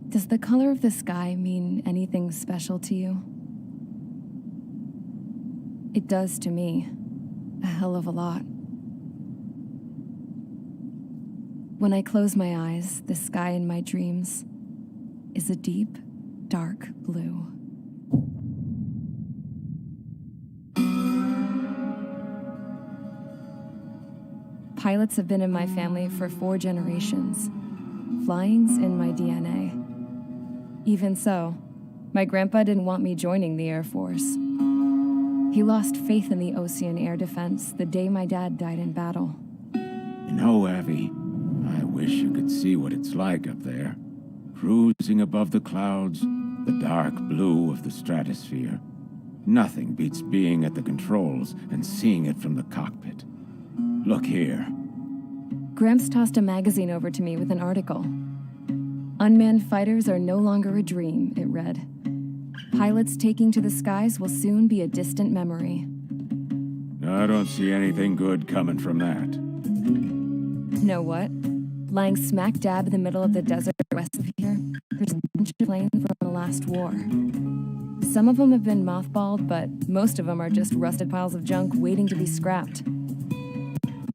Does the color of the sky mean anything special to you? It does to me. A hell of a lot. When I close my eyes, the sky in my dreams is a deep, dark blue. Pilots have been in my family for 4 generations. Flying's in my DNA. Even so, my grandpa didn't want me joining the Air Force. He lost faith in the Ocean Air Defense the day my dad died in battle. You know, Abby, I wish you could see what it's like up there. Cruising above the clouds, the dark blue of the stratosphere. Nothing beats being at the controls and seeing it from the cockpit. Look here. Gramps tossed a magazine over to me with an article. Unmanned fighters are no longer a dream, it read. Pilots taking to the skies will soon be a distant memory. I don't see anything good coming from that. Know what? Lying smack dab in the middle of the desert west of here, there's a bunch of planes from the last war. Some of them have been mothballed, but most of them are just rusted piles of junk waiting to be scrapped.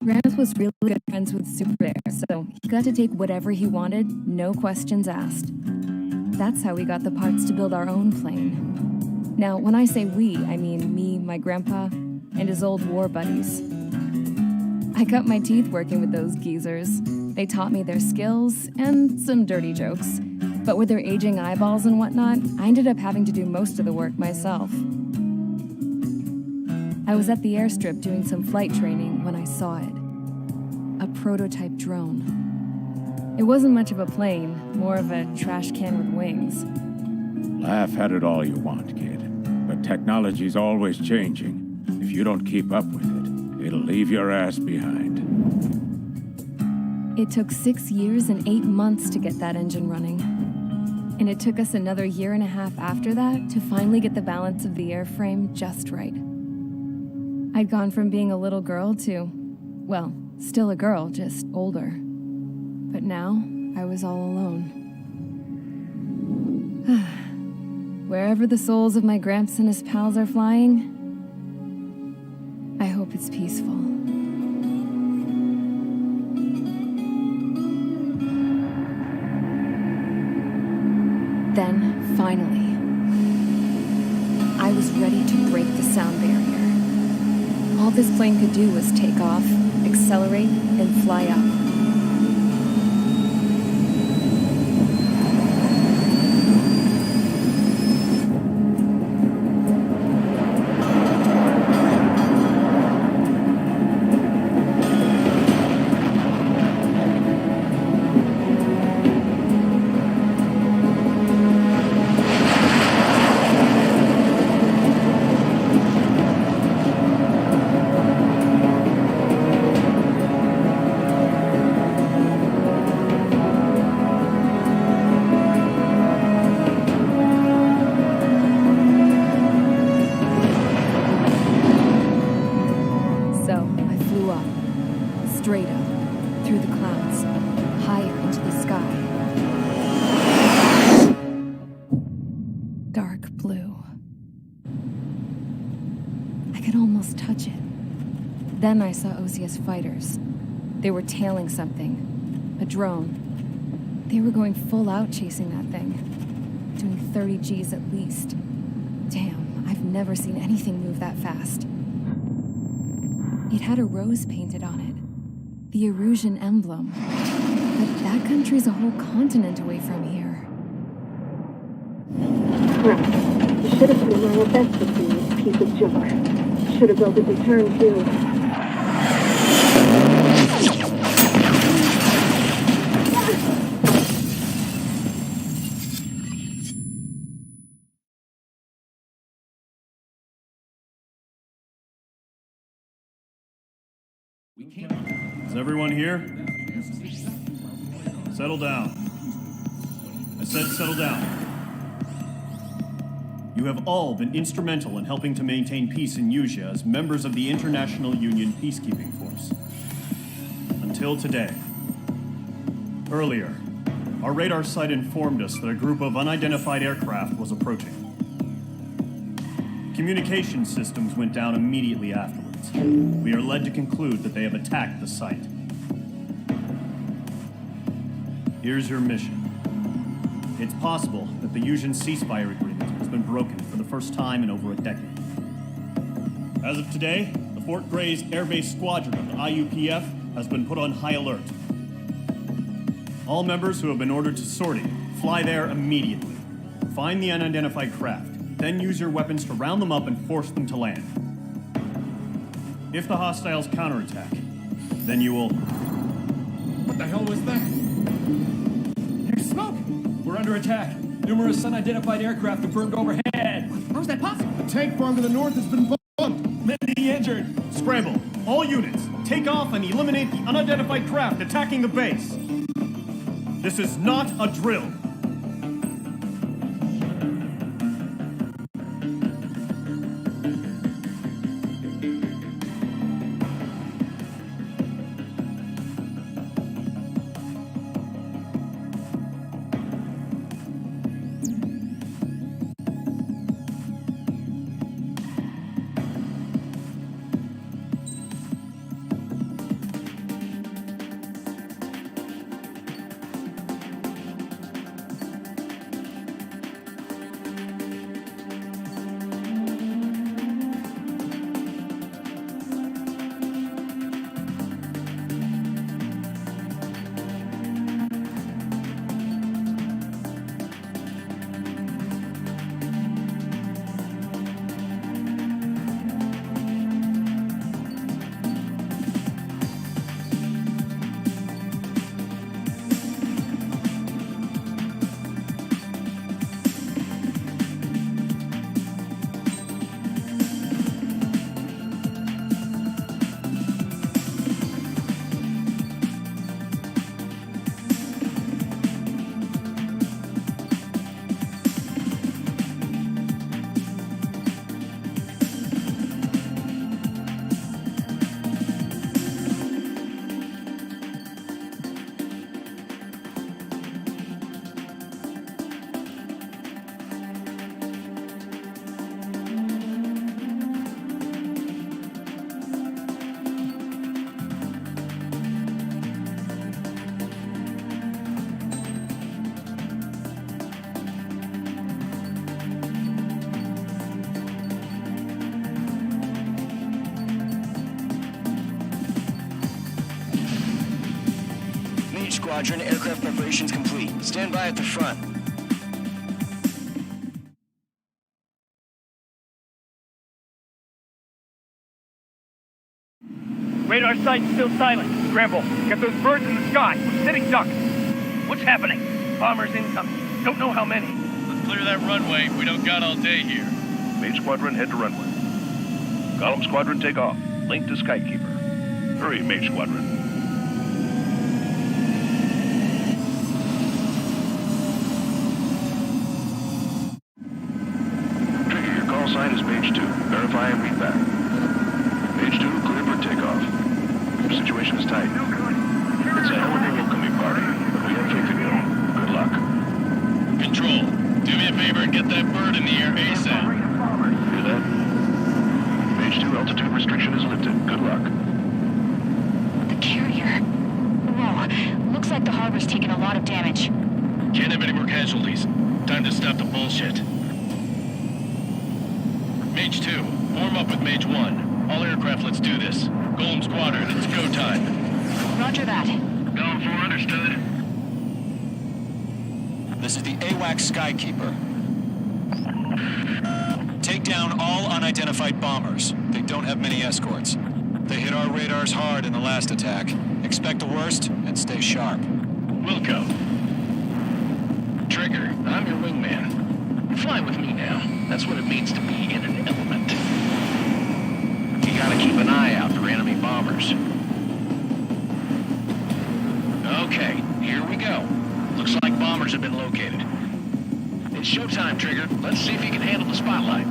Gramps was really good friends with Super Bear, so he got to take whatever he wanted, no questions asked. That's how we got the parts to build our own plane. Now, when I say we, I mean me, my grandpa, and his old war buddies. I cut my teeth working with those geezers. They taught me their skills and some dirty jokes. But with their aging eyeballs and whatnot, I ended up having to do most of the work myself. I was at the airstrip doing some flight training when I saw it. A prototype drone. It wasn't much of a plane, more of a trash can with wings. Laugh at it all you want, kid. But technology's always changing. If you don't keep up with it, it'll leave your ass behind. It took 6 years and 8 months to get that engine running. And it took us another 1.5 years after that to finally get the balance of the airframe just right. I'd gone from being a little girl to, well, still a girl, just older. But now, I was all alone. Wherever the souls of my Gramps and his pals are flying, I hope it's peaceful. Then, finally, I was ready to break the sound barrier. All this plane could do was take off, accelerate, and fly up. through the clouds, higher into the sky. Dark blue. I could almost touch it. Then I saw Osius fighters. They were tailing something. A drone. They were going full out chasing that thing. Doing 30 Gs at least. Damn, I've never seen anything move that fast. It had a rose painted on it. The Erusian emblem. But that country's a whole continent away from here. Crap. You should have been my best with you, piece of junk. Should have built a return too. Is everyone here? Settle down. I said settle down. You have all been instrumental in helping to maintain peace in Usea as members of the International Union Peacekeeping Force. Until today. Earlier, our radar site informed us that a group of unidentified aircraft was approaching. Communication systems went down immediately afterwards. We are led to conclude that they have attacked the site. Here's your mission. It's possible that the Usian ceasefire agreement has been broken for the first time in over a decade. As of today, the Fort Gray's Air Base Squadron of the IUPF has been put on high alert. All members who have been ordered to sortie, fly there immediately. Find the unidentified craft, then use your weapons to round them up and force them to land. If the hostiles counterattack, then you will... What the hell was that? There's smoke! We're under attack. Numerous unidentified aircraft confirmed overhead. How's that possible? A tank farm to the north has been bombed. Many injured. Scramble! All units, take off and eliminate the unidentified craft attacking the base. This is not a drill. Squadron, aircraft preparations complete. Stand by at the front. Radar site's still silent. Scramble. Get those birds in the sky. We're sitting ducks. What's happening? Bombers incoming. Don't know how many. Let's clear that runway. We don't got all day here. Main Squadron, head to runway. Column Squadron, take off. Link to Skykeeper. Hurry, Main Squadron. Sign is Page 2. Verify and read back. Page 2, clear for takeoff. Situation is tight. Harbor's taken a lot of damage. Can't have any more casualties. Time to stop the bullshit. Mage 2, form up with Mage 1. All aircraft, let's do this. Golem Squadron, it's go time. Roger that. Going for understood. This is the AWACS Skykeeper. Take down all unidentified bombers. They don't have many escorts. They hit our radars hard in the last attack. Expect the worst and stay sharp. Wilco. Trigger, I'm your wingman. Fly with me now. That's what it means to be in an element. You gotta keep an eye out for enemy bombers. Okay, here we go. Looks like bombers have been located. It's showtime, Trigger. Let's see if you can handle the spotlight.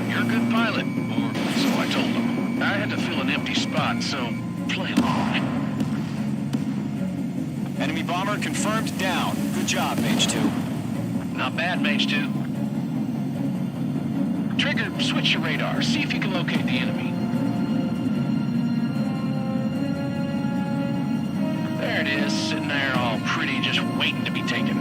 You're a good pilot, or so I told them. I had to fill an empty spot, so play along. Enemy bomber confirmed down. Good job, Mage 2. Not bad, Mage 2. Trigger, switch your radar. See if you can locate the enemy. There it is, sitting there all pretty, just waiting to be taken.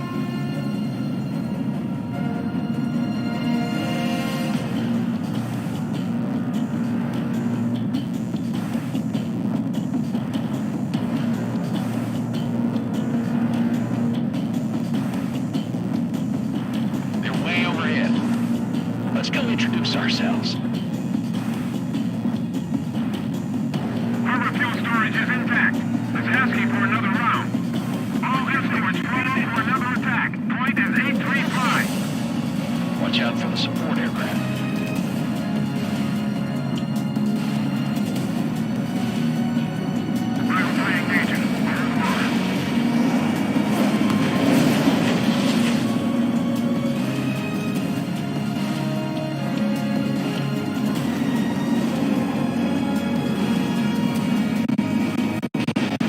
They're way overhead. Let's go introduce ourselves. Harbor fuel storage is intact. It's asking for another round. All escorts follow for another attack. Point is 835. Watch out for the support aircraft. Dragonfly engaging.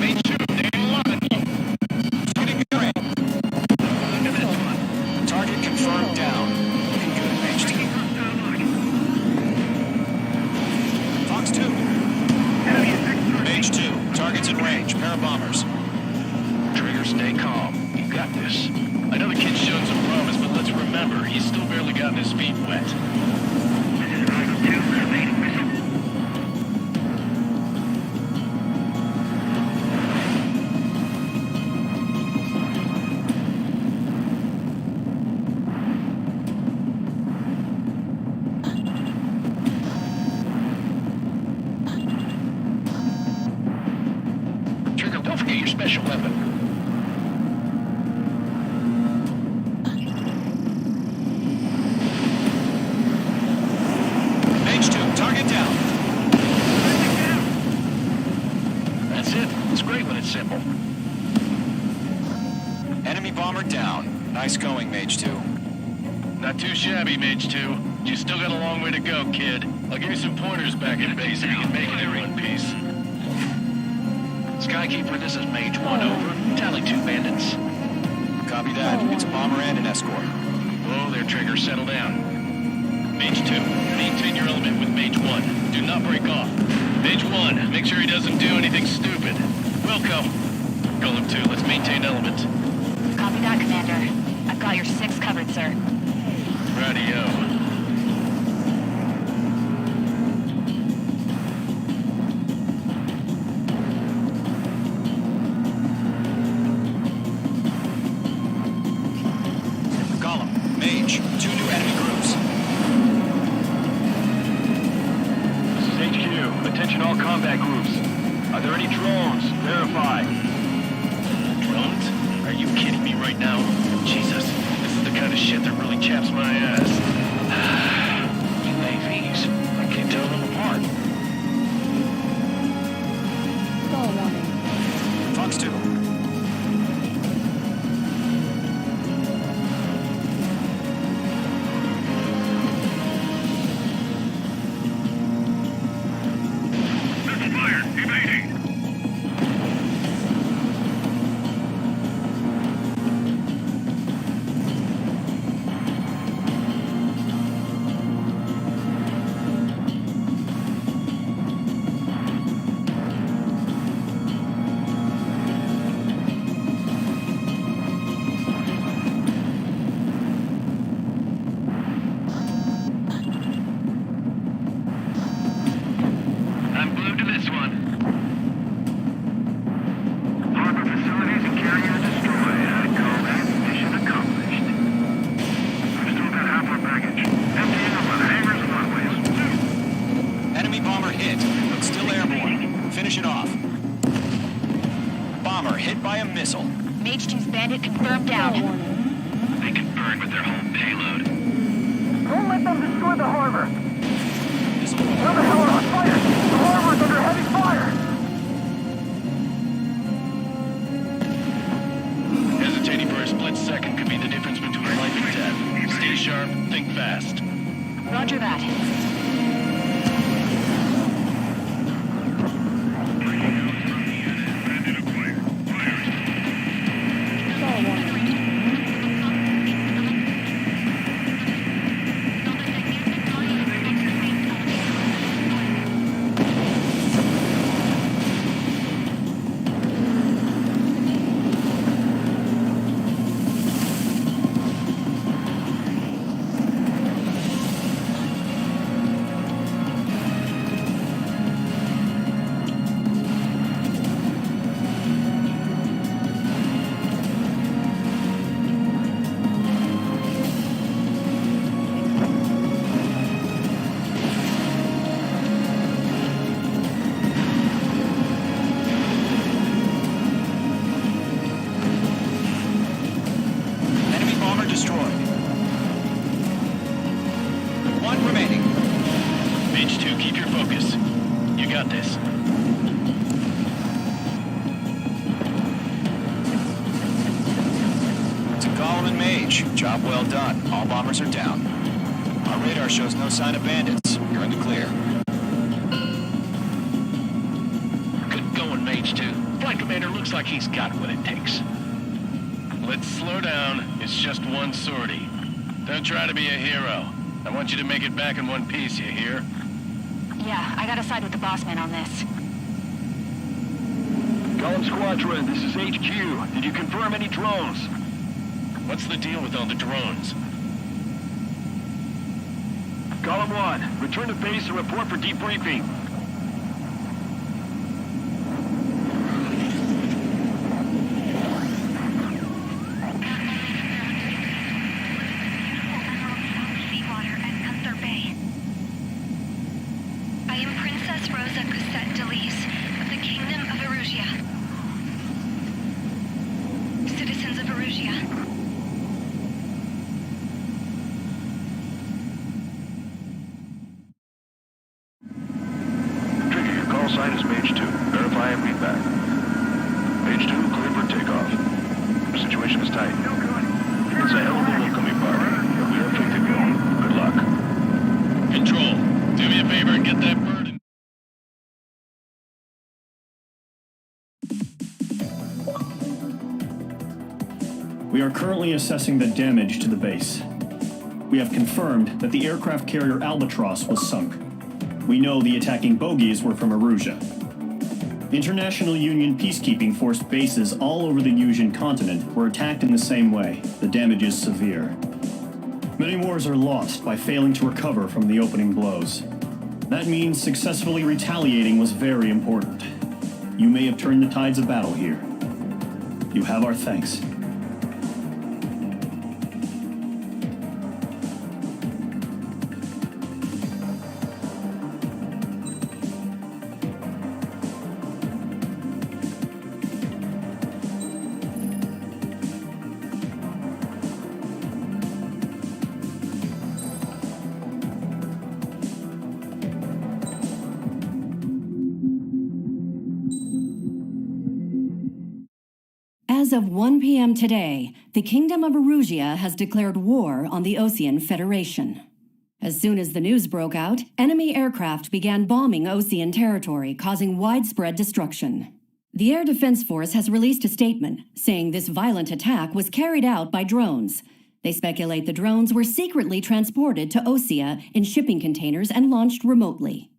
Mage 2, they unlock. Shooting great. Target confirmed down. Looking good, Mage 2. Fox 2. Mage 2. Target's in range. Pair of bombers. Trigger, stay calm. You got this. I know the kid's shown some promise, but let's remember, he's still barely gotten his feet wet. This is Dragon 2, evading missile. Trigger, don't forget your special weapon. Mage 2. Target down. That's it. It's great when it's simple. Enemy bomber down. Nice going, Mage 2. Not too shabby, Mage 2. You still got a long way to go, kid. I'll give you some pointers back in base if you can make it in one piece. Skykeeper, this is Mage 1, over. Tally 2 bandits. Copy that. It's a bomber and an escort. Whoa there, Trigger. Settle down. Mage 2, maintain your element with Mage 1. Do not break off. Mage 1, make sure he doesn't do anything stupid. Wilco. Golem 2, let's maintain element. Copy that, Commander. I've got your 6 covered, sir. Radio. Golem. Mage. 2 new enemy groups. This is HQ. Attention all combat groups. Are there any drones? Verify. Drones? Are you kidding me right now? Jesus, this is the kind of shit that really chaps my ass. UAVs. I can't tell them apart. Stall warning. Fox 2. Missile fired. Evading. hit by a missile. Mage 2's bandit confirmed down. They can burn with their whole payload. Don't let them destroy the harbor. Where the hell are our fighters? The harbor's under heavy fire. Hesitating for a split second could be the difference between life and death. Stay sharp, think fast. Roger that. Job well done. All bombers are down. Our radar shows no sign of bandits. You're in the clear. Good going, Mage 2. Flight Commander looks like he's got what it takes. Let's slow down. It's just one sortie. Don't try to be a hero. I want you to make it back in one piece, you hear? Yeah, I gotta side with the boss man on this. Golem Squadron, this is HQ. Did you confirm any drones? What's the deal with all the drones? Golem 1, return to base and report for debriefing. Seawater at Gunther Bay. I am Princess Rosa Cosette Delise of the Kingdom of Erusia. Citizens of Erusia. Sign is Mage 2. Verify and read back. Mage 2, clear for takeoff. Situation is tight. It's a hell of a welcoming party, but we are free to go. Good luck. Control, do me a favor and get that bird in. We are currently assessing the damage to the base. We have confirmed that the aircraft carrier Albatross was sunk. We know the attacking bogies were from Erusia. International Union peacekeeping force bases all over the Usian continent were attacked in the same way. The damage is severe. Many wars are lost by failing to recover from the opening blows. That means successfully retaliating was very important. You may have turned the tides of battle here. You have our thanks. As of 1 p.m. today, the Kingdom of Erusia has declared war on the Osean Federation. As soon as the news broke out, enemy aircraft began bombing Osean territory, causing widespread destruction. The Air Defense Force has released a statement saying this violent attack was carried out by drones. They speculate the drones were secretly transported to Osea in shipping containers and launched remotely.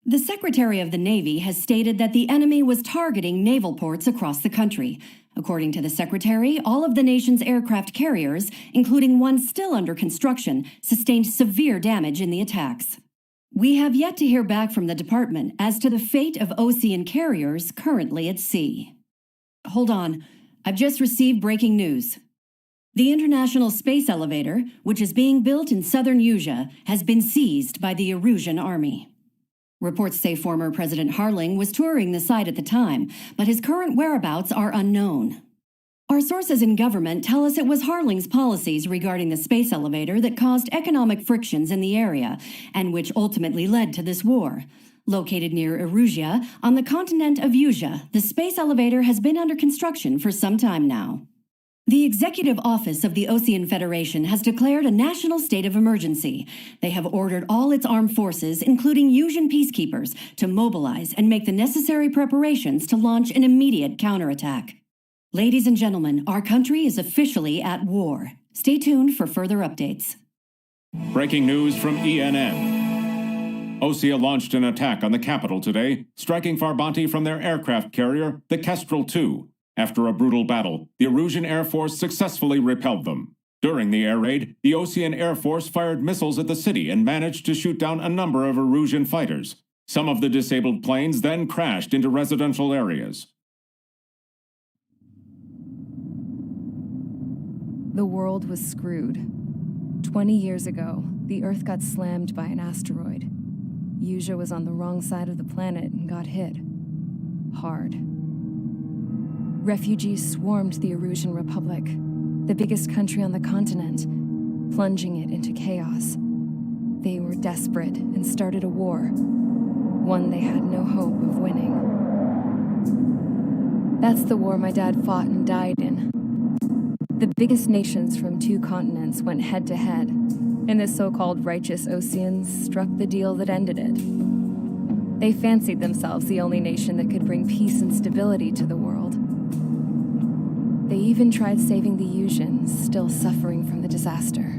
The Secretary of the Navy has stated that the enemy was targeting naval ports across the country. According to the Secretary, all of the nation's aircraft carriers, including one still under construction, sustained severe damage in the attacks. We have yet to hear back from the department as to the fate of Osean carriers currently at sea. Hold on, I've just received breaking news. The International Space Elevator, which is being built in southern Usia, has been seized by the Erusian army. Reports say former President Harling was touring the site at the time, but his current whereabouts are unknown. Our sources in government tell us it was Harling's policies regarding the space elevator that caused economic frictions in the area, and which ultimately led to this war. Located near Erusia, on the continent of Usia, the space elevator has been under construction for some time now. The Executive Office of the Osean Federation has declared a national state of emergency. They have ordered all its armed forces, including Usian peacekeepers, to mobilize and make the necessary preparations to launch an immediate counterattack. Ladies and gentlemen, our country is officially at war. Stay tuned for further updates. Breaking news from ENN. Osea launched an attack on the capital today, striking Farbanti from their aircraft carrier, the Kestrel II. After a brutal battle, the Erusian Air Force successfully repelled them. During the air raid, the Osean Air Force fired missiles at the city and managed to shoot down a number of Erusian fighters. Some of the disabled planes then crashed into residential areas. The world was screwed. 20 years ago, the Earth got slammed by an asteroid. Usia was on the wrong side of the planet and got hit. Hard. Refugees swarmed the Erusian Republic, the biggest country on the continent, plunging it into chaos. They were desperate and started a war, one they had no hope of winning. That's the war my dad fought and died in. The biggest nations from 2 continents went head-to-head, and the so-called righteous Oseans struck the deal that ended it. They fancied themselves the only nation that could bring peace and stability to the world. They even tried saving the Usians, still suffering from the disaster.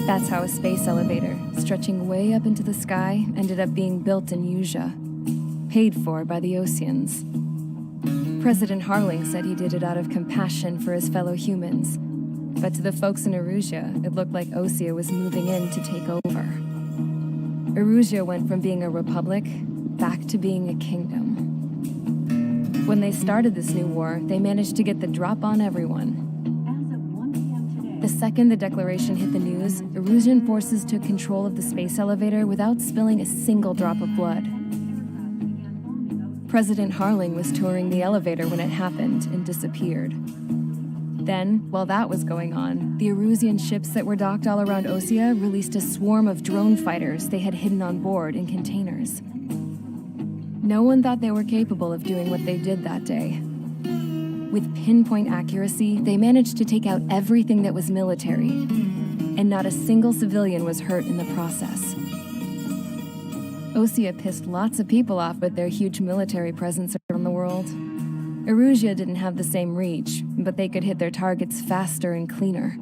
That's how a space elevator, stretching way up into the sky, ended up being built in Usia, paid for by the Oseans. President Harling said he did it out of compassion for his fellow humans, but to the folks in Erusia, it looked like Osea was moving in to take over. Erusia went from being a republic back to being a kingdom. When they started this new war, they managed to get the drop on everyone. The second the declaration hit the news, Erusian forces took control of the space elevator without spilling a single drop of blood. President Harling was touring the elevator when it happened and disappeared. Then, while that was going on, the Erusian ships that were docked all around Osea released a swarm of drone fighters they had hidden on board in containers. No one thought they were capable of doing what they did that day. With pinpoint accuracy, they managed to take out everything that was military, and not a single civilian was hurt in the process. Osea pissed lots of people off with their huge military presence around the world. Erusia didn't have the same reach, but they could hit their targets faster and cleaner.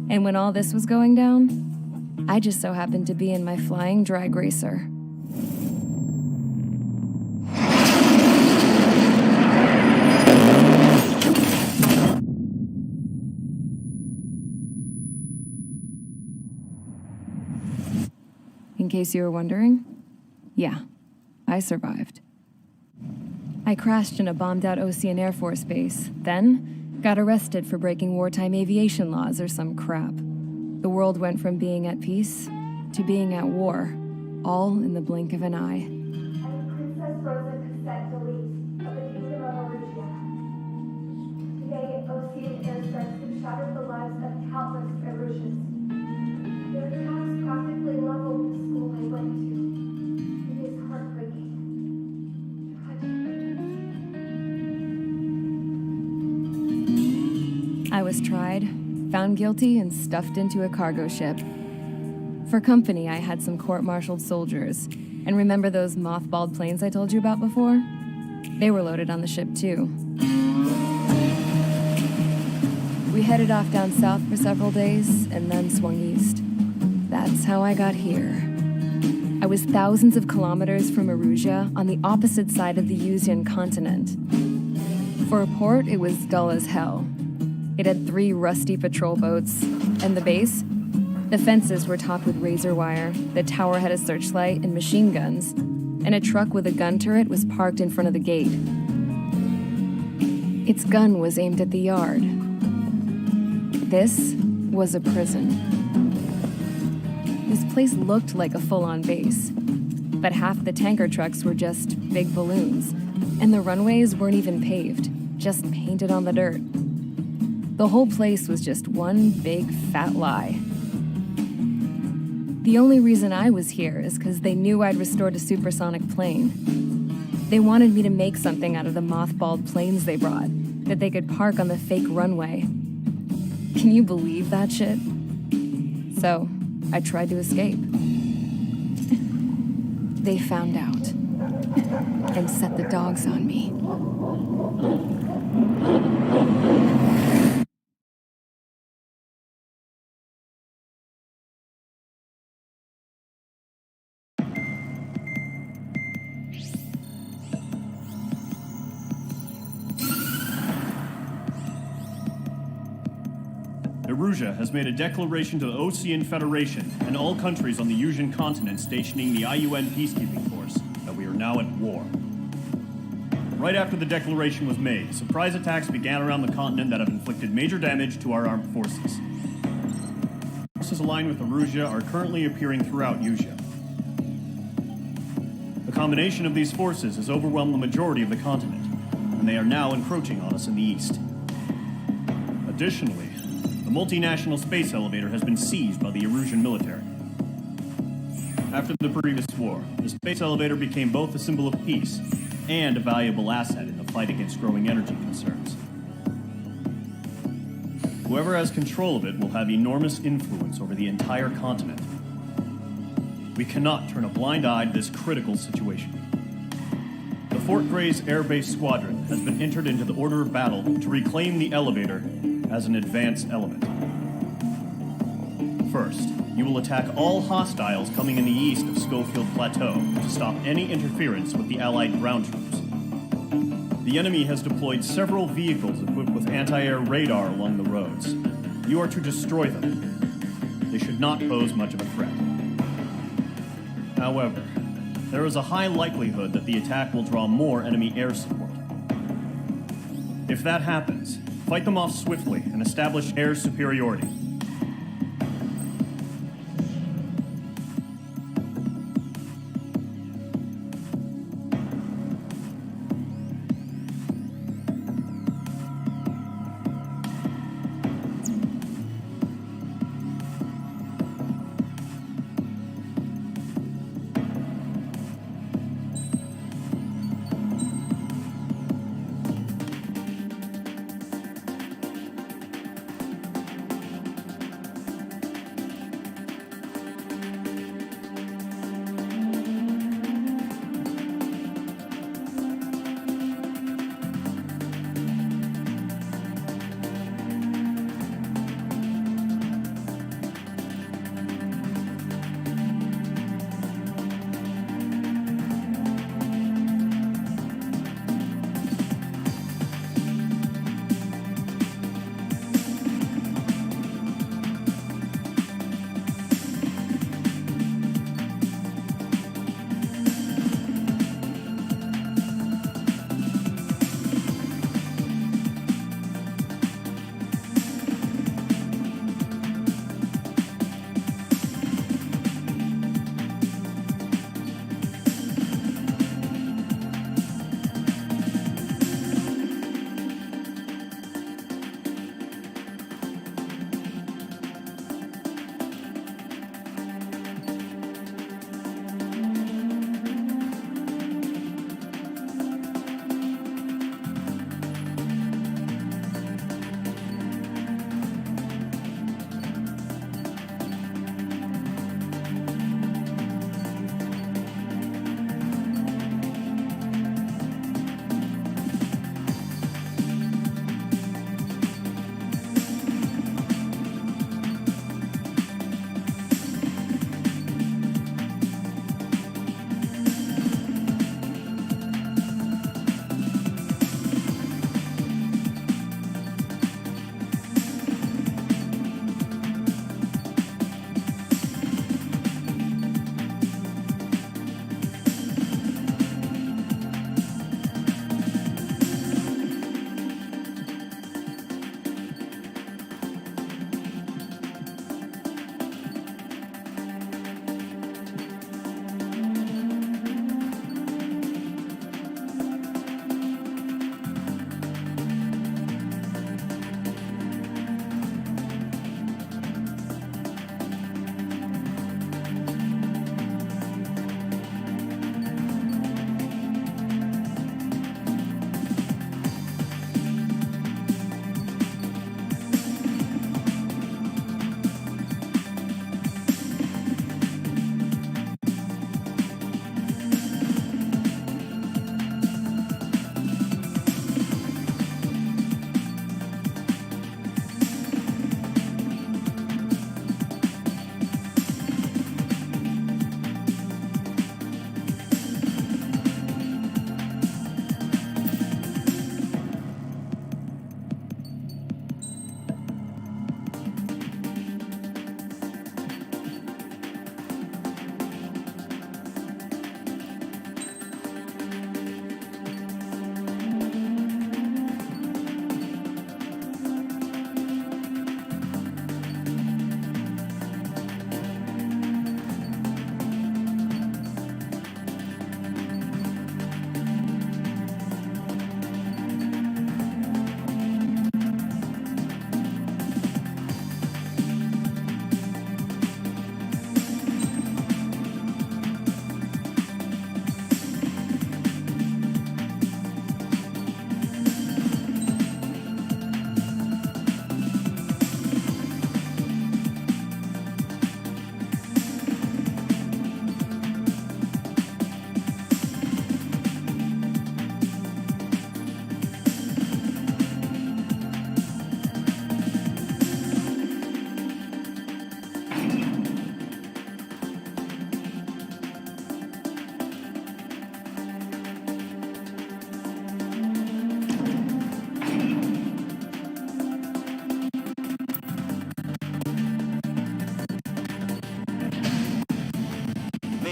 And when all this was going down, I just so happened to be in my flying drag racer. In case you were wondering, yeah, I survived. I crashed in a bombed-out Osean Air Force base, then got arrested for breaking wartime aviation laws or some crap. The world went from being at peace to being at war, all in the blink of an eye. I am Princess Rosa Cassette Delise of the Kingdom of Erusia. Today, Osean airstrikes have shattered the lives of countless Erusians. Their attacks practically leveled the school I went to. It is heartbreaking. I was tried, found guilty, and stuffed into a cargo ship. For company, I had some court-martialed soldiers. And remember those mothballed planes I told you about before? They were loaded on the ship, too. We headed off down south for several days, and then swung east. That's how I got here. I was thousands of kilometers from Erusia, on the opposite side of the Usian continent. For a port, it was dull as hell. It had 3 rusty patrol boats, and the base? The fences were topped with razor wire, the tower had a searchlight and machine guns, and a truck with a gun turret was parked in front of the gate. Its gun was aimed at the yard. This was a prison. This place looked like a full-on base, but half the tanker trucks were just big balloons, and the runways weren't even paved, just painted on the dirt. The whole place was just one big fat lie. The only reason I was here is because they knew I'd restored a supersonic plane. They wanted me to make something out of the mothballed planes they brought, that they could park on the fake runway. Can you believe that shit? So, I tried to escape. They found out and set the dogs on me. Erusia has made a declaration to the Osean Federation and all countries on the Yusian continent stationing the IUN peacekeeping force that we are now at war. Right after the declaration was made, surprise attacks began around the continent that have inflicted major damage to our armed forces. Forces aligned with Erusia are currently appearing throughout Yusia. The combination of these forces has overwhelmed the majority of the continent, and they are now encroaching on us in the east. Additionally, the multinational space elevator has been seized by the Erusian military. After the previous war, the space elevator became both a symbol of peace and a valuable asset in the fight against growing energy concerns. Whoever has control of it will have enormous influence over the entire continent. We cannot turn a blind eye to this critical situation. The Fort Grays Air Base Squadron has been entered into the order of battle to reclaim the elevator as an advanced element. First, you will attack all hostiles coming in the east of Schofield Plateau to stop any interference with the Allied ground troops. The enemy has deployed several vehicles equipped with anti-air radar along the roads. You are to destroy them. They should not pose much of a threat. However, there is a high likelihood that the attack will draw more enemy air support. If that happens, fight them off swiftly and establish air superiority.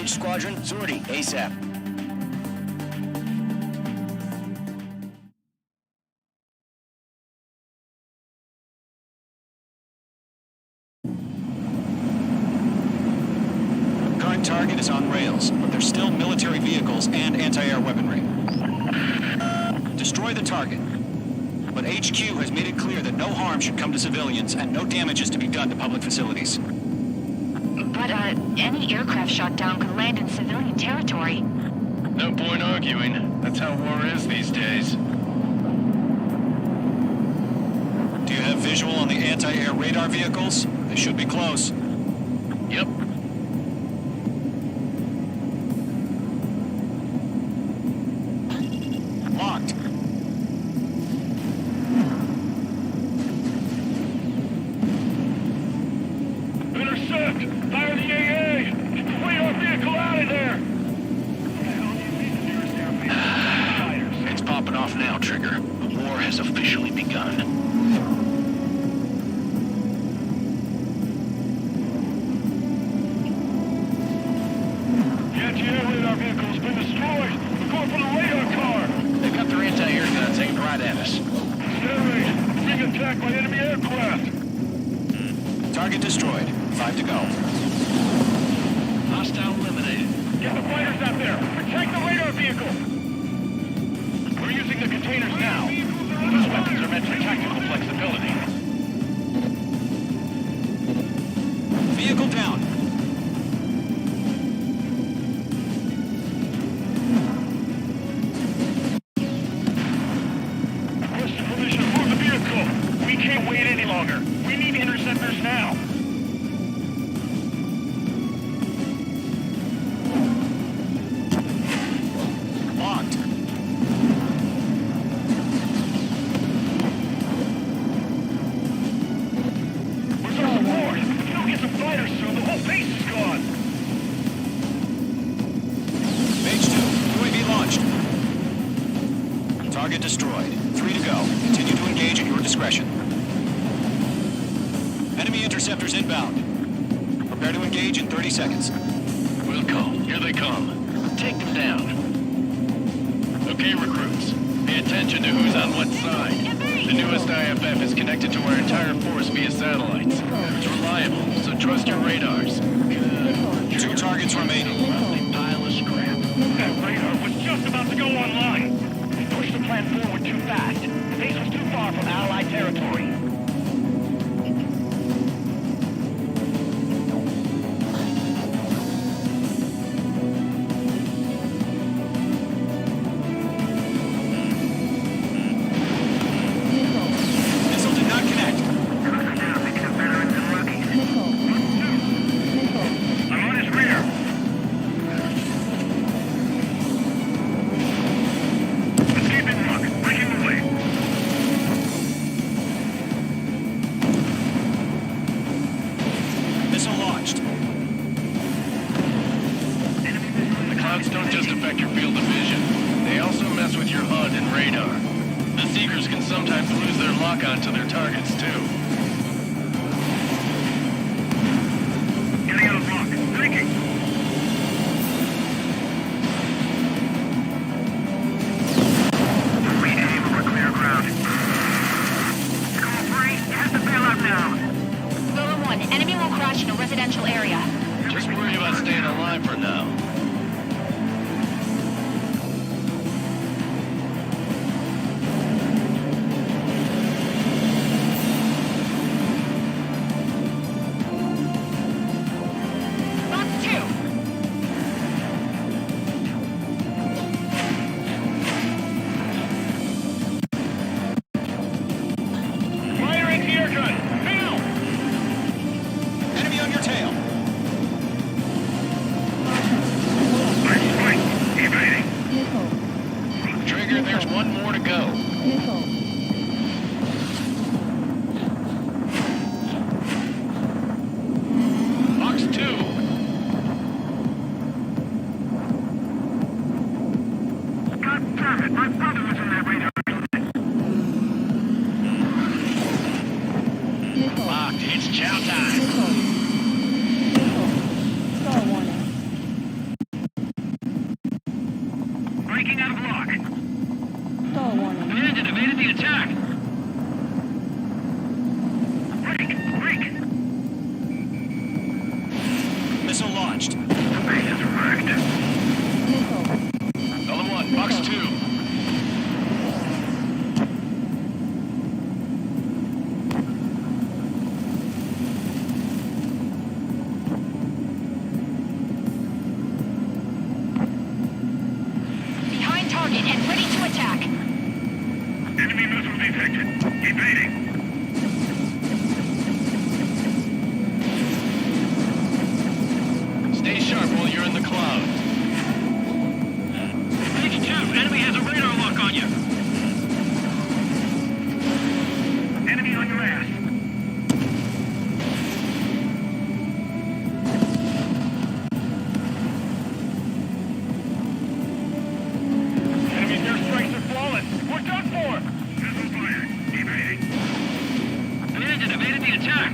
Engage squadron. Sortie, ASAP. Current target is on rails, but there's still military vehicles and anti-air weaponry. Destroy the target. But HQ has made it clear that no harm should come to civilians and no damage is to be done to public facilities. But, any aircraft shot down could land in civilian territory. No point arguing. That's how war is these days. Do you have visual on the anti-air radar vehicles? They should be close. Yep. Locked. Intercept! Fire the AA! Get the radar vehicle out of there! It's popping off now, Trigger. The war has officially begun. The anti-air radar vehicle's been destroyed! We're going for the radar car! They've got their anti-air guns aimed right at us. Stanley, being attacked by enemy aircraft! Target destroyed. 5 to go. Hostile eliminated. Get the fighters out there! Protect the radar vehicle! We're using the containers now. Those weapons are meant for tactical flexibility. Vehicle down. Requesting permission to move the vehicle. We can't wait any longer. We need interceptors now. Locked. Where's our support? If we don't get some fighters soon, the whole base is gone. Page 2. UAV launched. Target destroyed. 3 to go. Continue to engage at your discretion. Enemy interceptors inbound. Prepare to engage in 30 seconds. Wilco, here they come. Take them down. Okay, recruits. Pay attention to who's on what side. The newest IFF is connected to our entire force via satellites. It's reliable, so trust your radars. 2 targets remaining. Pile of scrap. That radar was just about to go online. We pushed the plan forward too fast. The base was too far from Allied territory. Missile did not connect. I'm on his rear. Escaping rock. Breaking away. Missile launched. The clouds don't just affect your field of vision. They also mess with your HUD and radar. The Seekers can sometimes lose their lock-on to their targets, too. Getting out of rock. Breaking. Reaim over clear ground. Call 3. Has to bail out now. Rover 1, enemy will crash in a residential area. Just worry about staying alive for now. Box 2. Fire anti-air gun. Now. Enemy on your tail. Right. Evading. Trigger, there's one more to go. Box 2. God damn it. My brother was in that radar. Locked. It's chow time. detected. Evading. Stay sharp while you're in the clouds. H2, enemy has a radar lock on you. Enemy on your ass. Enemy's airstrikes are flawless. We're done for. Missile fired. Evading. Bandit evaded the attack.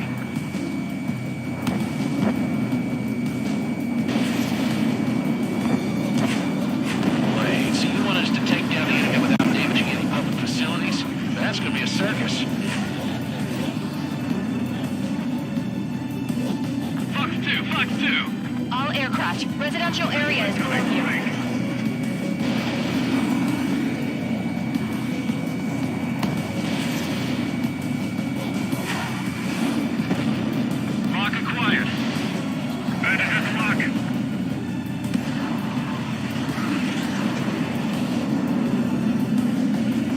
Wait, so you want us to take down the enemy without damaging any public facilities? That's gonna be a circus. Fox 2. All aircraft. Residential area is clear. Lock acquired. Bandit has a lock.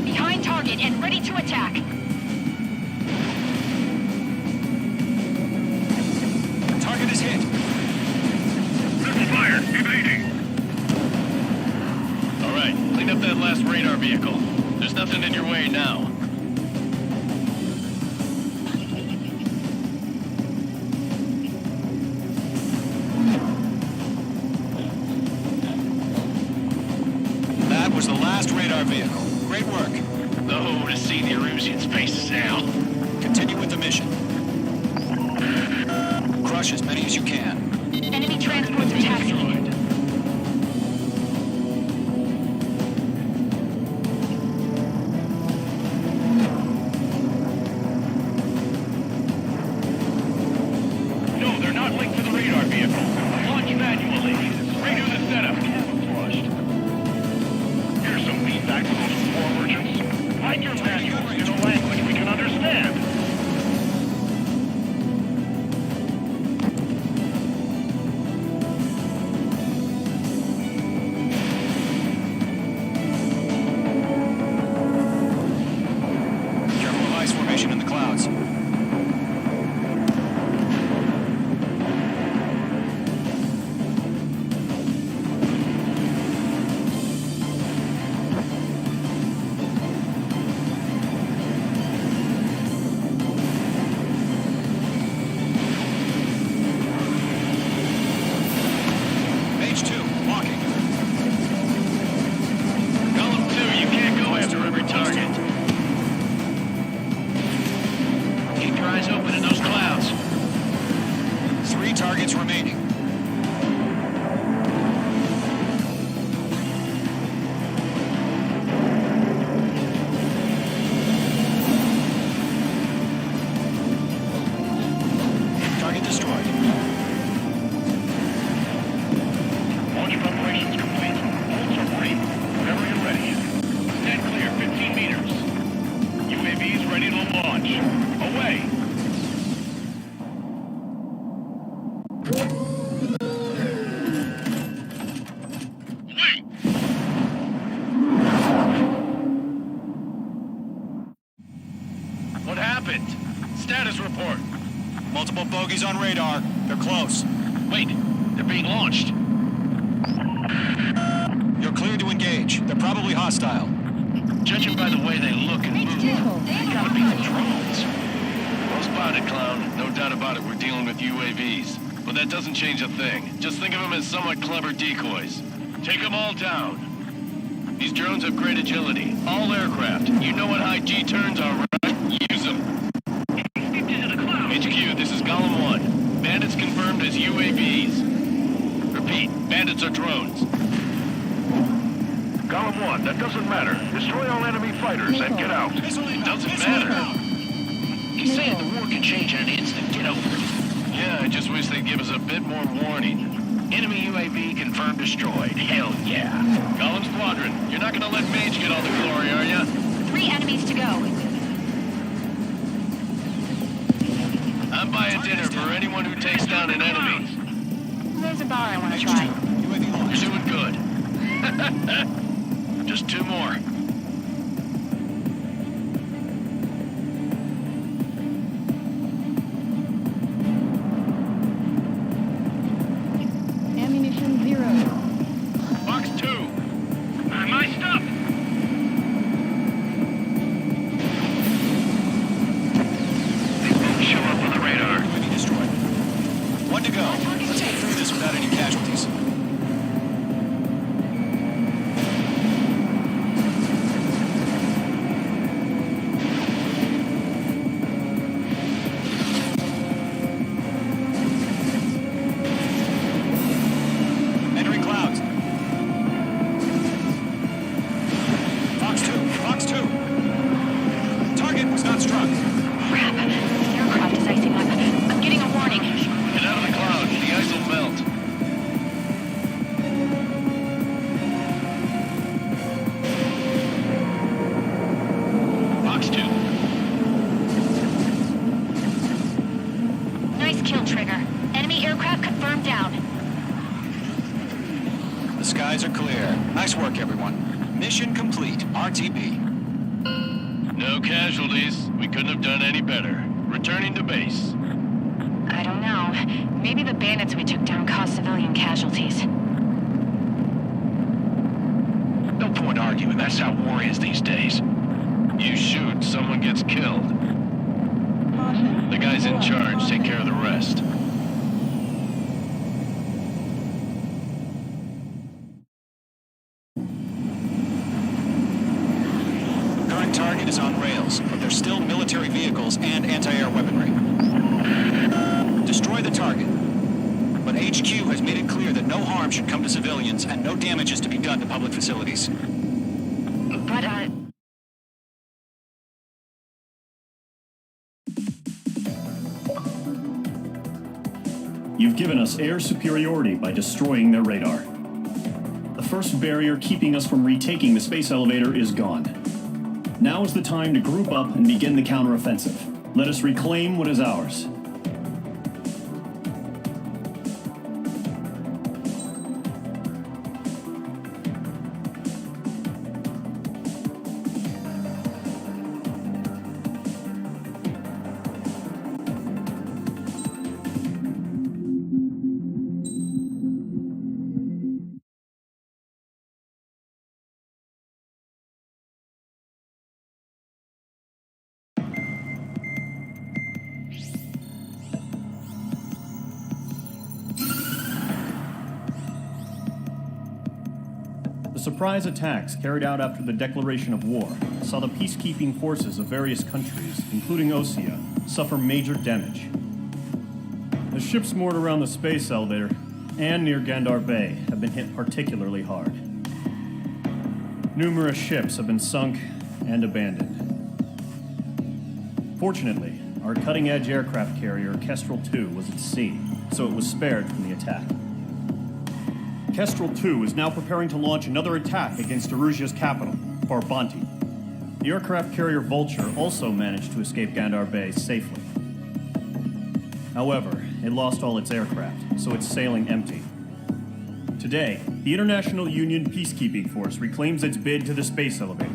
Behind target and ready to attack. Target is hit. Missile fired. Evading. All right, clean up that last radar vehicle. There's nothing in your way now. That was the last radar vehicle. Great work. Oh, to see the Erusians' faces now. Continue with the mission. Crush as many as you can. Enemy transports attacking. No, they're not linked to the radar vehicle. Launch manually. Redo the setup. Camouflaged. Here's some feedback for those war merchants. Write your manuals in a language we can understand. Careful of ice formation in the clouds. H2, walking. Column 2, you can't go after every target. Keep your eyes open in those clouds. 3 targets remaining. Target destroyed. Launch preparations complete. Bolts are free. Whenever you're ready. Stand clear, 15 meters. UAVs ready to launch. Away. Wait. What happened? Status report. Multiple bogies on radar. They're close. Wait, they're being launched. You're cleared to engage. They're probably hostile. Judging by the way they look and move, they gotta be the drones. Well spotted, clown. No doubt about it, we're dealing with UAVs. But that doesn't change a thing. Just think of them as somewhat clever decoys. Take them all down. These drones have great agility. All aircraft. You know what high G turns are, right? Use them. HQ, this is Column 1. Bandits confirmed as UAVs. Repeat, bandits are drones. Column 1, that doesn't matter. Destroy all enemy fighters and get out. Doesn't matter. He's saying the war can change in an instant. Get over it. Yeah, I just wish they'd give us a bit more warning. Enemy UAV confirmed destroyed. Hell yeah. Column Squadron, you're not gonna let Mage get all the glory, are ya? 3 enemies to go. I'm buying dinner for anyone who takes down an enemy. There's a bar I want to try. You're doing good. Just 2 more. clouds. Crap. The aircraft is icing up. I'm getting a warning. Get out of the clouds. The ice will melt. Box 2. Nice kill, Trigger. Enemy aircraft confirmed down. The skies are clear. Nice work, everyone. Mission complete. RTB. No casualties. We couldn't have done any better. Returning to base. I don't know. Maybe the bandits we took down caused civilian casualties. No point arguing. That's how war is these days. You shoot, someone gets killed. The guys in charge take care of the rest. Current target is on rails, but there's still military vehicles and anti-air weaponry. Destroy the target. But HQ has made it clear that no harm should come to civilians and no damage is to be done to public facilities. But, You've given us air superiority by destroying their radar. The first barrier keeping us from retaking the space elevator is gone. Now is the time to group up and begin the counteroffensive. Let us reclaim what is ours. The surprise attacks carried out after the declaration of war saw the peacekeeping forces of various countries, including Osea, suffer major damage. The ships moored around the space elevator and near Gandar Bay have been hit particularly hard. Numerous ships have been sunk and abandoned. Fortunately, our cutting-edge aircraft carrier, Kestrel II, was at sea, so it was spared from the attack. Kestrel II is now preparing to launch another attack against Erusia's capital, Farbanti. The aircraft carrier Vulture also managed to escape Gandar Bay safely. However, it lost all its aircraft, so it's sailing empty. Today, the International Union Peacekeeping Force reclaims its bid to the space elevator.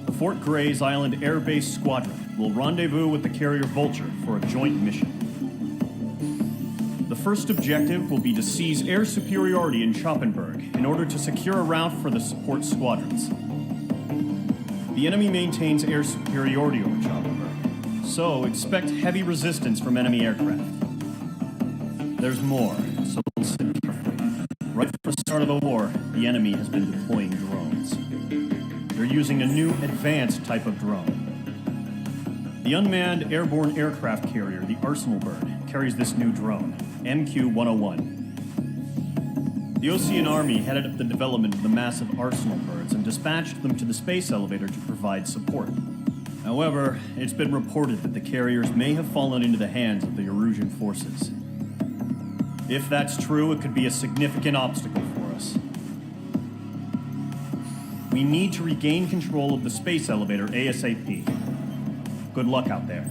The Fort Gray's Island Air Base Squadron will rendezvous with the carrier Vulture for a joint mission. The first objective will be to seize air superiority in Schoppenberg in order to secure a route for the support squadrons. The enemy maintains air superiority over Schoppenberg, so expect heavy resistance from enemy aircraft. There's more, so listen carefully. Right from the start of the war, the enemy has been deploying drones. They're using a new advanced type of drone. The unmanned airborne aircraft carrier, the Arsenal Bird, carries this new drone, MQ-101. The Osean Army headed up the development of the massive Arsenal Birds and dispatched them to the space elevator to provide support. However, it's been reported that the carriers may have fallen into the hands of the Erusian forces. If that's true, it could be a significant obstacle for us. We need to regain control of the space elevator ASAP. Good luck out there.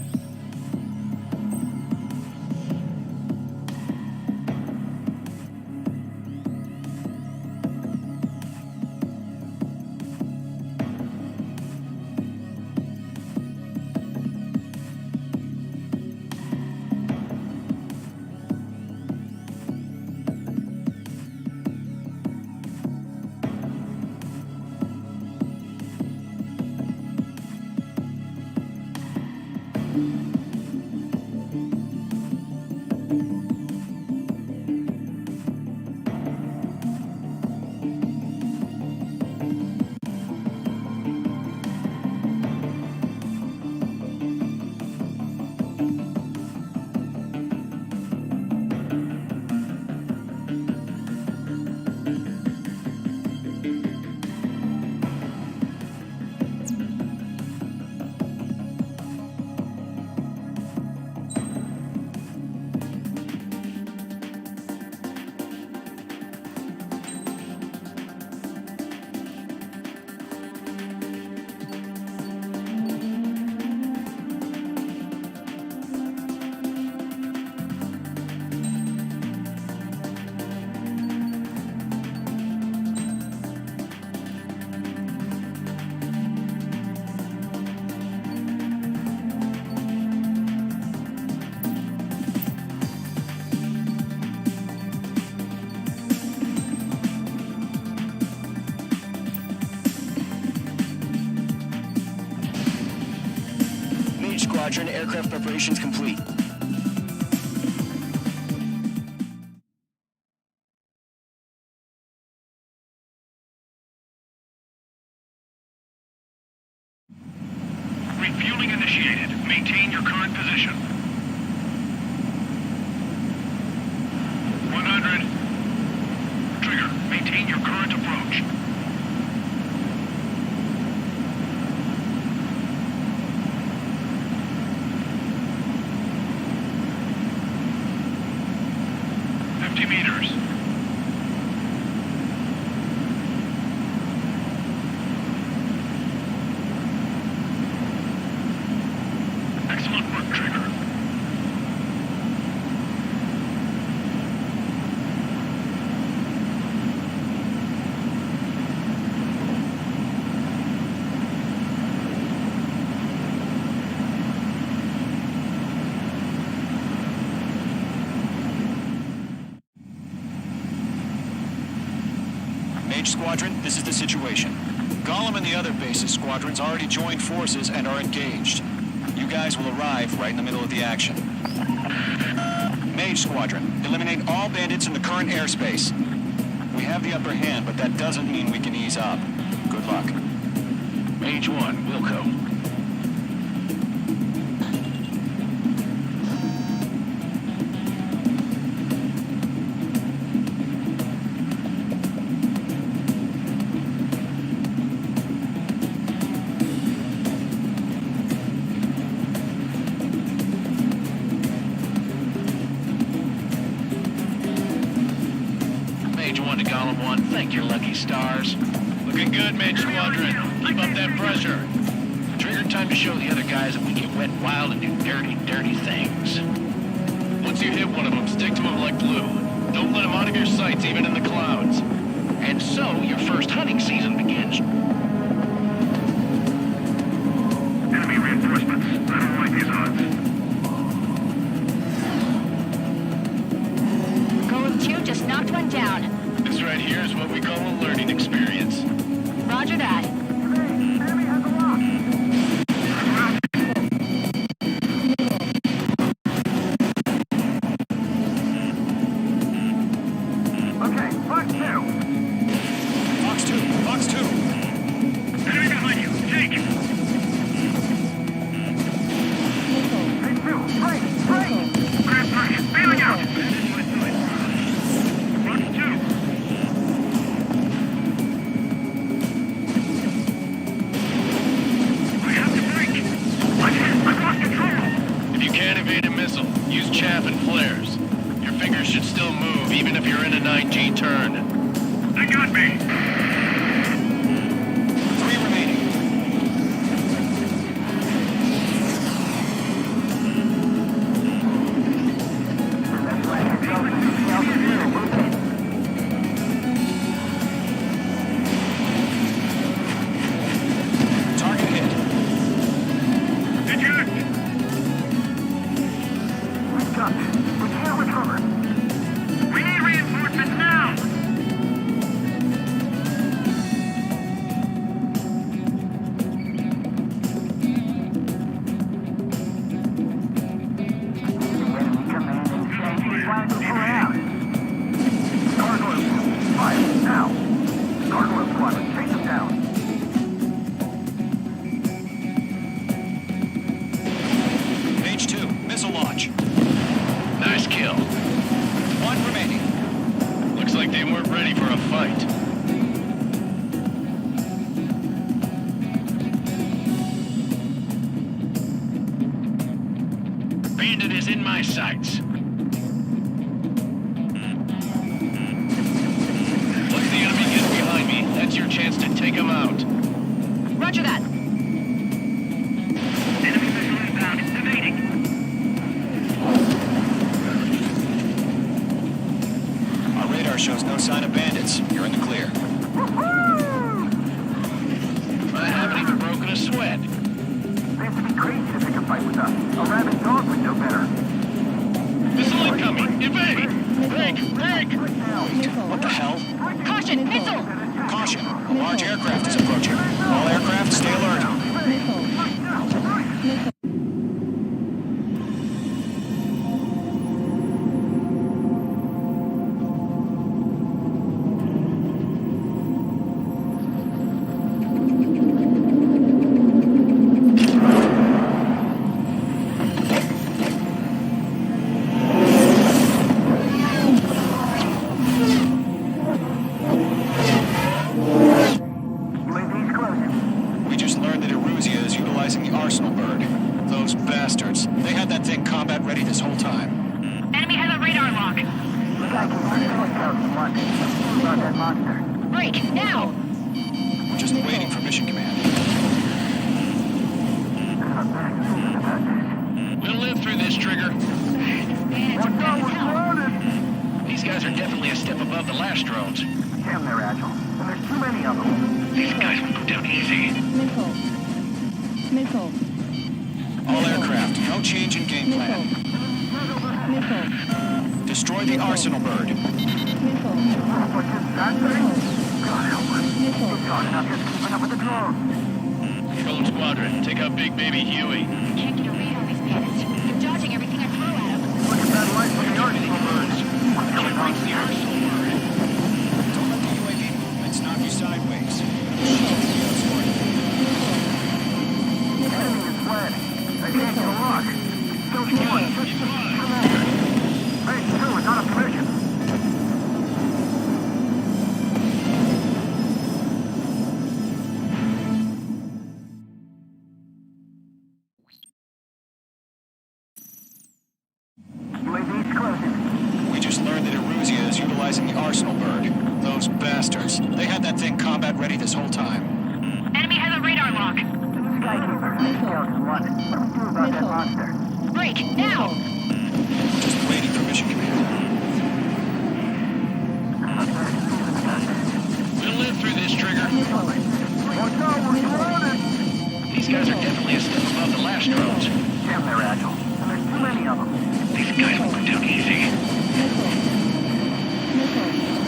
Squadron. Aircraft preparations complete. Refueling initiated. Maintain your current position. 100. Trigger, maintain your current approach. Meters. Excellent work, Trigger. Squadron, this is the situation. Gollum and the other bases squadrons already joined forces and are engaged. You guys will arrive right in the middle of the action. Mage Squadron, eliminate all bandits in the current airspace. We have the upper hand, but that doesn't mean we can ease up. Good luck. Mage 1, Wilco. Thank your lucky stars. Looking good, Mage Squadron. Keep up that pressure. Trigger, time to show the other guys that we get wet and wild and do dirty, dirty things. Once you hit one of them, stick to them like glue. Don't let them out of your sights, even in the clouds. And so, your first hunting season begins. Enemy reinforcements. I don't like these odds. Golem 2 just knocked one down. This right here is what we call a learning experience. Roger that. Enemy has a lock. Okay, Fox 2. Fox 2, Fox 2. Enemy behind you. Take. Hey, 2, right. Grab 3, bailing out. Fox 2. Use chaff and flares. Your fingers should still move, even if you're in a 9G turn. They got me! 3 remaining. Target hit. Eject! We can't recover. We need reinforcements now! Gargoyle, fire, now! Gargoyle squadron, take them down. Mage 2, missile launch. Nice kill. 1 remaining. Looks like they weren't ready for a fight. Bandit is in my sights. Once the enemy gets behind me, that's your chance to take him out. Roger that. Enemy visual inbound. Evading. Our radar shows no sign of bandits. You're in the clear. I haven't even broken a sweat. They have to be crazy to pick a fight with us. A rabid dog would know better. Missile incoming! Evade! Break! Break! What the hell? Caution, missile! Caution! A large aircraft is approaching. All aircraft, stay alert. arsenal bird. Those bastards. They had that thing combat ready this whole time. Enemy has a radar lock. Break, now! We're just waiting for mission command. We'll live through this, Trigger. These guys are definitely a step above the last drones. Damn, they're agile. And there's too many of them. These guys will go down easy. Missile. Missile. All aircraft, no change in game plan. Missile. Destroy the arsenal bird. Missile. What's that thing? God help us. Missile. It's hard enough just keeping up with the drones. Gold Squadron, take out Big Baby Huey. Can't get a read on these bandits. They're dodging everything I throw at them. Look at that light from the arsenal birds. What's going on The here? arsenal bird. Don't let the UAV movements knock you sideways. Enemy is fled. They can't get a lock. Still one. Phase 2 is out of commission. UAV's closing. We just learned that Eruzia is utilizing the arsenal bird. Those bastards. They had that thing combat ready this whole time. Enemy has a radar lock. Skykeeper, this is Skeleton 1. What do we do about that monster? Break, now! Just waiting for mission command. We'll live through this, Trigger. Watch out, we're surrounded! These guys are definitely a step above the last drones. Damn, they're agile. And there's too many of them. These guys will go down easy.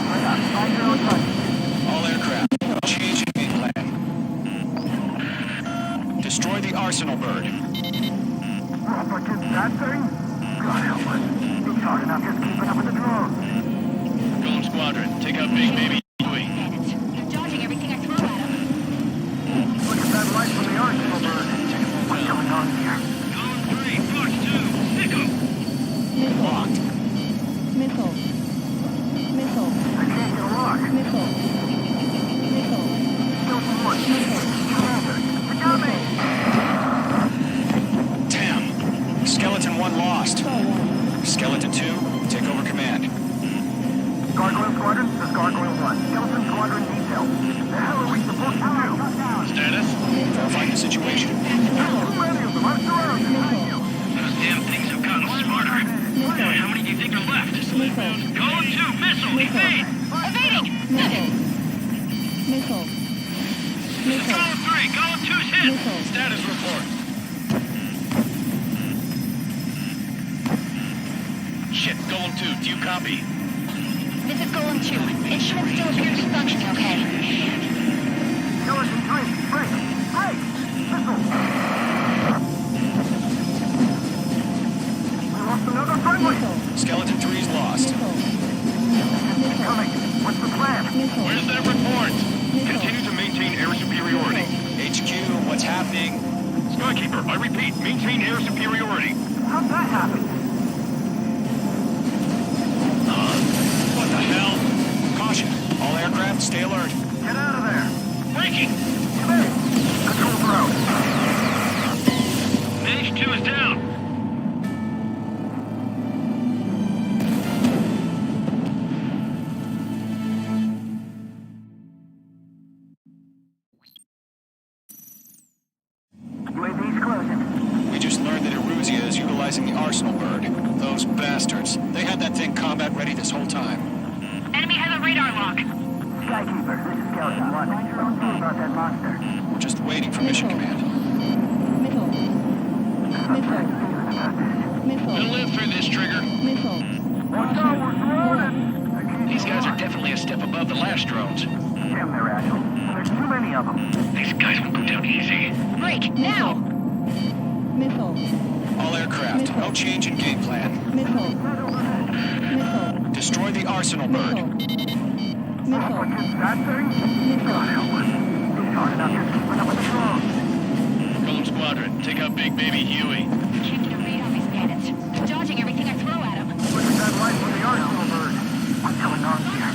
I got 5-0 touch. All aircraft, no change in game plan. Destroy the arsenal bird. What's that thing? God help us. It's hard enough just keeping up with the drones. Gold Squadron, take out Big Baby Huey. Bandits. They're dodging everything I throw at them. Look at that light from the arsenal bird. What's going on here? Zone 3, Fox 2, pick 'em. Locked. Missile. Missile. I can't get a lock. Missile. Missile. Skeleton 1. Commander, you got me. Damn. Skeleton 1 lost. Skeleton 2, take over command. Gargoyle Squadron, this is Gargoyle 1. Skeleton Squadron detail. The hell are we supposed to do? Status? Verifying the situation. Too many of them. I'm surrounded. Those damn things have gotten smarter. How many do you think are left? Column 2, missile, evade! Evading! Missile. Missile. Missile. Column 3, column 2's hit! Missile. Status report. Shit, Golem 2, do you copy? This is Golem 2. Instruments still appear to be functioning okay. Skeleton 3, break! Break! Missile! We lost another friendly! Skeleton 3's lost. Incoming! What's the plan? Where's that report? Continue to maintain air superiority. HQ, what's happening? Skykeeper, I repeat, maintain air superiority. How'd that happen? What the hell? Caution. All aircraft, stay alert. Get out of there! Breaking! Come in! Control throw! Mage 2 is down! UAV's closing. We just learned that Eruzia is utilizing the arsenal bird. Those bastards. They had that thing combat ready this whole time. Enemy has a radar lock. Skykeeper, this is Skeleton 1. What do we do about that monster? We're just waiting for mission command. Missile. Missile. We'll Missile. live through this, Trigger. Missile. Watch out, we're surrounded! These guys are definitely a step above the last drones. Damn, they're agile. And there's too many of them. These guys will go down easy. Break, now! Missile. All aircraft, no change in game plan. Missile. Missile. Destroy the arsenal bird. Missile. What's that thing? God help us. It's hard enough just keeping up with the drones. Golem Squadron, take out Big Baby Huey. Can't get a read on these bandits. They're dodging everything I throw at them. Look at that light from the arsenal bird. What's going on here?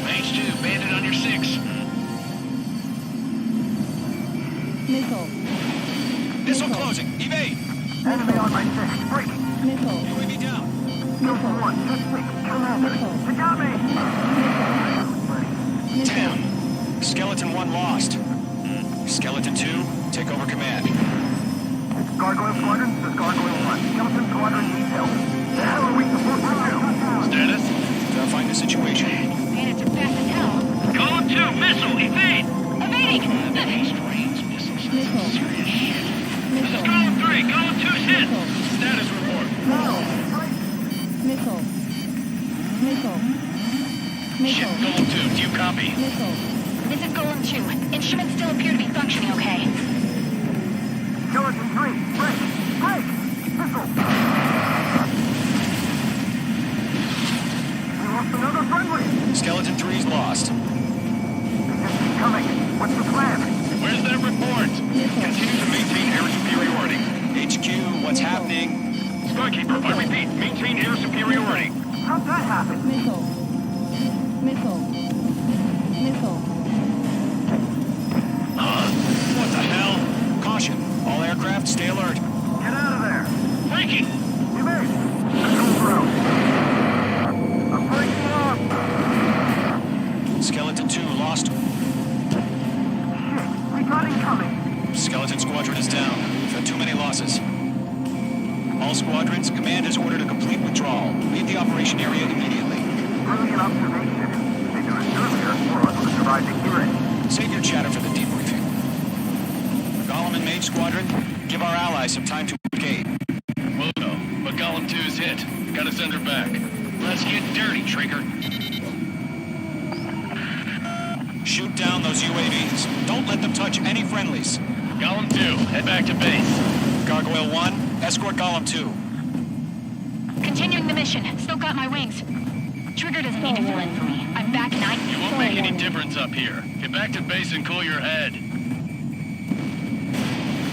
Mage 2, bandit on your 6. Missile. Missile closing. Evade. Enemy on my 6. Breaking. Missile. UAV down. Silver 1, 2-6. Commander. They got me. Damn. Skeleton 1 lost. Skeleton 2, take over command. Gargoyle Squadron, this is Gargoyle 1. Skeleton Squadron needs help. The hell are we supposed to do? Status? Verifying the situation. Bandits are fast as hell. Column 2, missile, evade! Evading! Missile. This is Column 3, Column 2's hit! Status report. Missile. Missile. Shit, Missile. Column 2, do you copy? Missile. This is Golem 2. Instruments still appear to be functioning okay. Skeleton 3, break! Break! Missile! We lost another friendly! Skeleton 3's lost. They just keep coming. What's the plan? Where's that report? Continue to maintain air superiority. HQ, what's happening? Skykeeper, I repeat, maintain air superiority. How'd that happen? Missile. Missile. Missile. What the hell? Caution. All aircraft, stay alert. Get out of there! Breaking! Evade! Control through. I'm breaking off! Skeleton 2 lost. Shit! We got incoming! Skeleton Squadron is down. We've had too many losses. All squadrons, command has ordered a complete withdrawal. Leave the operation area immediately. Brilliant observation. They do it earlier, or us would survive to hear it. Save your chatter for the debriefing. Golem and Mage Squadron, give our allies some time to engage. Well, no, but Column 2's hit. Got us under back. Let's get dirty, Trigger. Shoot down those UAVs. Don't let them touch any friendlies. Column 2, head back to base. Gargoyle 1, escort Golem 2. Continuing the mission. Still got my wings. Trigger doesn't need to fill in for me. I'm back and You won't make any difference up here. Get back to base and cool your head.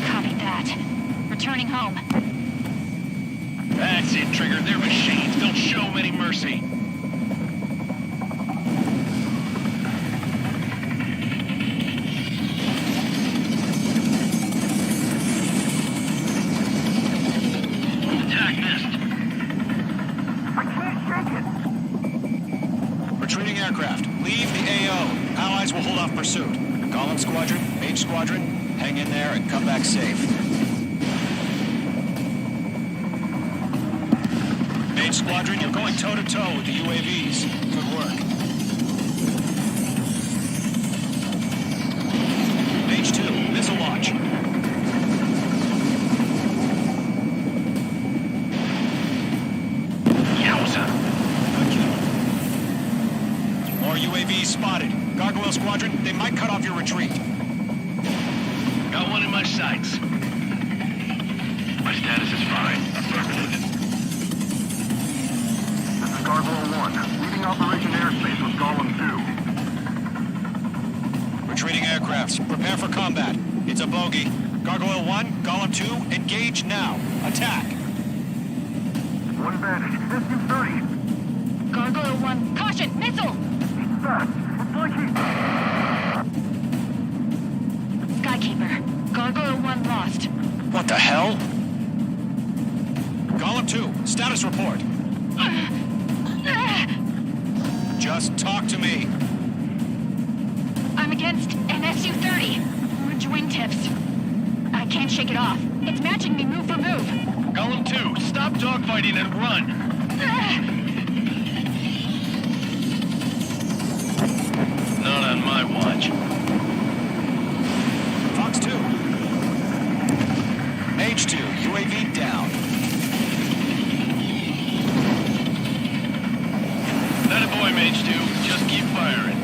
Copy that. Returning home. That's it, Trigger. They're machines. Don't show them any mercy. Attack missed. I can't shake it! Retreating aircraft, leave the AO. Allies will hold off pursuit. Golem Squadron, Mage Squadron, hang in there and come back safe. Mage Squadron, you're going toe-to-toe with the UAVs. Good work. Mage 2, missile launch. Yowza. Good kill. More UAVs spotted. Gargoyle Squadron, they might cut off your retreat. Got one in my sights. My status is fine. Affirmative. This is Gargoyle 1. Leaving Operation Airspace with Golem 2. Retreating aircrafts, prepare for combat. It's a bogey. Gargoyle 1, Golem 2, engage now. Attack. One advantage. SU-30. Gargoyle 1. Caution! Missile! He's fast. It's like he... Skykeeper. Gargoyle 1 lost. What the hell? Golem 2, status report. Just talk to me. I'm against an SU-30. Orange wingtips. I can't shake it off. It's matching me move for move. Column 2, stop dogfighting and run. Not on my watch. Fox 2. Mage 2, UAV down. That a boy, Mage 2. Just keep firing.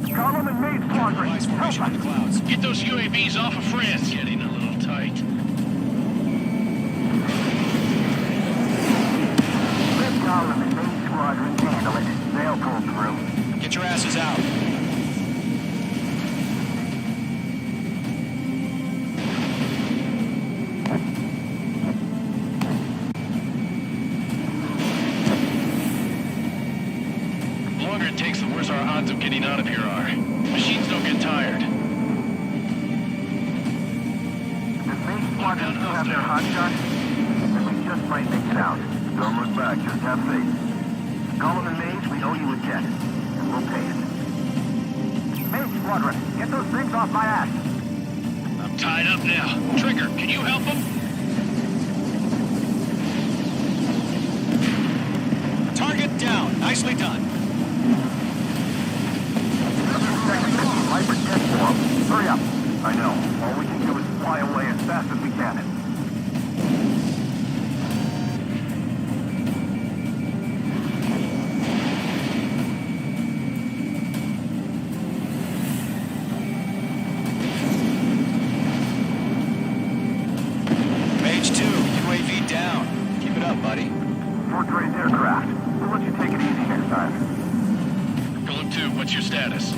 Golem and Mage Squadron. Device formation in the clouds. Get those UAVs off of France. Getting a little tight. Let Golem and Mage Squadron handle it. They'll pull through. Get your asses forces out. The longer it takes, the worse our odds of getting out of here are. Machines don't get tired. Does Main Squadron still have their hot shot? Then we just might make it out. Don't look back, just have faith. Gollum and Mage, we owe you a debt. And we'll pay it. Main Squadron, get those things off my ass! I'm tied up now. Trigger, can you help him? Target down. Nicely done. Viper dead for 'em. Hurry up. I know. All we can do is fly away as fast as we can. Mage 2, UAV down. Keep it up, buddy. Fort Gray's aircraft. We'll let you take it easy next time. Golem 2, what's your status?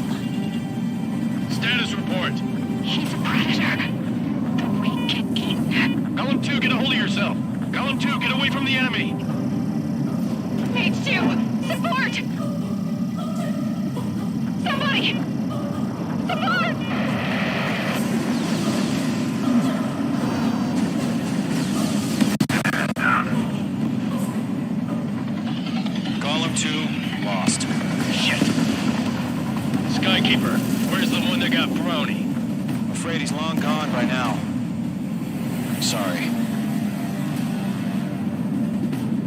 Status report. He's a predator. The Wicked King. Golem 2, get a hold of yourself. Golem 2, get away from the enemy. Mage 2, support! Somebody! Support! Golem 2, lost. Shit. Skykeeper, where's the one that got Brony? I'm afraid he's long gone by now. Sorry.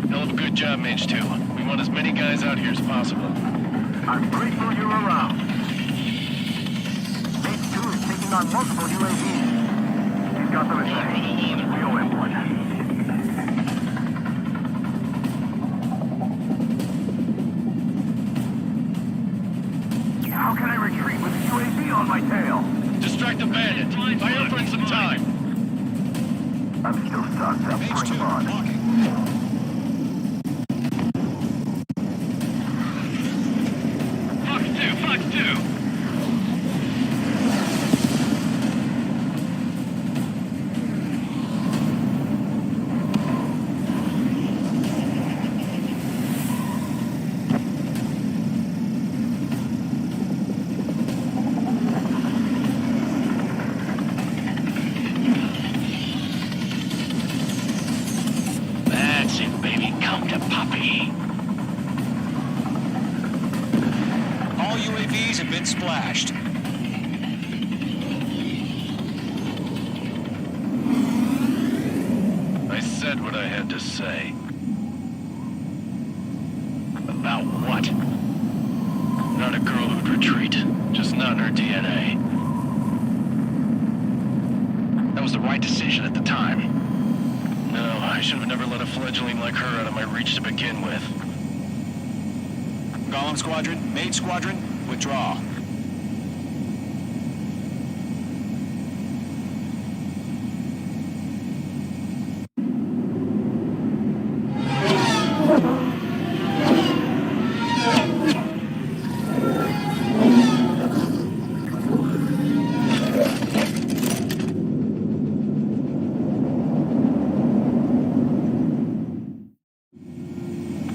Hell of a good job, Mage 2. We want as many guys out here as possible. I'm grateful you're around. Mage 2 is taking on multiple UAVs. He's got them in sight. We owe him one. How can I retreat with a UAV on my tail? Distract the bandit. Buy your friend some time. I'm still stocked up. Mage Bring 2, him on. walking. Fox 2, Fox 2. That's it, baby. Come to Poppy. All UAVs have been splashed. I said what I had to say. About what? Not a girl who'd retreat. Just not in her DNA. That was the right decision at the time. No, I should have never let a fledgling like her out of my reach to begin with. Golem Squadron, Mage Squadron, withdraw.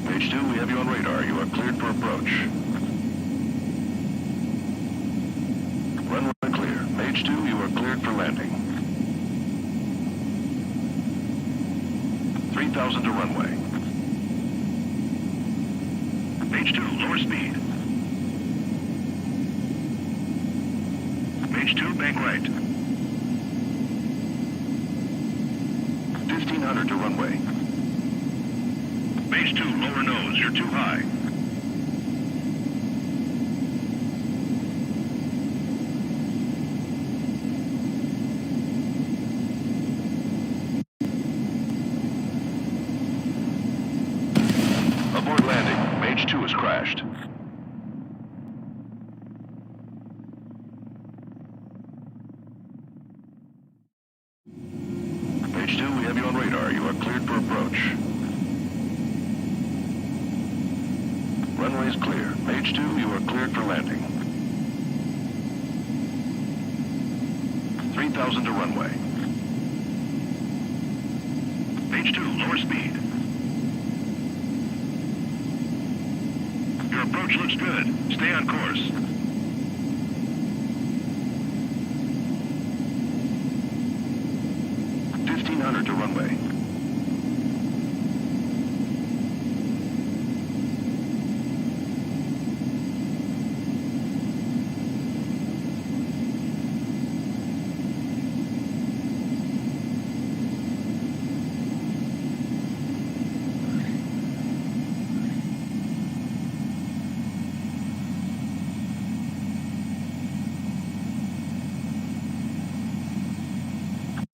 Mage 2, we have you on radar. You are cleared for approach. Runway clear. Mage 2, you are cleared for landing. 3,000 to runway. Mage 2, lower speed. Mage 2, bank right. 1,500 to runway. Mage 2, lower nose. You're too high. Aboard landing. Mage 2 has crashed. Mage 2, we have you on radar. You are cleared for approach. Runway is clear. Mage 2, you are cleared for landing. 8,000 to runway. Page 2, lower speed. Your approach looks good. Stay on course. To runway.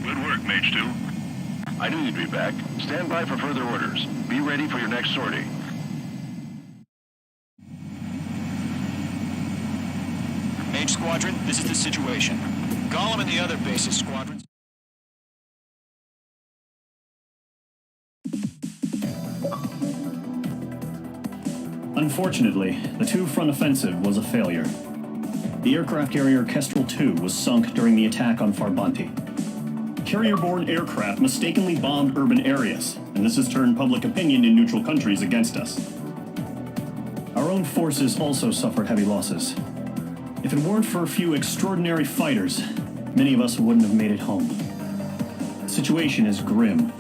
Good work, Mage 2. I knew you'd be back. Stand by for further orders. Be ready for your next sortie. Mage Squadron, this is the situation. Gollum and the other bases squadrons... Unfortunately, the two-front offensive was a failure. The aircraft carrier Kestrel II was sunk during the attack on Farbanti. Carrier-borne aircraft mistakenly bombed urban areas, and this has turned public opinion in neutral countries against us. Our own forces also suffered heavy losses. If it weren't for a few extraordinary fighters, many of us wouldn't have made it home. The situation is grim.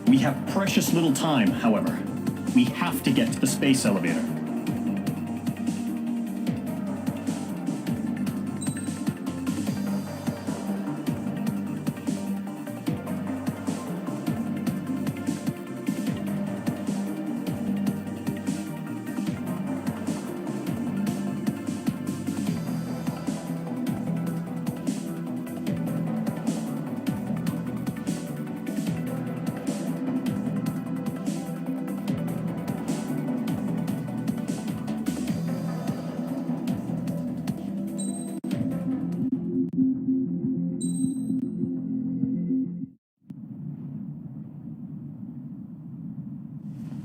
We have precious little time, however. We have to get to the space elevator.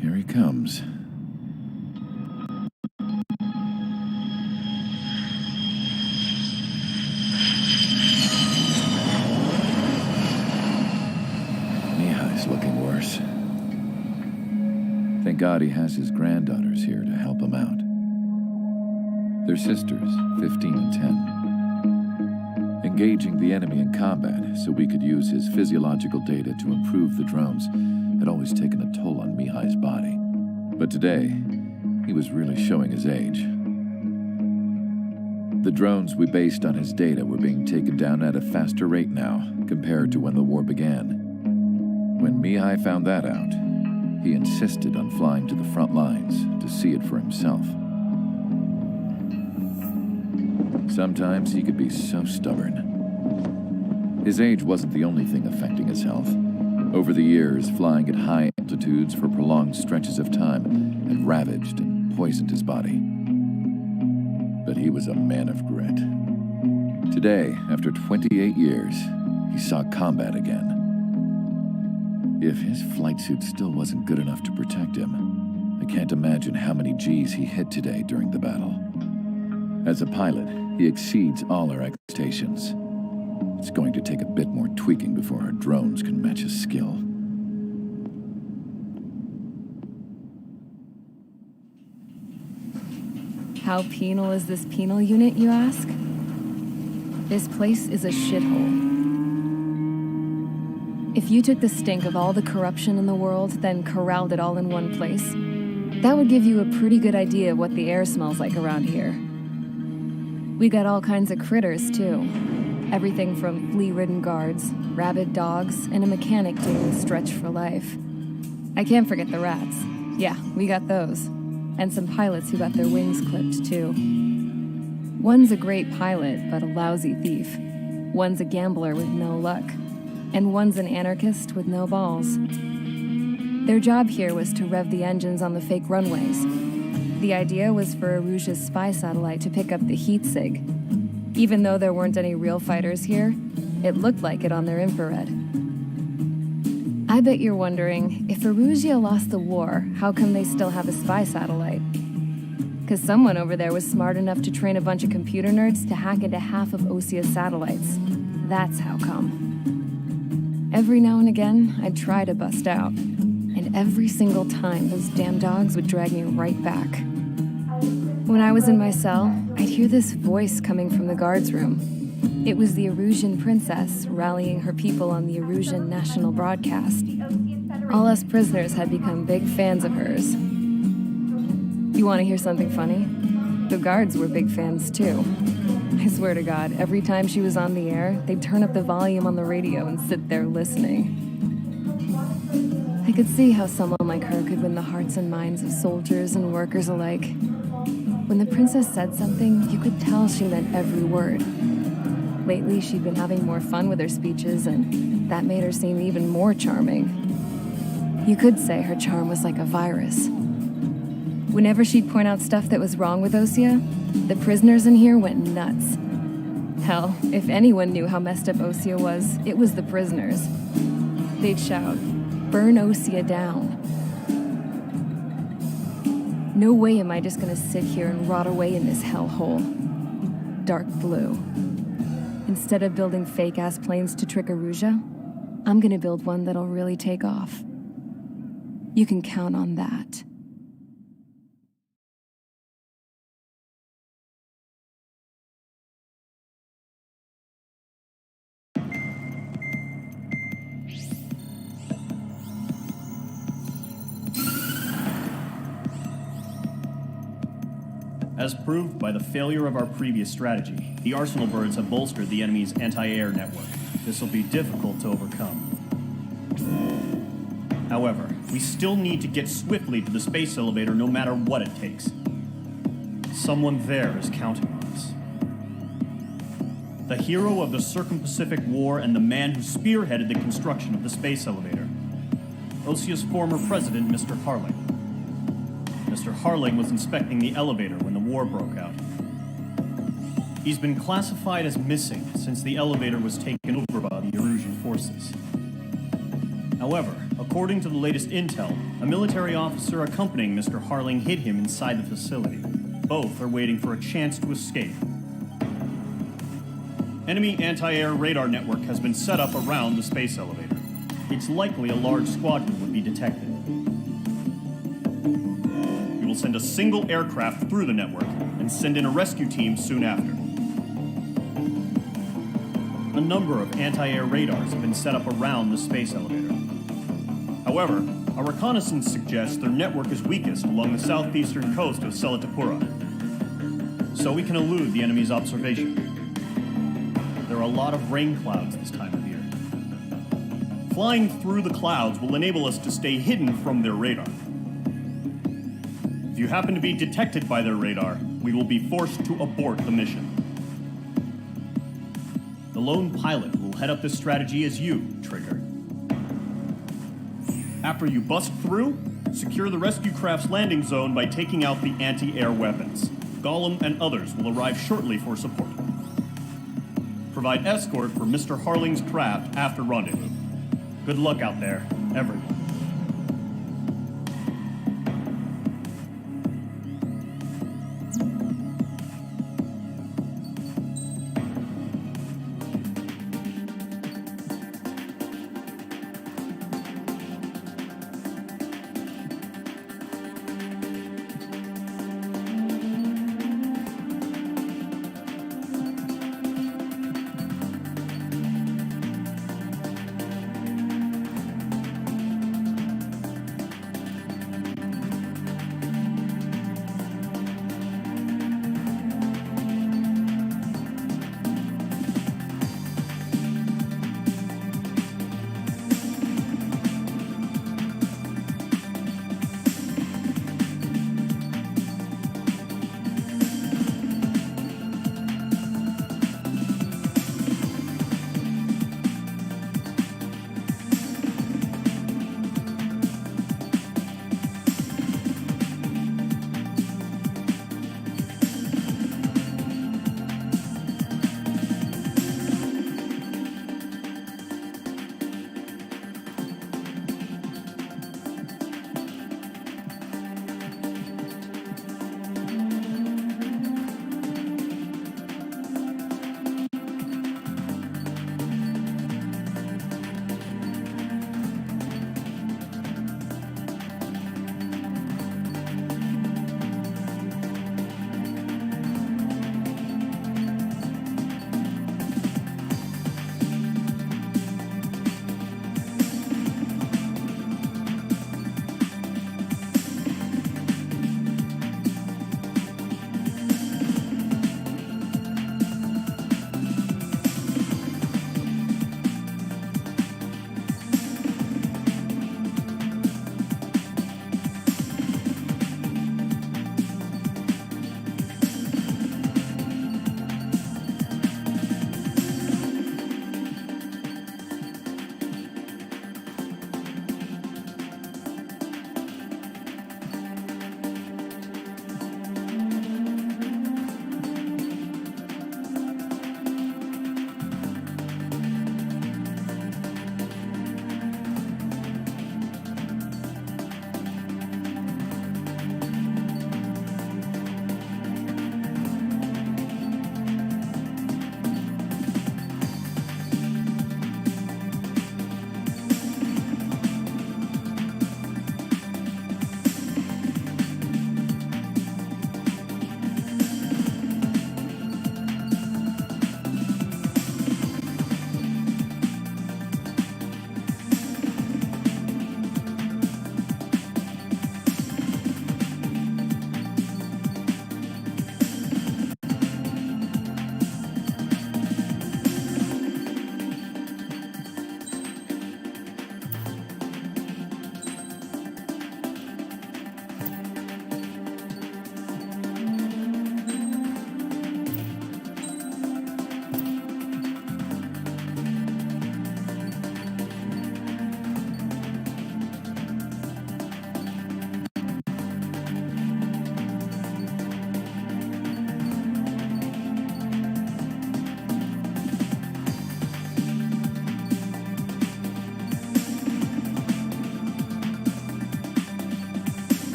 Here he comes. Mihai's looking worse. Thank God he has his granddaughters here to help him out. They're sisters, 15 and 10. Engaging the enemy in combat so we could use his physiological data to improve the drones had always taken a toll on Mihai's body. But today, he was really showing his age. The drones we based on his data were being taken down at a faster rate now compared to when the war began. When Mihai found that out, he insisted on flying to the front lines to see it for himself. Sometimes he could be so stubborn. His age wasn't the only thing affecting his health. Over the years, flying at high altitudes for prolonged stretches of time had ravaged and poisoned his body. But he was a man of grit. Today, after 28 years, he saw combat again. If his flight suit still wasn't good enough to protect him, I can't imagine how many G's he hit today during the battle. As a pilot, he exceeds all our expectations. It's going to take a bit more tweaking before our drones can match his skill. How penal is this penal unit, you ask? This place is a shithole. If you took the stink of all the corruption in the world, then corralled it all in one place, that would give you a pretty good idea of what the air smells like around here. We got all kinds of critters, too. Everything from flea-ridden guards, rabid dogs, and a mechanic doing the stretch for life. I can't forget the rats. Yeah, we got those. And some pilots who got their wings clipped, too. One's a great pilot, but a lousy thief. One's a gambler with no luck. And one's an anarchist with no balls. Their job here was to rev the engines on the fake runways. The idea was for Erusia's spy satellite to pick up the heat sig. Even though there weren't any real fighters here, it looked like it on their infrared. I bet you're wondering, if Erusia lost the war, how come they still have a spy satellite? Because someone over there was smart enough to train a bunch of computer nerds to hack into half of Osia's satellites. That's how come. Every now and again, I'd try to bust out, and every single time those damn dogs would drag me right back. When I was in my cell, I'd hear this voice coming from the guards room. It was the Erusian princess rallying her people on the Erusian national broadcast. All us prisoners had become big fans of hers. You want to hear something funny? The guards were big fans too. I swear to God, every time she was on the air, they'd turn up the volume on the radio and sit there listening. I could see how someone like her could win the hearts and minds of soldiers and workers alike. When the princess said something, you could tell she meant every word. Lately, she'd been having more fun with her speeches, and that made her seem even more charming. You could say her charm was like a virus. Whenever she'd point out stuff that was wrong with Osea, the prisoners in here went nuts. Hell, if anyone knew how messed up Osea was, it was the prisoners. They'd shout, "Burn Osea down." No way am I just gonna sit here and rot away in this hellhole. Dark blue. Instead of building fake-ass planes to trick Erusea, I'm gonna build one that'll really take off. You can count on that. As proved by the failure of our previous strategy, the Arsenal birds have bolstered the enemy's anti-air network. This will be difficult to overcome. However, we still need to get swiftly to the space elevator no matter what it takes. Someone there is counting on us. The hero of the Circum-Pacific War and the man who spearheaded the construction of the space elevator. Osea's former president, Mr. Harling. Mr. Harling was inspecting the elevator when the war broke out. He's been classified as missing since the elevator was taken over by the Erusian forces. However, according to the latest intel, a military officer accompanying Mr. Harling hid him inside the facility. Both are waiting for a chance to escape. Enemy anti-air radar network has been set up around the space elevator. It's likely a large squadron would be detected. We will send a single aircraft through the network and send in a rescue team soon after. A number of anti-air radars have been set up around the space elevator. However, our reconnaissance suggests their network is weakest along the southeastern coast of Selatapura, so we can elude the enemy's observation. There are a lot of rain clouds this time of year. Flying through the clouds will enable us to stay hidden from their radar. If you happen to be detected by their radar, we will be forced to abort the mission. The lone pilot will head up this strategy as you, Trigger. After you bust through, secure the rescue craft's landing zone by taking out the anti-air weapons. Gollum and others will arrive shortly for support. Provide escort for Mr. Harling's craft after rendezvous. Good luck out there, everyone.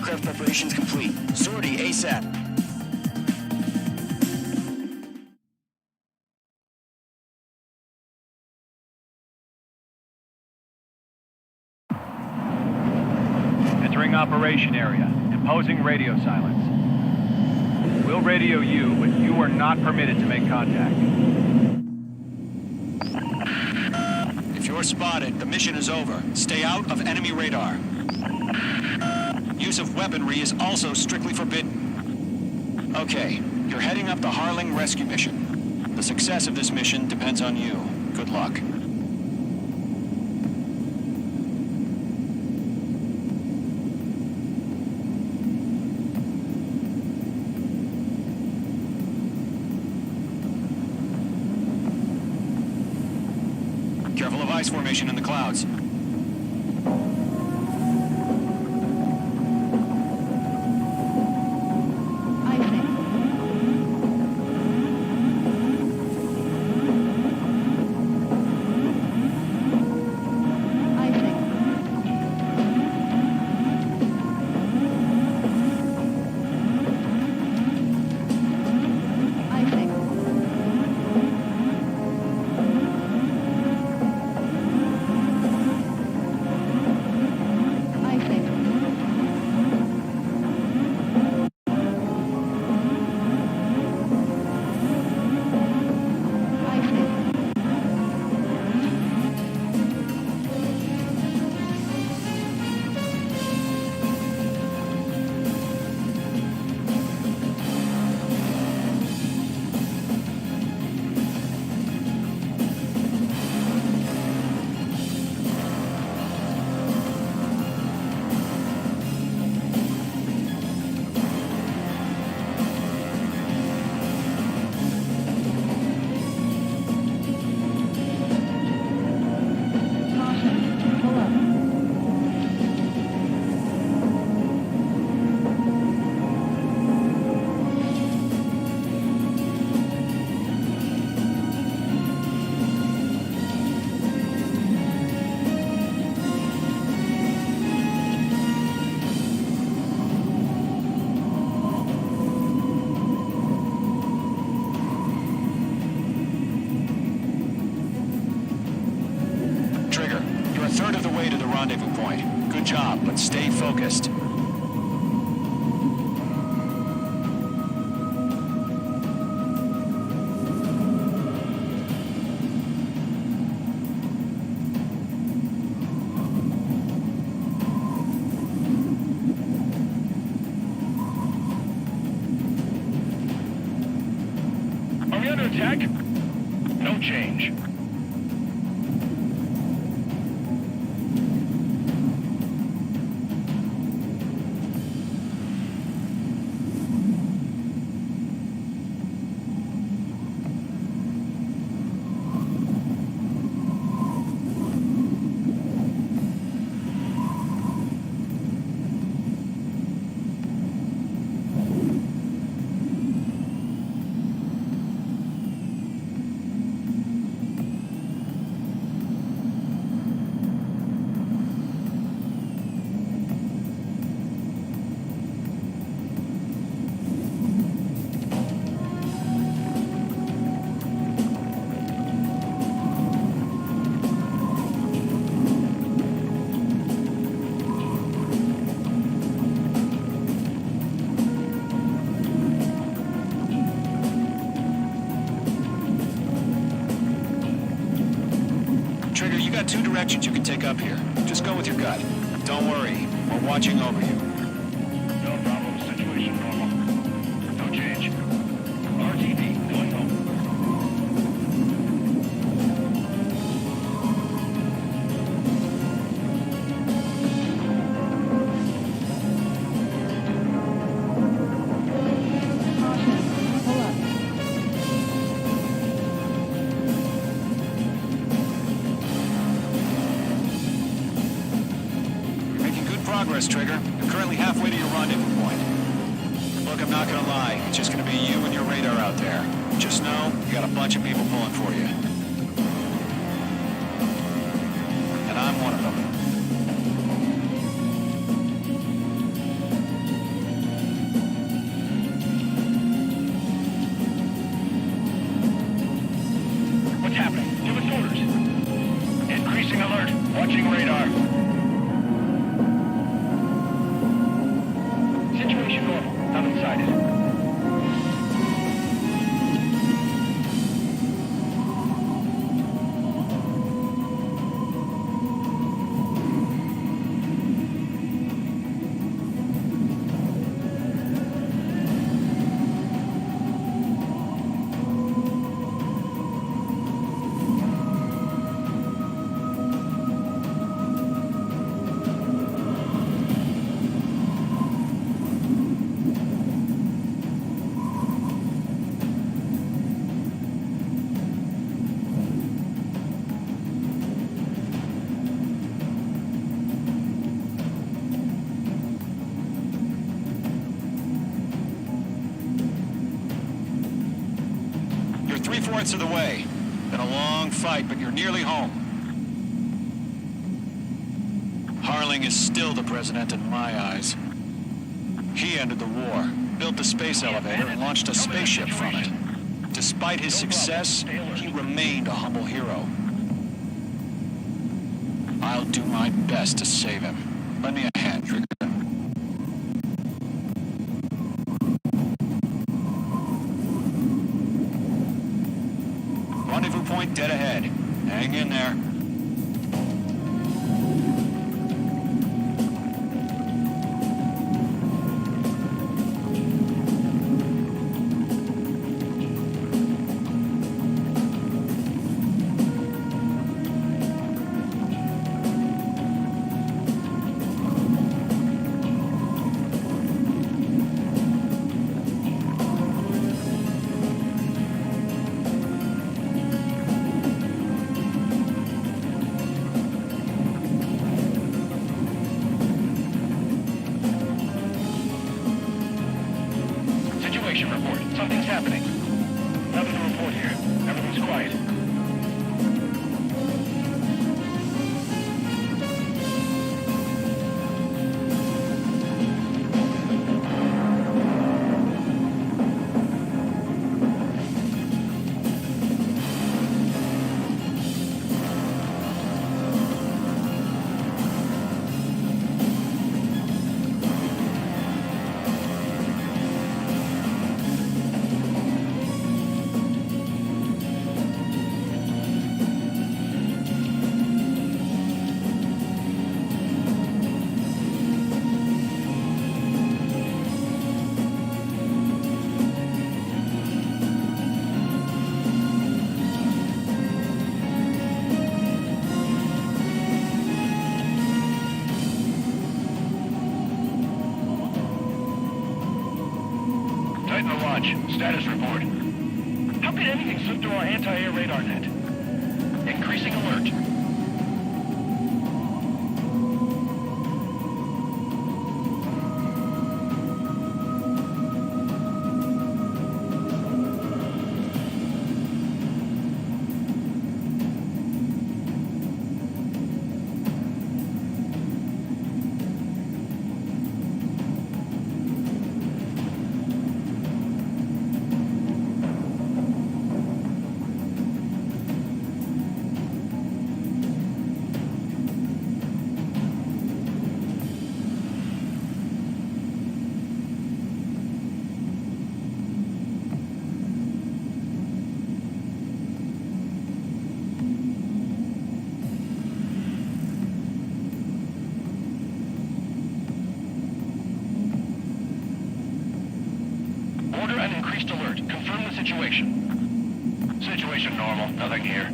Aircraft preparations complete. Sortie ASAP. Entering operation area. Imposing radio silence. We'll radio you, but you are not permitted to make contact. If you're spotted, the mission is over. Stay out of enemy radar. Use of weaponry is also strictly forbidden. Okay, you're heading up the Harling rescue mission. The success of this mission depends on you. Good luck. Careful of ice formation in the clouds. Rendezvous point. Good job, but stay focused. Are we under attack? No change. Trigger, you got two directions you can take up here. Just go with your gut. Don't worry, we're watching over you. No problem. Situation normal. No change. RTB, going home. Progress, Trigger. You're currently halfway to your rendezvous point. Look, I'm not gonna lie. It's just gonna be you and your radar out there. Just know, you got a bunch of people pulling for you. And I'm one of them. 3/4 of the way. Been a long fight, but you're nearly home. Harling is still the president in my eyes. He ended the war, built the space elevator, and launched a spaceship from it. Despite his success, he remained a humble hero. I'll do my best to save him. Lend me a hand, Trigger. Rendezvous point dead ahead. Hang in there. Situation report. Something's happening. Nothing to report here. Everything's quiet. Titan to launch. Status report. How could anything slip through our anti-air radar net? Increasing alert. Order an increased alert. Confirm the situation. Situation normal. Nothing here.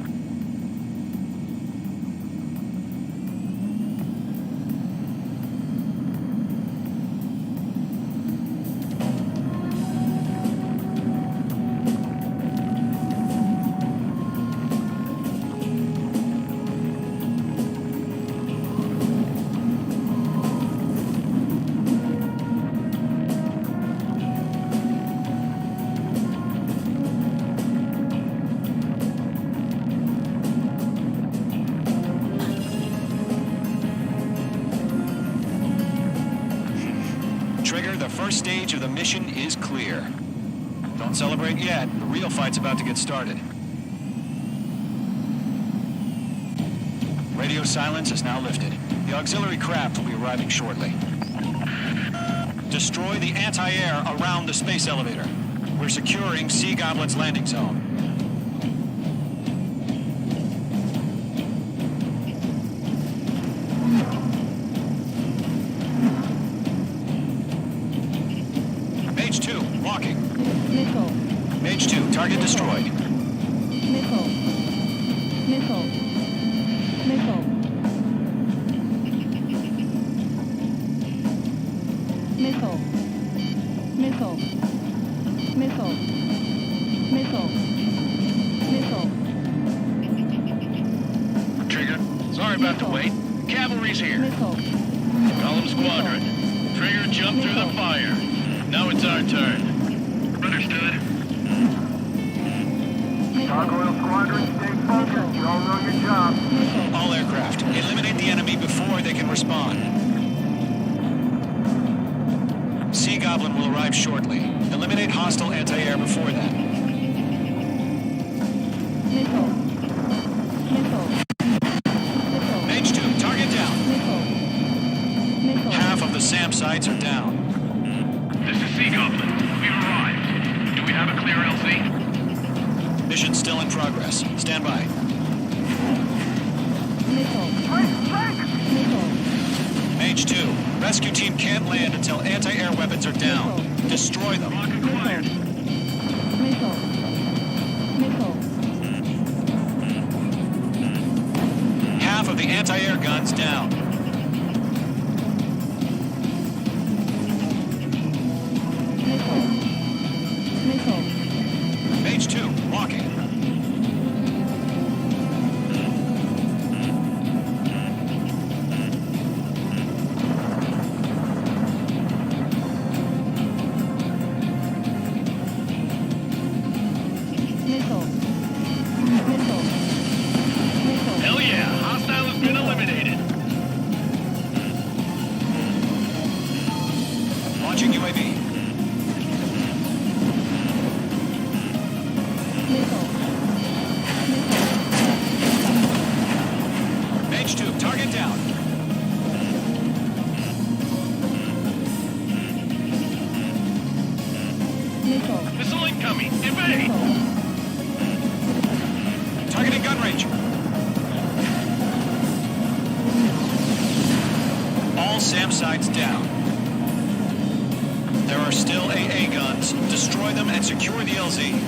Trigger, the first stage of the mission is clear. Don't celebrate yet. The real fight's about to get started. Radio silence is now lifted. The auxiliary craft will be arriving shortly. Destroy the anti-air around the space elevator. We're securing Sea Goblin's landing zone. Mage 2, walking. Nickel. Mage 2, target destroyed. Nickel. Nickel. Nickel. Nickel. Nickel. Nickel. Nickel. Nickel. Trigger, sorry about the wait. Cavalry's here. Nickel. Column Squadron. Trigger jumped through the fire. Now it's our turn. Understood. Gargoyle Squadron, stay focused. You all know your job. All aircraft, eliminate the enemy before they can respond. Sea Goblin will arrive shortly. Eliminate hostile anti-air before that. Mage 2, target down. Half of the SAM sites are down. This is Sea Goblin. We've arrived. Do we have a clear LZ? Mission still in progress. Stand by. Mage 2, rescue team can't land until anti-air weapons are down. Destroy them. Half of the anti-air guns down. Mage 2, walking. Hell yeah, hostile has been eliminated. Launching UAV. Mage 2, target down. Missile incoming. Evade! Targeting gun range. All SAM sites down. There are still AA guns. Destroy them and secure the LZ.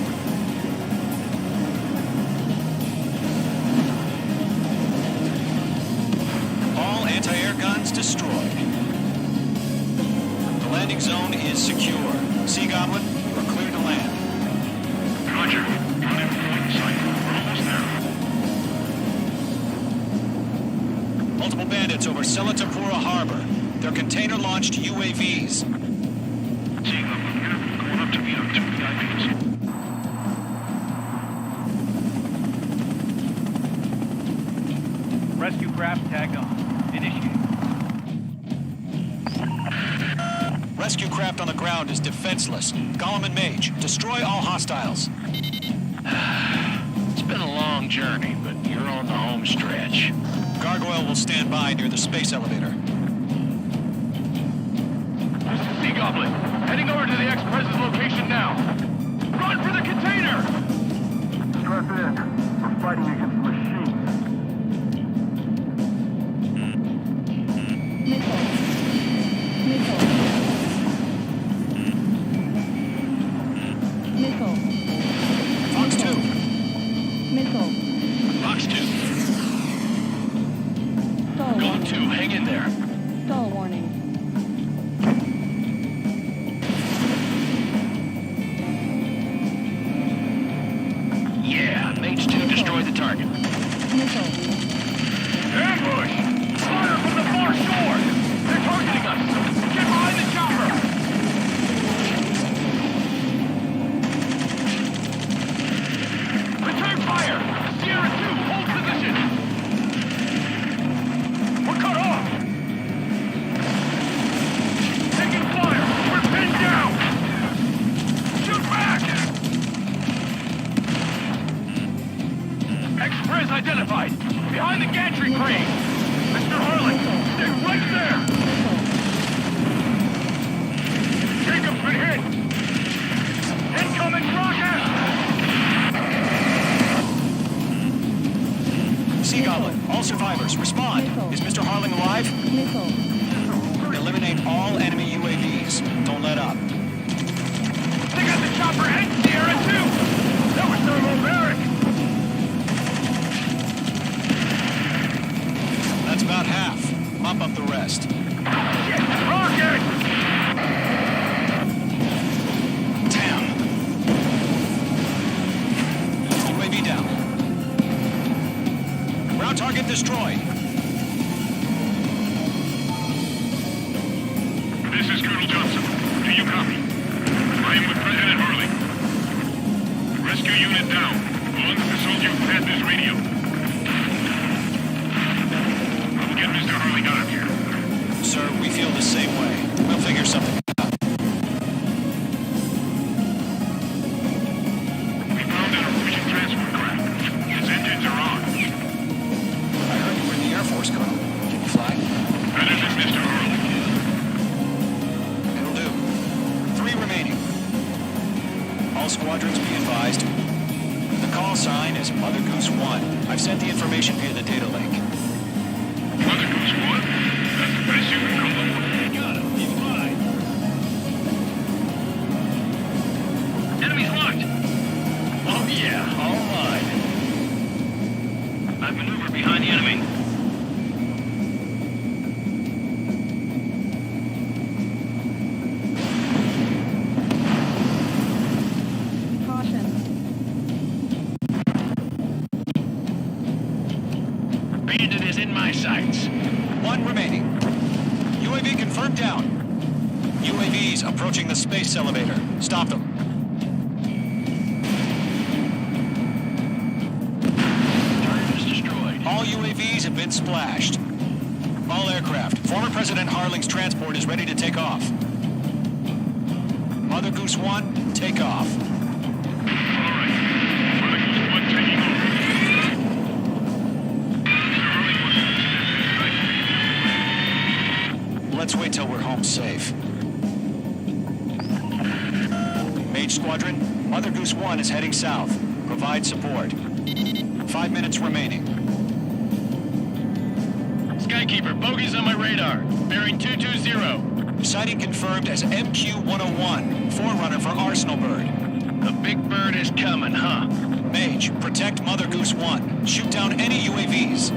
All anti-air guns destroyed. The landing zone is secure. Sea Goblin, you are clear to land. Roger. Got him point sight. We're almost there. Multiple bandits over Selatapura Harbor. They're container-launched UAVs. Sea Goblin here. Going up to meet our two VIPs. Rescue craft tagged on. Initiate. Rescue craft on the ground is defenseless. Golem and Mage, destroy all hostiles. It's been a long journey, but you're on the home stretch. Gargoyle will stand by near the space elevator. This is Sea Goblin. Heading over to the Express's location now. Run for the container! Stress in. We're fighting against machines. Fox 2. Fox 2. Golem 2, hang in there. Stall warning. Yeah, Mage 2 destroyed the target. Ambush! Fire from the far shore! They're targeting us! Get behind the chopper! Return fire! Sierra 2, hold position! We're cut off! Taking fire! We're pinned down! Shoot back! Express identified! Behind the gantry crane! Mr. Harlan, stay right there! Jacob's been hit! Incoming rocket! Sea Goblin, all survivors, respond. Is Mr. Harling alive? Eliminate all enemy UAVs. Don't let up. They got the chopper and Sierra 2! That was thermobaric! That's about half. Mop up the rest. Shit! Rocket! Damn. UAV down. Ground target destroyed. This is Colonel Johnson. Do you copy? I am with President Hurley. Rescue unit down. long as the soldier who had this radio. We'll get Mr. Harling out of here. Sir, we feel the same way. We'll figure something out. We found an Erusian transport craft. Its engines are on. I heard you were in the Air Force, Colonel. Can you fly? Better than Mr. Harling. It'll do. 3 remaining. All squadrons be advised. The call sign is Mother Goose 1. I've sent the information via the data link. Mother Goose 1? That's the best you can come up with. Got him. He's fine. Enemy's locked. Oh, yeah. All mine. I've maneuvered behind the enemy. Bandit is in my sights. 1 remaining. UAV confirmed down. UAVs approaching the space elevator. Stop them. Turret is destroyed. All UAVs have been splashed. All aircraft. Former President Harling's transport is ready to take off. Mother Goose 1, take off. All right. Mother Goose 1 taking over. Mr. Harling wants to Let's wait till we're home safe. Mage Squadron, Mother Goose 1 is heading south. Provide support. 5 minutes remaining. Skykeeper, bogeys on my radar. Bearing 220. Sighting confirmed as MQ-101, forerunner for Arsenal Bird. The big bird is coming, huh? Mage, protect Mother Goose 1. Shoot down any UAVs.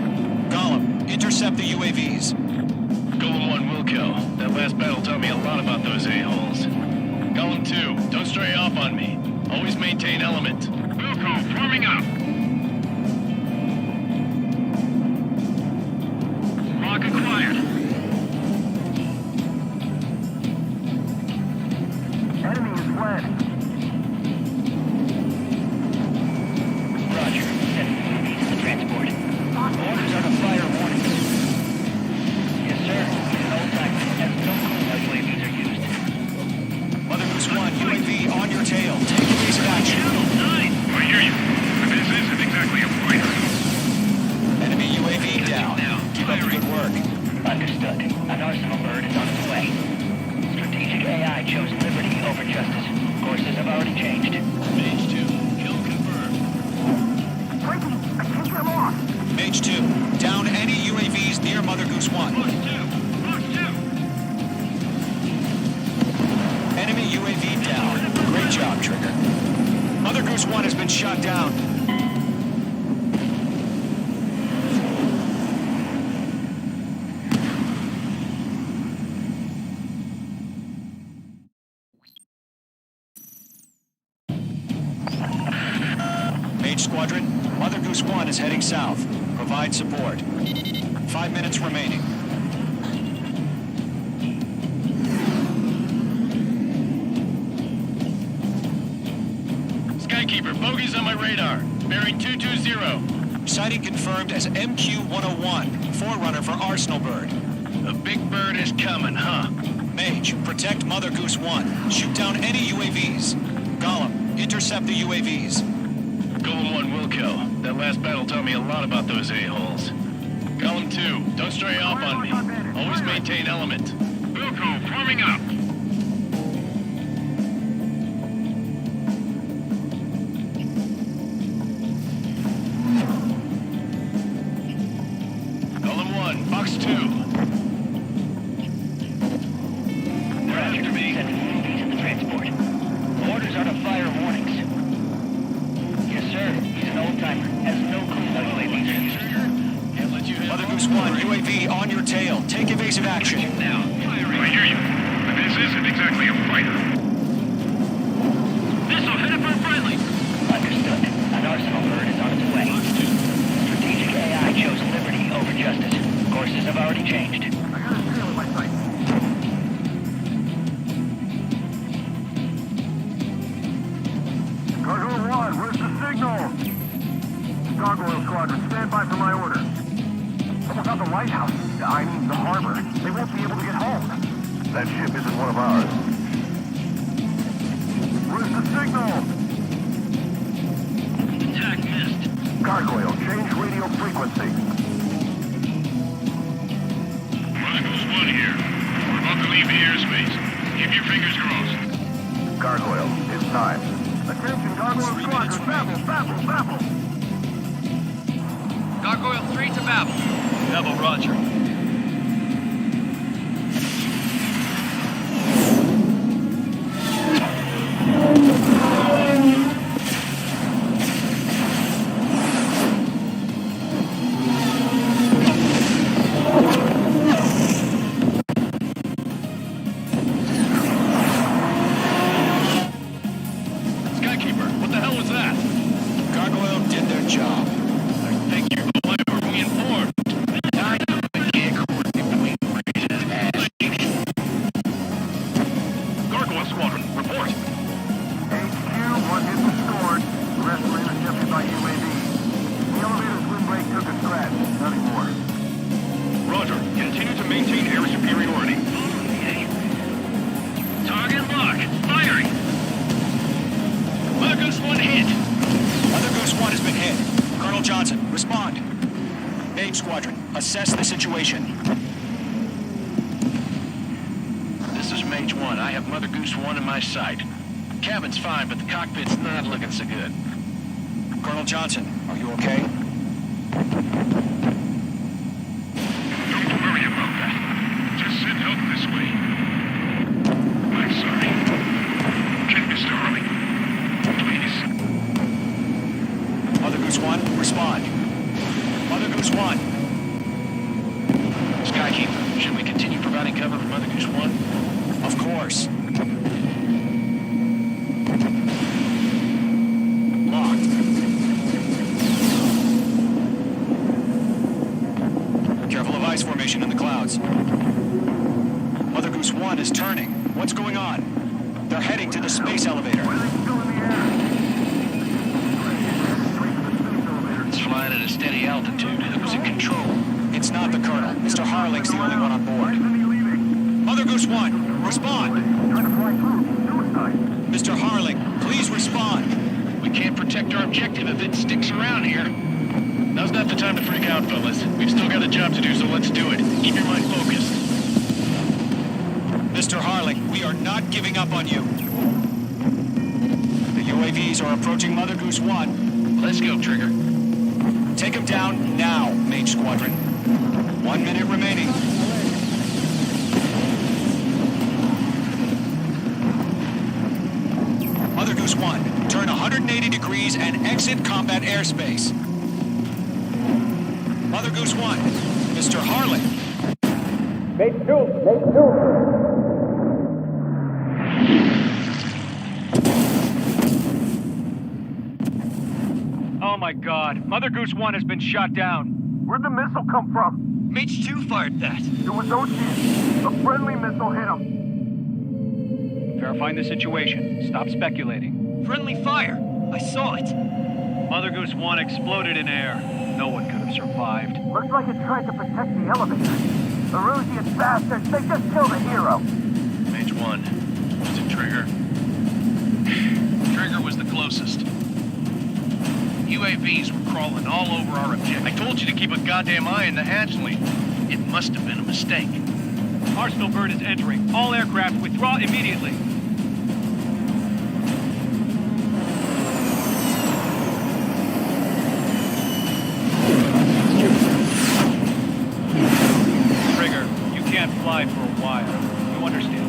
Gollum, intercept the UAVs. Golem 1 will kill. That last battle taught me a lot about those a-holes. Golem 2, don't stray off on me. Always maintain element. Wilco, forming up. Lock acquired. Enemy is fled. Roger. Sending UAVs to the transport. Orders are to fire warnings. Yes, sir. Old time. Has no clue how UAVs are used. Mother Goose 1, UAV on your tail. Take evasive action. I hear you. But this isn't exactly a fighter. Enemy UAV down. Keep up the good work. Understood. An Arsenal Bird is on its way. Strategic AI chose liberty over justice. Courses have already changed. Mage 2, kill confirmed. I can't get him off. Mage 2, down any UAVs near Mother Goose 1. Push 2. Enemy UAV down. Great job, Trigger. Mother Goose 1 has been shot down. Mage Squadron, Mother Goose 1 is heading south. Provide support. 5 minutes remaining. Skykeeper, bogeys on my radar. Bearing 220. Sighting confirmed as MQ-101, forerunner for Arsenal Bird. The big bird is coming, huh? Mage, protect Mother Goose 1. Shoot down any UAVs. Gollum, intercept the UAVs. Golem 1 will kill. That last battle taught me a lot about those a-holes. Golem 2, don't stray off on me. Always maintain element. Wilco, forming up. Golem 1, box 2. They're after me. Sending UAVs in the transport. Orders are to fire warnings. Yes, sir. He's an old-timer. Has no clue how UAVs are used. Can't let you hit Mother Goose 1, UAV on your tail. Take evasive action. now. Firing. I hear you. But this isn't exactly a fighter. Missile headed for friendly. Understood. An Arsenal Bird is on its way. Strategic AI chose liberty over justice. Courses have already changed. I got a tail in my sight. Cargo 1, where's the signal? Gargoyle Squadron, stand by for my order. What about the lighthouse? I mean, the harbor. They won't be able to get home. That ship isn't one of ours. Where's the signal? Attack missed. Gargoyle, change radio frequency. Mongoose 1 here. We're about to leave the airspace. Keep your fingers crossed. Gargoyle, it's time. Attention, Gargoyle Squadron, Babel! Gargoyle 3 to Babel. Babel, roger. Skykeeper, what the hell was that? Gargoyle did their job. I think you're the one who were informed. I can't coordinate between Gargoyle Squadron, report. HQ, one hit restored. The rest were intercepted by UAV. The elevator's windbreak took a scratch. Nothing more. Roger, continue to maintain air superiority. Target lock. Firing. Mother Goose 1 hit. Mother Goose 1 has been hit. Colonel Johnson, respond. Mage Squadron, assess the situation. This is Mage 1. I have Mother Goose 1 in my sight. Cabin's fine, but the cockpit's not looking so good. Colonel Johnson, are you okay? Don't worry about that. Just send help this way. I'm sorry. Get Mr. Harley. Please. Mother Goose 1, respond. Mother Goose 1. Skykeeper, should we continue providing cover for Mother Goose 1? Of course. Locked. Careful of ice formation in the clouds. Mother Goose 1 is turning. What's going on? They're heading to the space elevator. It's flying at a steady altitude. Who's in control? It's not the Colonel. Mr. Harling's the only one on board. Mother Goose 1, respond. Mr. Harling, please respond. We can't protect our objective if it sticks around here. Now's not the time to freak out, fellas. We've still got a job to do, so let's do it. Keep your mind focused. Mr. Harling, we are not giving up on you. The UAVs are approaching Mother Goose 1. Let's go, Trigger. Take them down now, Mage Squadron. 1 minute remaining. Mother Goose 1, turn 180 degrees and exit combat airspace. Mother Goose 1, Mr. Harling. Oh my god. Mother Goose 1 has been shot down. Where'd the missile come from? Mage 2 fired that. It was Ocean. A friendly missile hit him. Verifying the situation. Stop speculating. Friendly fire. I saw it. Mother Goose 1 exploded in air. No one could have survived. Looks like it tried to protect the elevator. The Erusian bastards, they just killed a hero. Mage 1. Was it Trigger? Trigger was the closest. UAVs were crawling all over our objective. I told you to keep a goddamn eye on the hatchling. It must have been a mistake. Arsenal bird is entering. All aircraft withdraw immediately. Trigger, you can't fly for a while. You understand?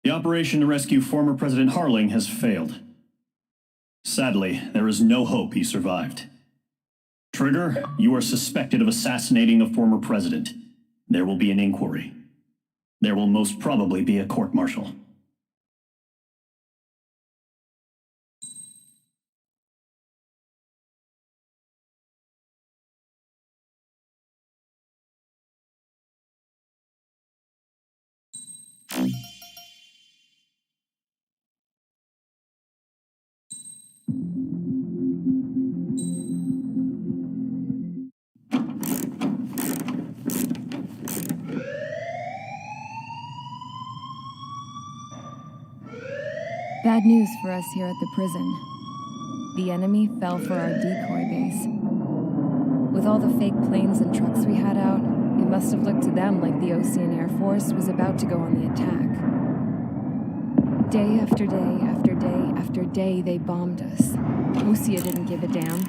The operation to rescue former President Harling has failed. Sadly, there is no hope he survived. Trigger, you are suspected of assassinating a former president. There will be an inquiry. There will most probably be a court-martial. Bad news for us here at the prison. The enemy fell for our decoy base. With all the fake planes and trucks we had out, it must have looked to them like the Osean Air Force was about to go on the attack. Day after day after day after day, they bombed us. Osea didn't give a damn.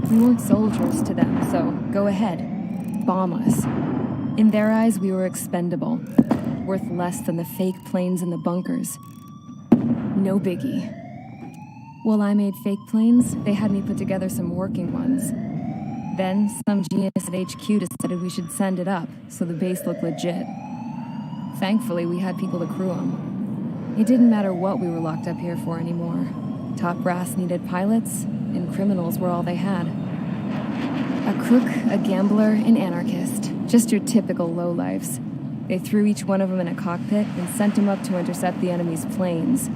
We weren't soldiers to them, so go ahead. Bomb us. In their eyes, we were expendable. Worth less than the fake planes in the bunkers. No biggie. While I made fake planes, they had me put together some working ones. Then, some genius at HQ decided we should send it up, so the base looked legit. Thankfully, we had people to crew them. It didn't matter what we were locked up here for anymore. Top brass needed pilots, and criminals were all they had. A crook, a gambler, an anarchist. Just your typical lowlifes. They threw each one of them in a cockpit and sent them up to intercept the enemy's planes.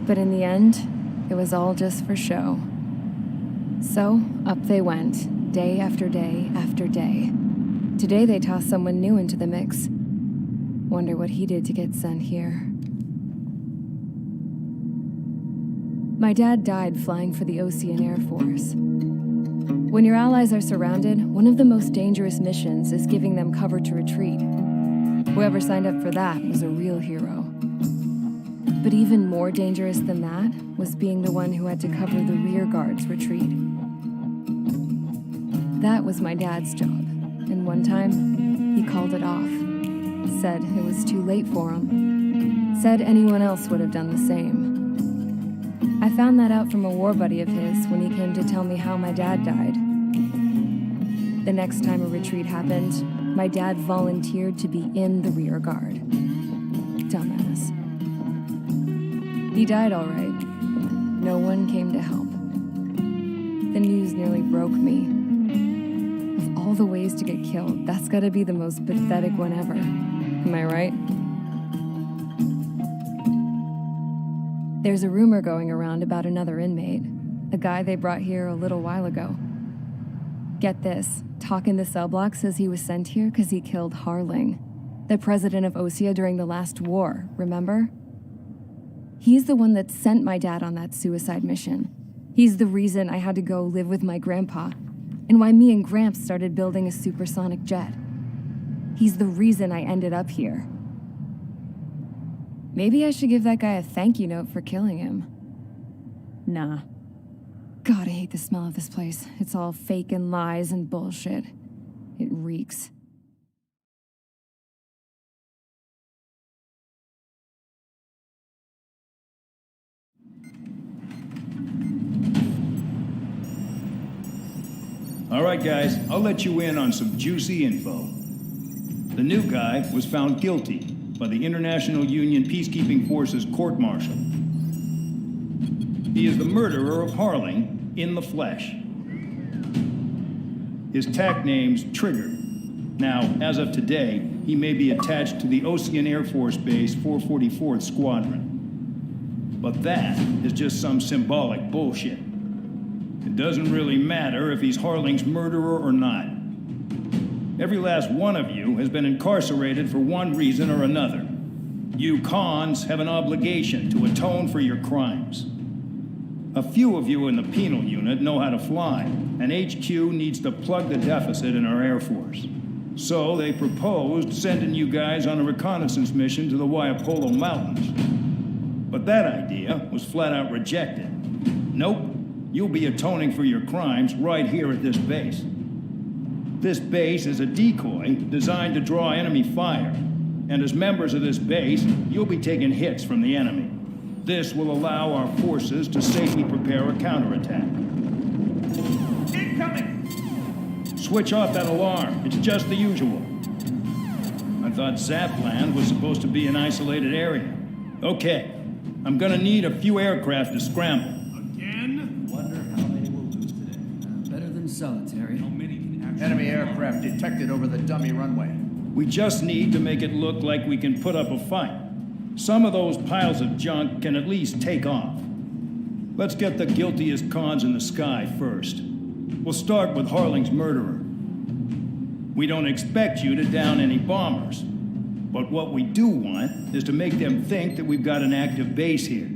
But in the end, it was all just for show. So, up they went, day after day after day. Today they tossed someone new into the mix. Wonder what he did to get sent here. My dad died flying for the Osean Air Force. When your allies are surrounded, one of the most dangerous missions is giving them cover to retreat. Whoever signed up for that was a real hero. But even more dangerous than that was being the one who had to cover the rear guard's retreat. That was my dad's job, and one time, he called it off. Said it was too late for him. Said anyone else would have done the same. I found that out from a war buddy of his when he came to tell me how my dad died. The next time a retreat happened, my dad volunteered to be in the rear guard. Dumbass. He died all right. No one came to help. The news nearly broke me. Of all the ways to get killed, that's gotta be the most pathetic one ever. Am I right? There's a rumor going around about another inmate, a guy they brought here a little while ago. Get this, talk in the cell block says he was sent here because he killed Harling, the president of Osea during the last war, remember? He's the one that sent my dad on that suicide mission. He's the reason I had to go live with my grandpa, and why me and Gramps started building a supersonic jet. He's the reason I ended up here. Maybe I should give that guy a thank you note for killing him. Nah. God, I hate the smell of this place. It's all fake and lies and bullshit. It reeks. All right, guys, I'll let you in on some juicy info. The new guy was found guilty by the International Union Peacekeeping Forces court-martial. He is the murderer of Harling in the flesh. His tag name's Trigger. Now, as of today, he may be attached to the Osean Air Force Base 444th Squadron. But that is just some symbolic bullshit. It doesn't really matter if he's Harling's murderer or not. Every last one of you has been incarcerated for one reason or another. You cons have an obligation to atone for your crimes. A few of you in the penal unit know how to fly, and HQ needs to plug the deficit in our Air Force. So they proposed sending you guys on a reconnaissance mission to the Waiapolo Mountains. But that idea was flat out rejected. Nope, you'll be atoning for your crimes right here at this base. This base is a decoy designed to draw enemy fire, and as members of this base, you'll be taking hits from the enemy. This will allow our forces to safely prepare a counterattack. Incoming! Switch off that alarm. It's just the usual. I thought Zapland was supposed to be an isolated area. Okay, I'm gonna need a few aircraft to scramble. Again? Wonder how many we'll lose today. Better than solitary. How many can actually... Enemy aircraft detected over the dummy runway. We just need to make it look like we can put up a fight. Some of those piles of junk can at least take off. Let's get the guiltiest cons in the sky first. We'll start with Harling's murderer. We don't expect you to down any bombers. But what we do want is to make them think that we've got an active base here.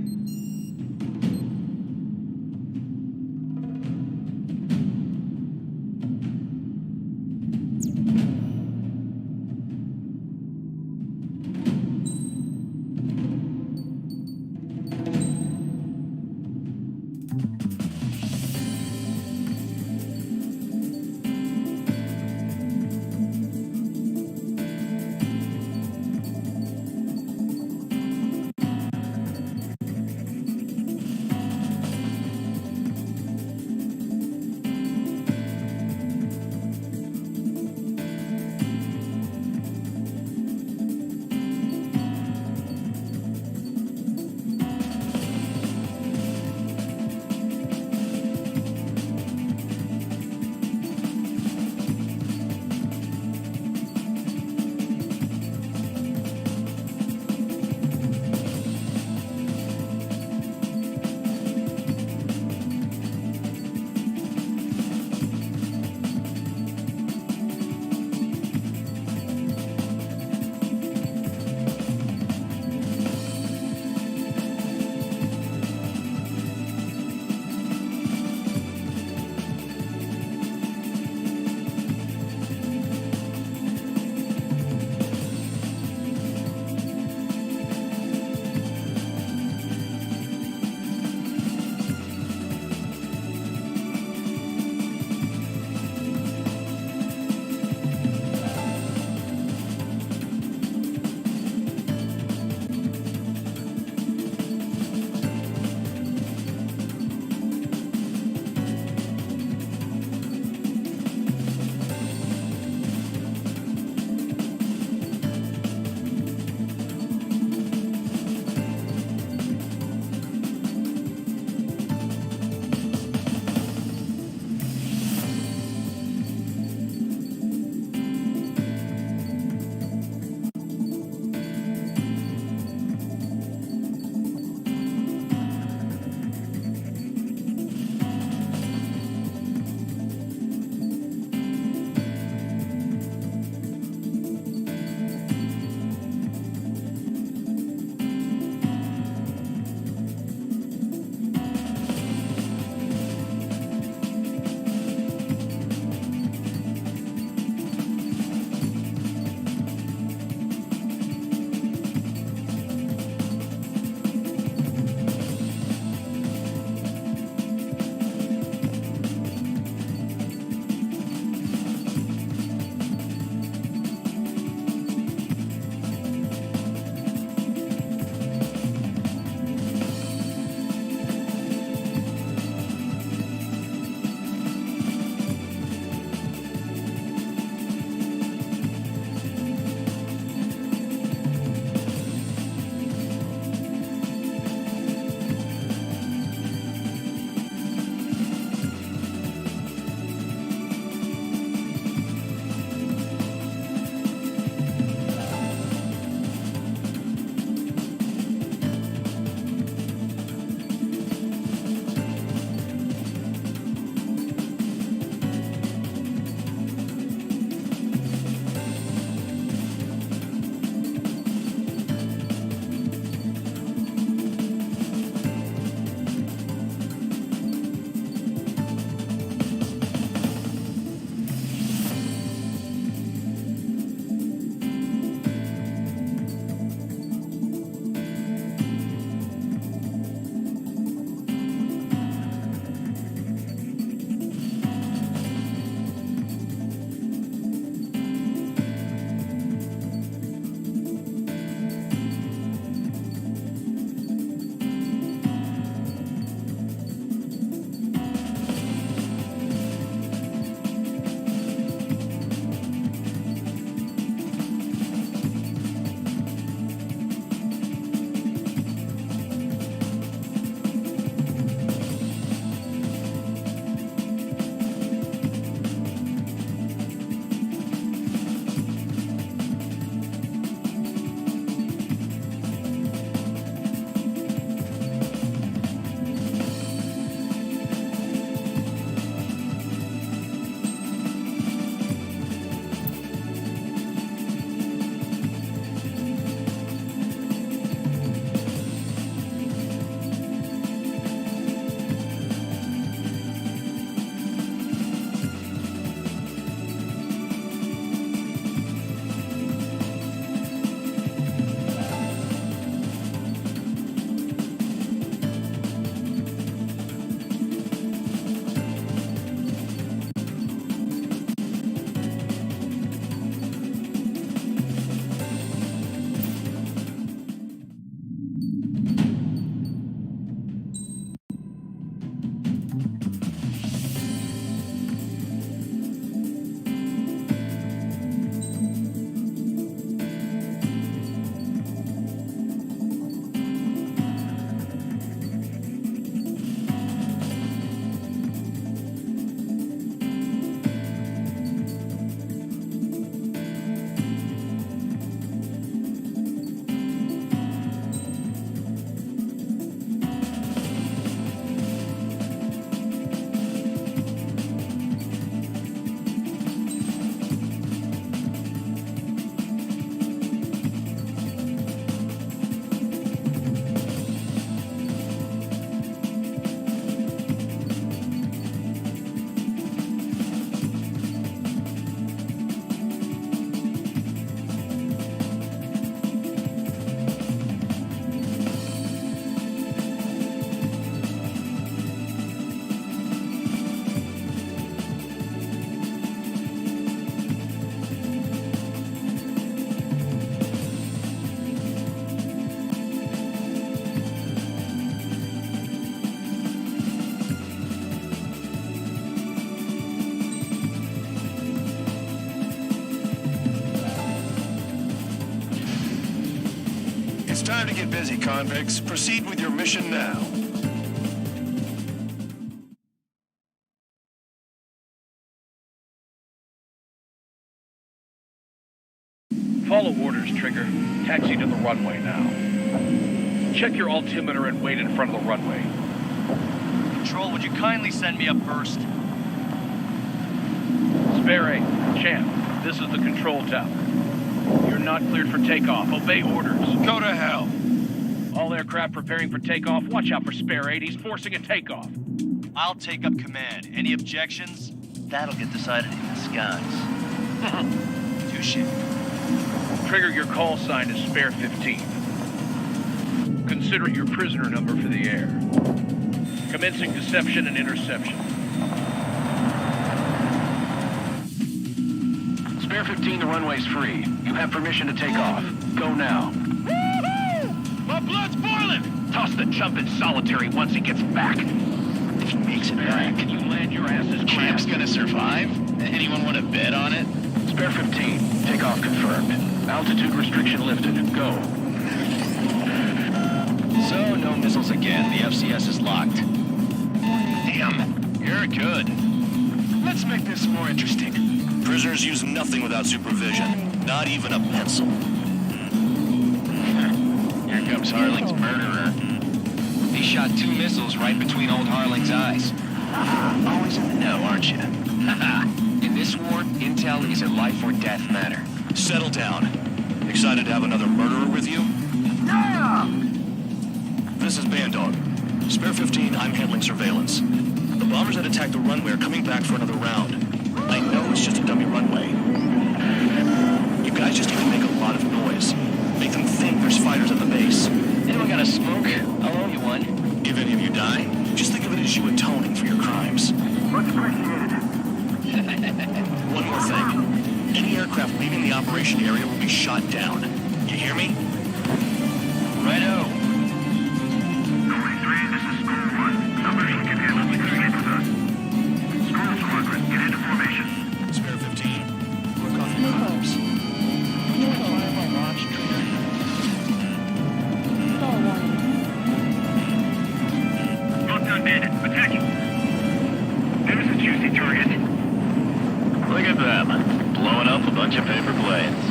It's time to get busy, convicts. Proceed with your mission now. Follow orders, Trigger. Taxi to the runway now. Check your altimeter and wait in front of the runway. Control, would you kindly send me up first? Spare 8, Champ, this is the control tower. You're not cleared for takeoff. Obey orders. Go to hell. All aircraft preparing for takeoff. Watch out for Spare 8. He's forcing a takeoff. I'll take up command. Any objections? That'll get decided in the skies. Touche. Trigger, your call sign is Spare 15. Consider it your prisoner number for the air. Commencing deception and interception. Spare 15, the runway's free. You have permission to take off. Go now. My blood's boiling! Toss the chump in solitary once he gets back. If he makes it back, Can you land your asses Champ's gonna survive? Anyone want to bet on it? Spare 15, takeoff confirmed. Altitude restriction lifted. Go. So, no missiles again. The FCS is locked. Damn, you're good. Let's make this more interesting. Prisoners use nothing without supervision. Not even a pencil. Here comes Harling's murderer. He shot 2 missiles right between old Harling's eyes. Always in the know, aren't you? In this war, intel is a life or death matter. Settle down. Excited to have another murderer with you? Yeah! This is Bandog. Spare 15, I'm handling surveillance. The bombers that attacked the runway are coming back for another round. I know it's just a dummy runway. You guys just need to make a lot of noise. Make them think there's fighters at the base. Anyone got a smoke? I'll owe you one. If any of you die, just think of it as you atoning for your crimes. Much appreciated. One more thing. Any aircraft leaving the operation area will be shot down. You hear me? Righto. This is School 1. Numbers you can handle with us. School Squadron, get into formation. Spare 15. Work off your comms. Lockdown bandit, attacking. There's a juicy target. Look at them, blowing up a bunch of paper planes.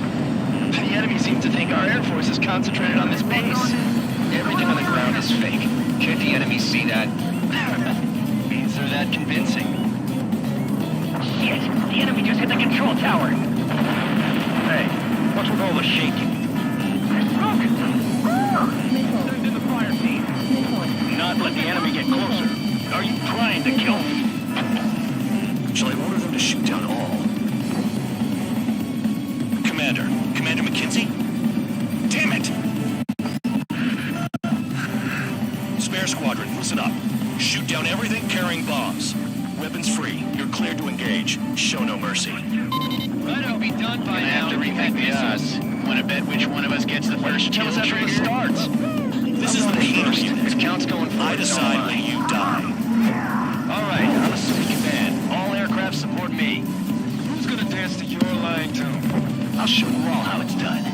The enemy seems to think our Air Force is concentrated on this base. Everything on the ground is fake. Can't the enemy see that? Means they're that convincing. Shit! The enemy just hit the control tower! Hey, what's with all the shaking? Send in the fire team. Not let the enemy get closer. Are you trying to kill me? Shall I order them to shoot down all? Commander McKenzie? Damn it! Spare squadron, listen up. Shoot down everything carrying bombs. Weapons free. You're cleared to engage. Show no mercy. Righto, be done by Gonna now. have to rethink the odds. Want to bet which one of us gets the first Tell kill us after it trigger? starts. This is the Halo First, unit. count's going forward. I decide when you die. All right, I'm assuming command. All aircraft support me. Who's gonna dance to your line tune? I'll show you all how it's done.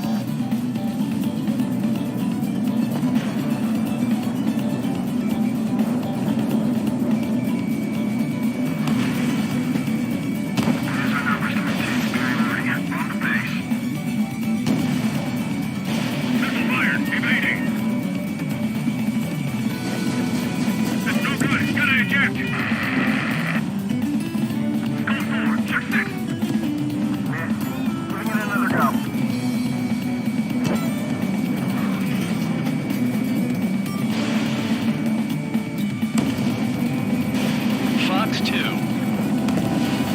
Fox 2.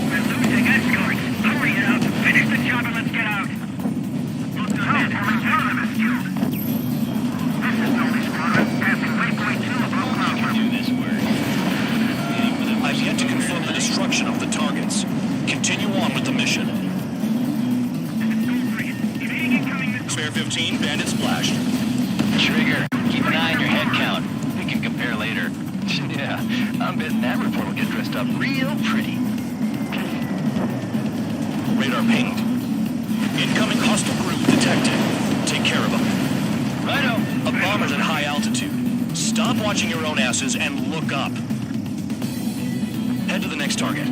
We're losing escorts. Hurry it up. Finish the job and let's get out. Look ahead. One of us killed. This is Nomi Squadron. Passing waypoint 2 above Cloudburst. Do this work. I've yet to confirm the destruction of the targets. Continue on with the mission. Spare 15, bandit splashed. Trigger, keep an eye on your head count. We can compare later. Yeah, I'm betting that report will get dressed up real pretty. Radar pinged. Incoming hostile group detected. Take care of them. Righto. Stop watching your own asses and look up. Head to the next target.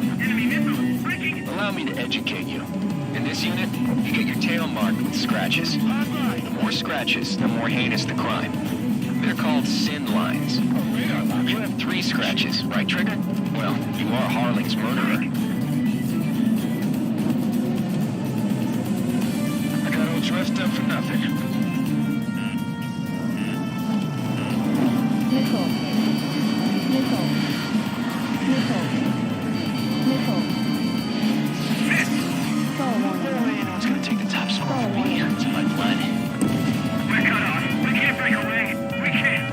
Allow me to educate you. In this unit, you get your tail marked with scratches. The more scratches, the more heinous the crime. They're called sin lines. You have 3 scratches, right, Trigger? Well, you are Harling's murderer. I got all dressed up for nothing. Nickel. Nickel. Nickel. Nickel. It's gonna take the top score from me. It's my blood. We're cut off. We can't break away. We can't.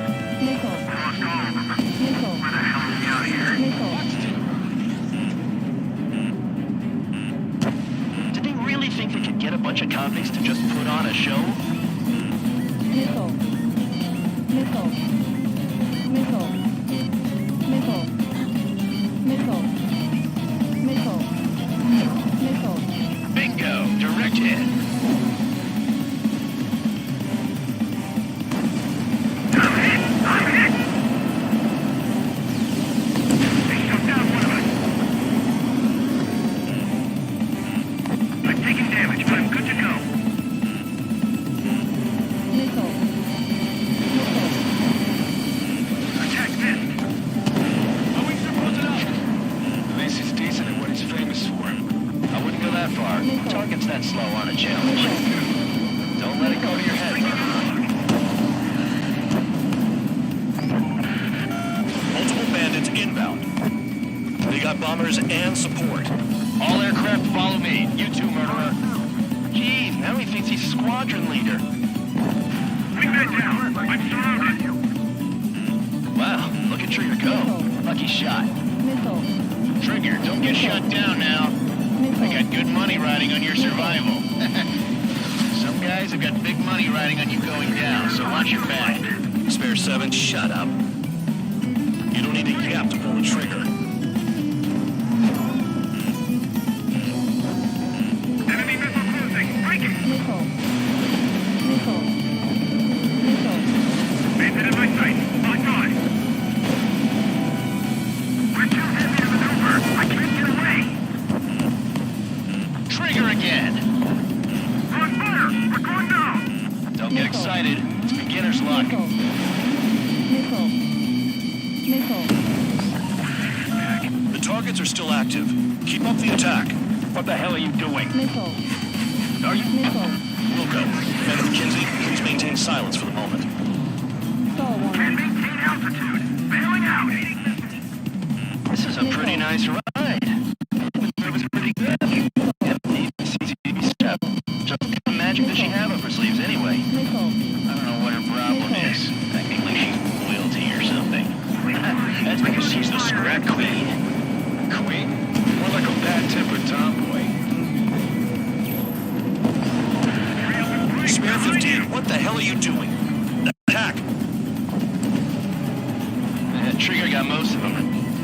Nickel. Lost all of them. Nickel. Where the hell are we out here? Nickel. Did they really think they could get a bunch of convicts to just put on a show? Nickel. Nickel. Nickel. Nickel. Nickel. Nickel. Nickel. Bingo! Direct hit. Target's that slow on a challenge. Don't let it go to your head. Multiple bandits inbound. They got bombers and support. All aircraft follow me. You too, murderer. Jeez, now he thinks he's squadron leader. Bring that down. I'm surrounded. Wow, look at Trigger go. Lucky shot. Nickel. Trigger, don't get shot down now. I got good money riding on your survival. Some guys have got big money riding on you going down, so watch your back. Spare 7, shut up. You don't need a yap to pull the trigger. Enemy missile closing. Break it. Nickel. Nickel. Nickel. Maintain in my sight. On guard. We're too heavy to maneuver. I can't get away. Trigger again. We're on fire. We're going down. Don't get excited. It's beginner's luck. Nickel. Nickel. Nickel. The targets are still active. Keep up the attack. What the hell are you doing? Nickel. Are you? Nickel. Wilco, man of Kinsey, please maintain silence for the moment. Stall warning. Can't maintain altitude. Bailing out. This is a pretty nice ride. It was pretty good. Just what kind of magic does she have up her sleeves anyway? Nickel. I don't know what her problem is. Technically, she's royalty or something. That's because she's the scrap queen. Queen? More like a bad-tempered tomboy. Spare 15, what the hell are you doing? Attack! Trigger got most of them.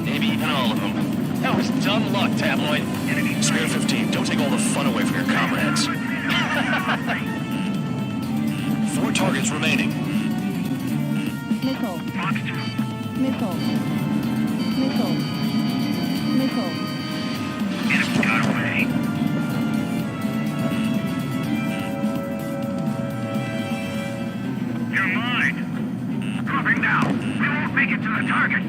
Maybe even all of them. That was dumb luck, Tabloid. Spare 15, don't take all the fun away from your comrades. 4 targets remaining. Nickel. Nickel. Nickel. Nickel. Enemy got away. You're mine. Dropping now. We won't make it to the target.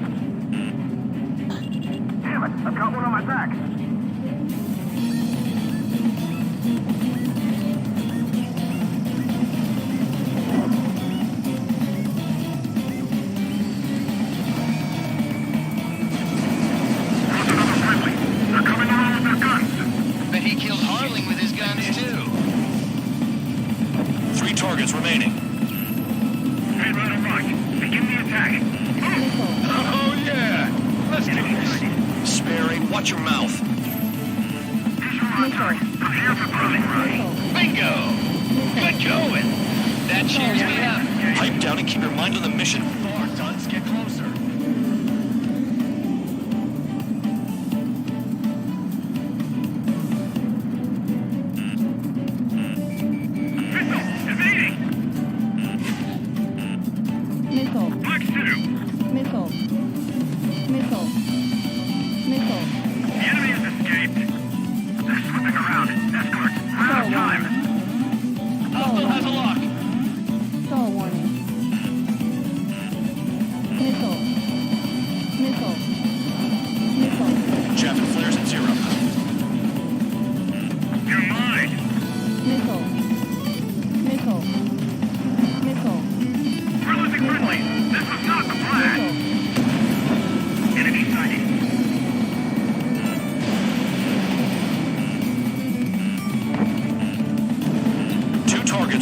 Damn it, I've got one on my back. There's another friendly. They're coming around with their guns. Bet he killed Harling with his guns, too. 3 targets remaining. Head right on right. Begin the attack. Nickel. Oh, yeah. Let's do this. Spare 8, watch your mouth. Visual on target. Prepare for closing run. Bingo! Good going. That cheers me up. Pipe down and keep your mind on the mission. More duns, get closer. Missile evading. Nickel. Black 2.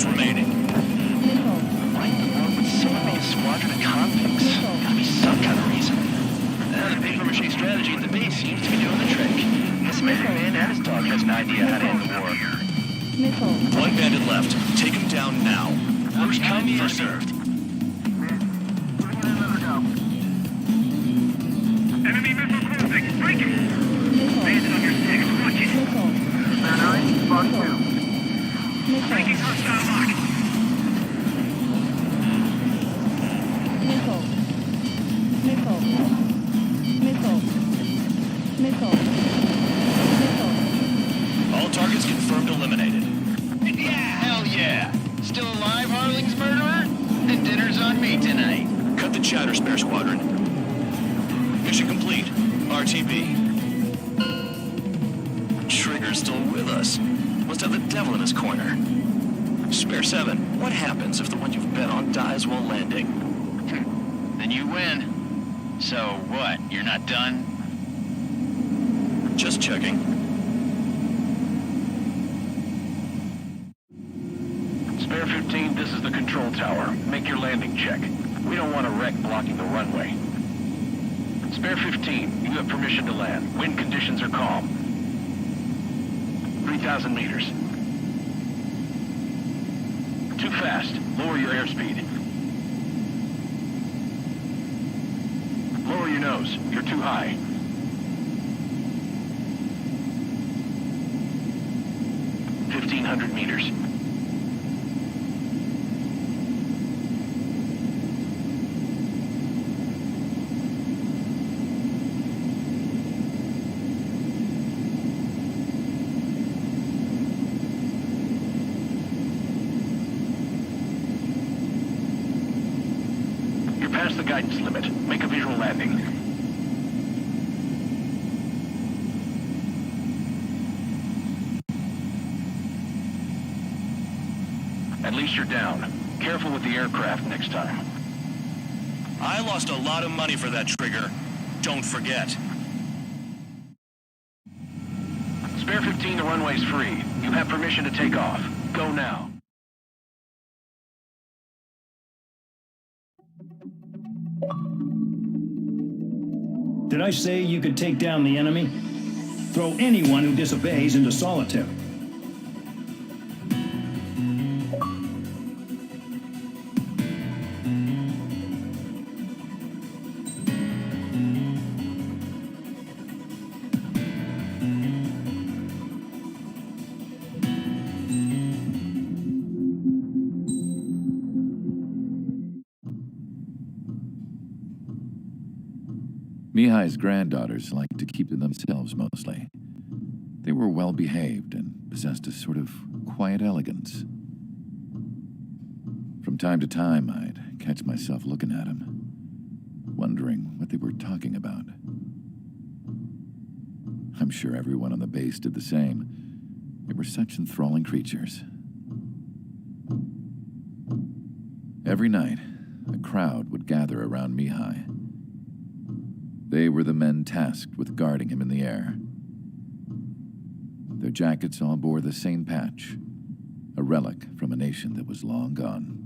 targets remaining. Why in the world would someone make a squadron of convicts? Gotta be some kind of reason. The paper-mache strategy at the base seems to be doing the trick. This man and his dog has an idea how to end the war. One bandit left. Take him down now. First come, first served. Enemy missile closing. Break it. Bandit on your six. Watch it. Spot 2. Breaking hostile lock. All targets confirmed eliminated. Yeah, hell yeah. Still alive, Harling's murderer? And dinner's on me tonight. Cut the chatter, Spare Squadron. Mission complete. RTB. Trigger's still with us. Must have the devil in his corner. Spare 7, what happens if the one you've bet on dies while landing? Then you win. So what, you're not done? Just checking. Spare 15, this is the control tower. Make your landing check. We don't want a wreck blocking the runway. Spare 15, you have permission to land. Wind conditions are calm. 3,000 meters. Too fast. Lower your airspeed. Lower your nose. You're too high. meters. You're past the guidance limit. Make a visual landing. At least you're down. Careful with the aircraft next time. I lost a lot of money for that trigger. Don't forget. Spare 15, the runway's free. You have permission to take off. Go now. Did I say you could take down the enemy? Throw anyone who disobeys into solitary. Mihai's granddaughters liked to keep to themselves mostly. They were well-behaved and possessed a sort of quiet elegance. From time to time, I'd catch myself looking at them, wondering what they were talking about. I'm sure everyone on the base did the same. They were such enthralling creatures. Every night, a crowd would gather around Mihai. They were the men tasked with guarding him in the air. Their jackets all bore the same patch, a relic from a nation that was long gone.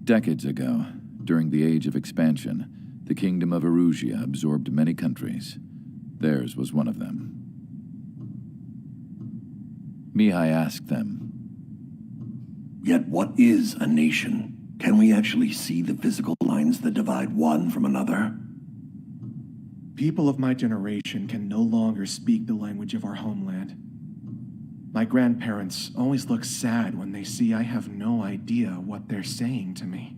Decades ago, during the Age of Expansion, the Kingdom of Erusia absorbed many countries. Theirs was one of them. Mihai asked them, "Yet what is a nation? Can we actually see the physical lines that divide one from another?" People of my generation can no longer speak the language of our homeland. My grandparents always look sad when they see I have no idea what they're saying to me.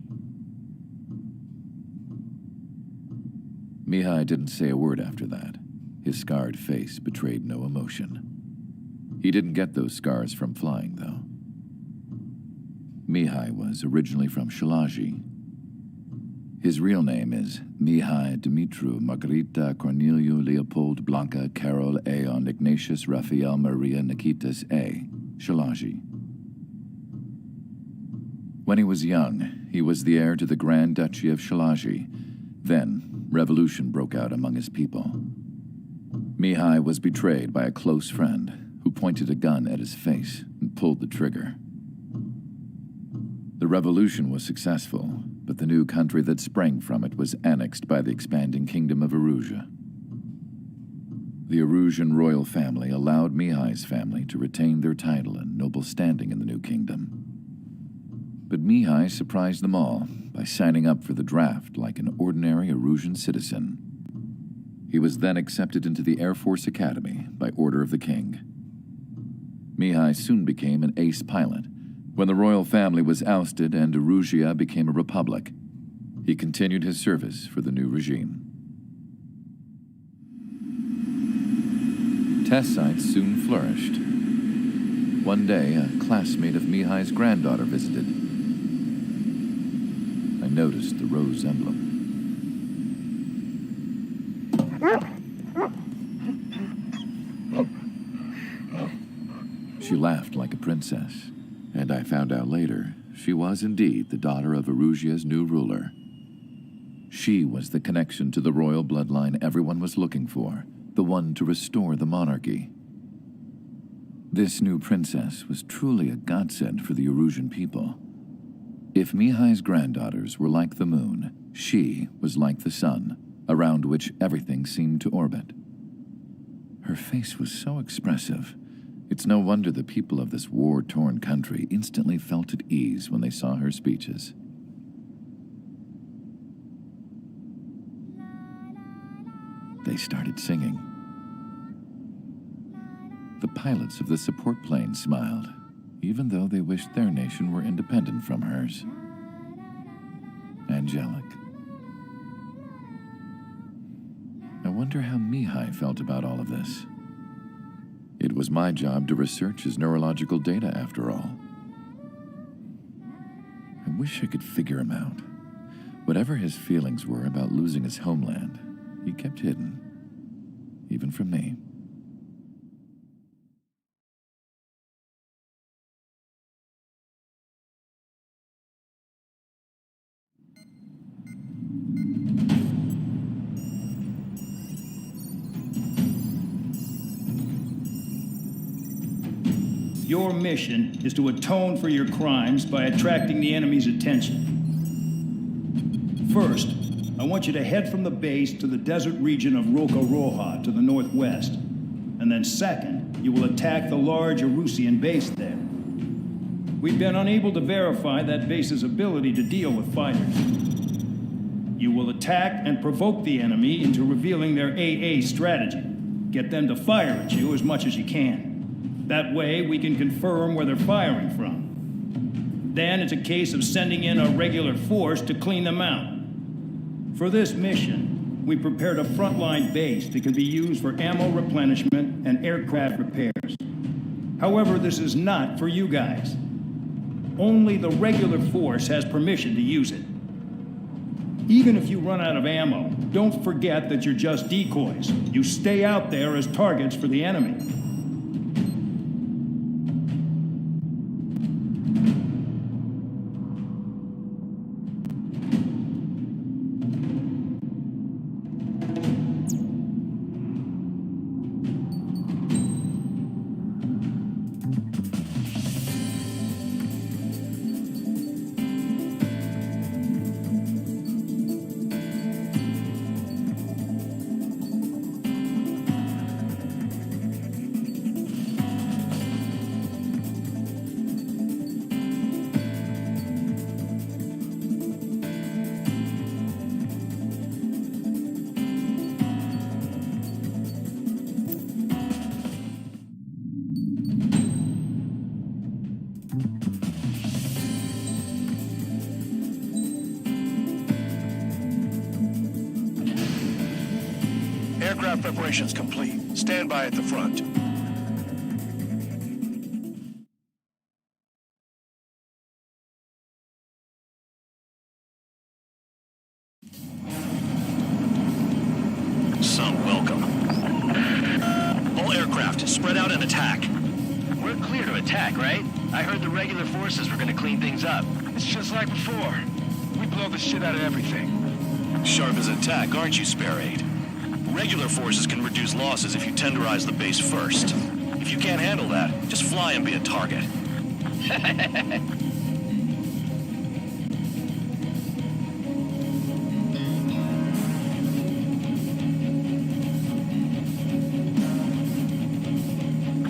Mihai didn't say a word after that. His scarred face betrayed no emotion. He didn't get those scars from flying, though. Mihai was originally from Shalaji. His real name is Mihai Dumitru Margarita Corneliu Leopold Blanca Carol Aeon Ignatius Raphael Maria Nikitas A. Shalaji. When he was young, he was the heir to the Grand Duchy of Shalaji. Then, revolution broke out among his people. Mihai was betrayed by a close friend who pointed a gun at his face and pulled the trigger. The revolution was successful, but the new country that sprang from it was annexed by the expanding kingdom of Erusia. The Erusian royal family allowed Mihai's family to retain their title and noble standing in the new kingdom. But Mihai surprised them all by signing up for the draft like an ordinary Erusian citizen. He was then accepted into the Air Force Academy by order of the king. Mihai soon became an ace pilot. When the royal family was ousted and Erusia became a republic, he continued his service for the new regime. Test sites soon flourished. One day, a classmate of Mihai's granddaughter visited. I noticed the rose emblem. She laughed like a princess, and I found out later she was indeed the daughter of Erusia's new ruler. She was the connection to the royal bloodline everyone was looking for, the one to restore the monarchy. This new princess was truly a godsend for the Erusian people. If Mihai's granddaughters were like the moon, she was like the sun, around which everything seemed to orbit. Her face was so expressive. It's no wonder the people of this war-torn country instantly felt at ease when they saw her speeches. They started singing. The pilots of the support plane smiled, even though they wished their nation were independent from hers. Angelic. I wonder how Mihai felt about all of this. It was my job to research his neurological data, after all. I wish I could figure him out. Whatever his feelings were about losing his homeland, he kept hidden, even from me. Your mission is to atone for your crimes by attracting the enemy's attention. First, I want you to head from the base to the desert region of Roca-Roja to the northwest. And then second, you will attack the large Erusian base there. We've been unable to verify that base's ability to deal with fighters. You will attack and provoke the enemy into revealing their AA strategy. Get them to fire at you as much as you can. That way, we can confirm where they're firing from. Then it's a case of sending in a regular force to clean them out. For this mission, we prepared a frontline base that can be used for ammo replenishment and aircraft repairs. However, this is not for you guys. Only the regular force has permission to use it. Even if you run out of ammo, don't forget that you're just decoys. You stay out there as targets for the enemy. Aircraft preparations complete. Stand by at the front. Some welcome. All aircraft, spread out and attack. We're clear to attack, right? I heard the regular forces were gonna clean things up. It's just like before. We blow the shit out of everything. Sharp as attack, aren't you, Spare Aid? Regular forces can reduce losses if you tenderize the base first. If you can't handle that, just fly and be a target.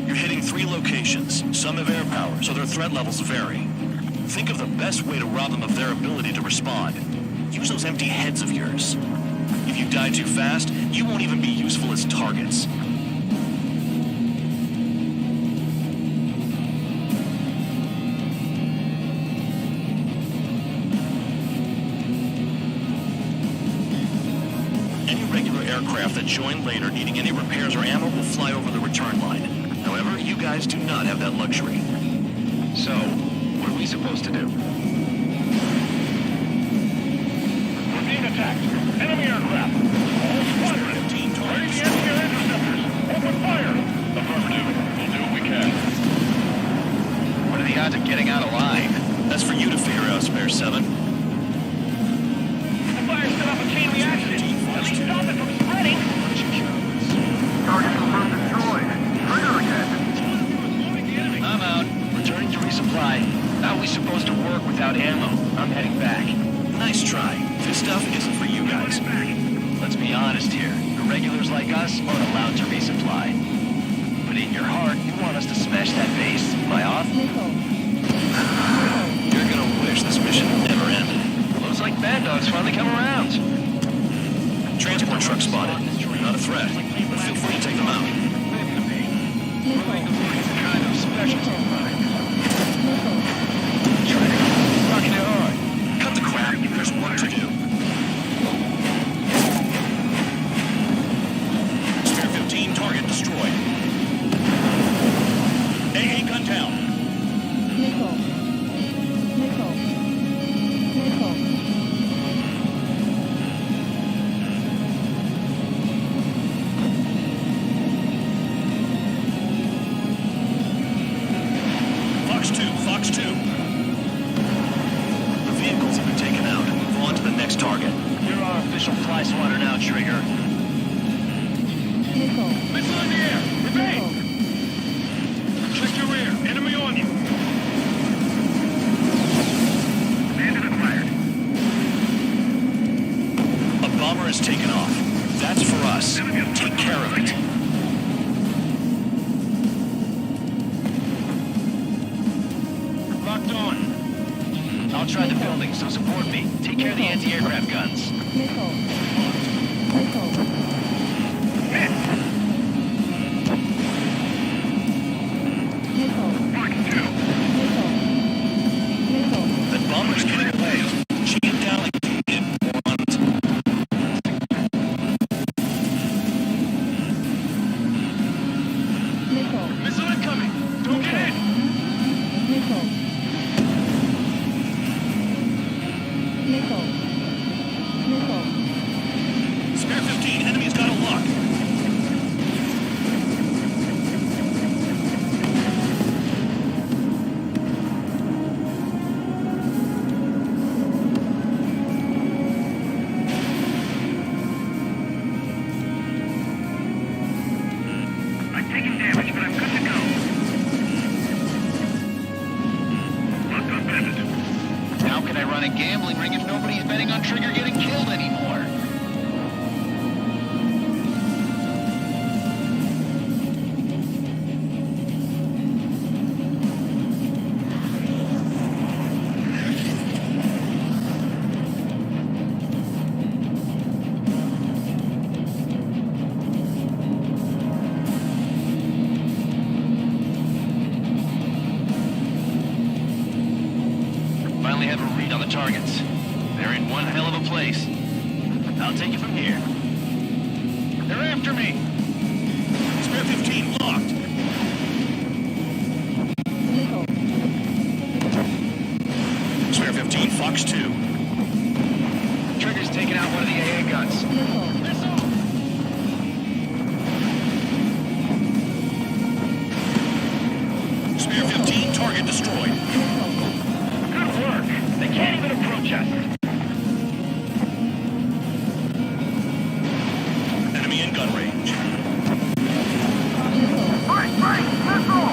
You're hitting 3 locations. Some have air power, so their threat levels vary. Think of the best way to rob them of their ability to respond. Use those empty heads of yours. If you die too fast, you won't even be useful as targets. Any regular aircraft that join later needing any repairs or ammo will fly over the return line. However, you guys do not have that luxury. So, what are we supposed to do? We're being attacked. Enemy aircraft. All squadron. Ready the anti-air interceptors. Open fire. Affirmative. We'll do what we can. What are the odds of getting out alive? That's for you to figure out, Spare 7. The fire set off a chain reaction. At least stop it from spreading. Target confirmed destroyed. Trigger again. I'm out. Returning to resupply. How are we supposed to work without ammo? I'm heading back. Nice try. This stuff isn't for you guys. Let's be honest here. Irregulars like us aren't allowed to resupply. But in your heart, you want us to smash that base. Am I off? You're gonna wish this mission never ended. Looks like Bad Dog's finally come around. Transport truck spotted. Not a threat, but feel free to take them out. Kind of specialty. Rocking it hard. Cut the crap. There's work to do. Spare 15 target destroyed. AA gun down. Nickel. Fox 2, Fox 2. The vehicles have been taken out. Move on to the next target. You're our official fly swatter now, Trigger. Missile in the air. Remain. Check your rear. Enemy on you. Bandit acquired. A bomber has taken off. That's for us. Take care of it. Locked on. I'll try the building, so support me. Take care of the anti-aircraft guns. That bomber's getting away. Shoot him down like you did once. Missile incoming. Don't get in. Spare 15. Enemy's got a lock. I'm taking damage, but I'm good to go. Locked on Bandit. How can I run a gambling ring if nobody's betting on Trigger getting killed anymore? Finally have a read on the targets. They're in one hell of a place. I'll take it from here. They're after me. Spare 15 locked. Spare 15 Fox 2. Trigger's taking out one of the AA guns. Spare 15 target destroyed. Good work. They can't even approach us. Enemy in gun range. Right, missile!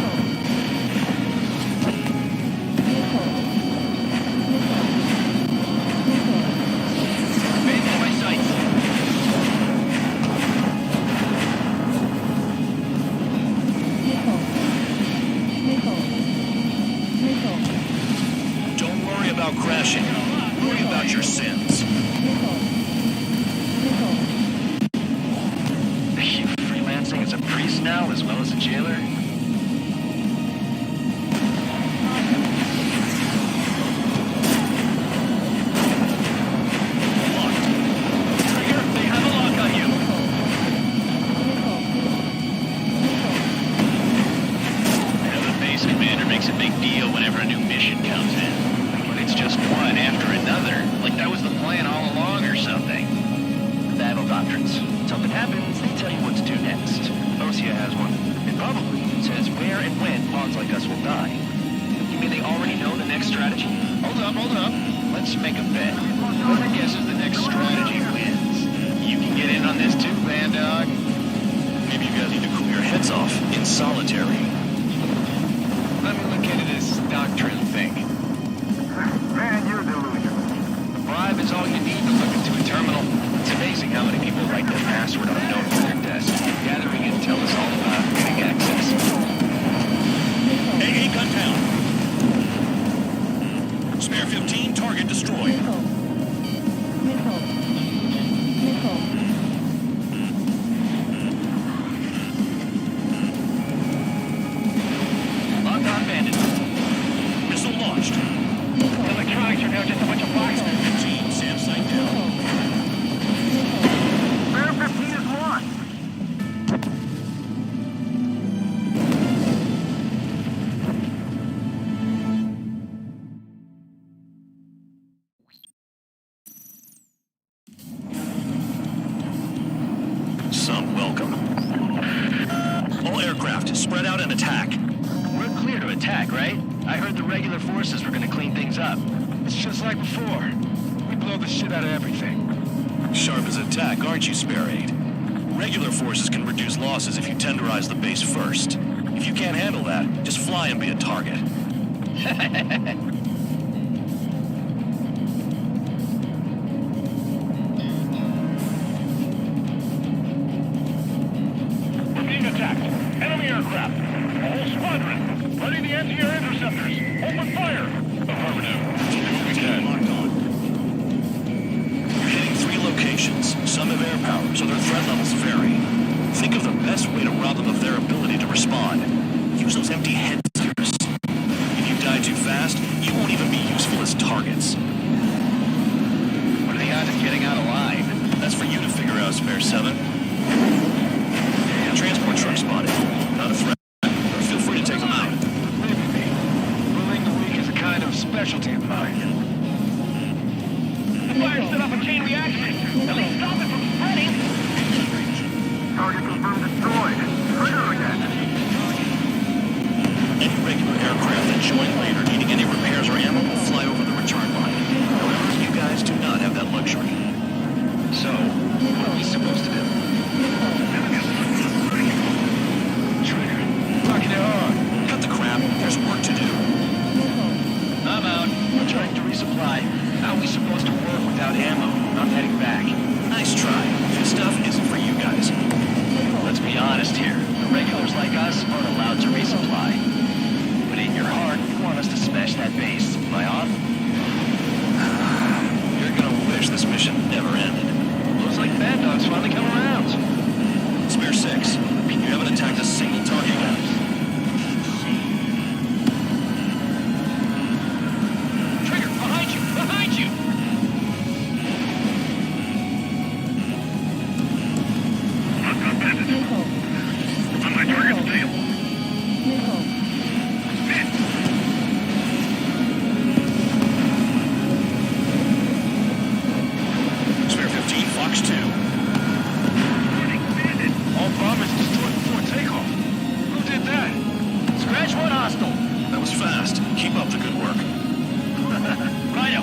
about crashing. Worry about your sins. Are you freelancing as a priest now as well as a jailer? Spread out and attack. We're clear to attack, right? I heard the regular forces were gonna clean things up. It's just like before. We blow the shit out of everything. Sharp as a tack, aren't you, Spare 8? Regular forces can reduce losses if you tenderize the base first. If you can't handle that, just fly and be a target. We're being attacked. Enemy aircraft. A whole squadron. Ready the anti-air interceptors. Open fire. Affirmative. Do what we can. Locked on. You're hitting 3 locations. Some have air power, so their threat levels vary. Think of the best way to rob them of their ability to respond. Use those empty heads of yours. If you die too fast, you won't even be useful as targets. What are the odds of getting out alive? That's for you to figure out, Spare 7. Transport truck spotted. Not a threat. Feel free to take them out. Bullying the weak is a kind of specialty of mine. The fire set off a chain reaction. At least stop it from spreading. Target confirmed destroyed. Trigger again. Any regular aircraft that join later needing any repairs or ammo will fly over the return line. However, you guys do not have that luxury. So, what are we supposed to do? Trigger, fucking hard. Cut the crap. There's work to do. I'm out. I'm trying to resupply. How are we supposed to work without ammo? I'm heading back. Nice try. This stuff isn't for you guys. Let's be honest here. The regulars like us aren't allowed to resupply. But in your heart, you want us to smash that base. Am I off? You're gonna wish this mission never ended. Looks like Bad Dog's finally come around. Spare 6. You haven't attacked a single target yet. Trigger, behind you! Behind you! On my target's tail. Spare 15, Fox 2. All bombers destroyed before takeoff. Who did that? Scratch one hostile. That was fast. Keep up the good work. Rhino.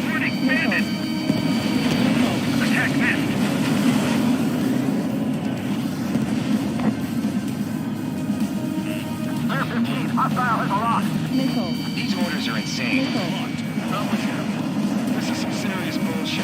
Warning, bandit. Attack missed. Clear 15. Hostile has a lock. These orders are insane. Not with you. This is some serious bullshit.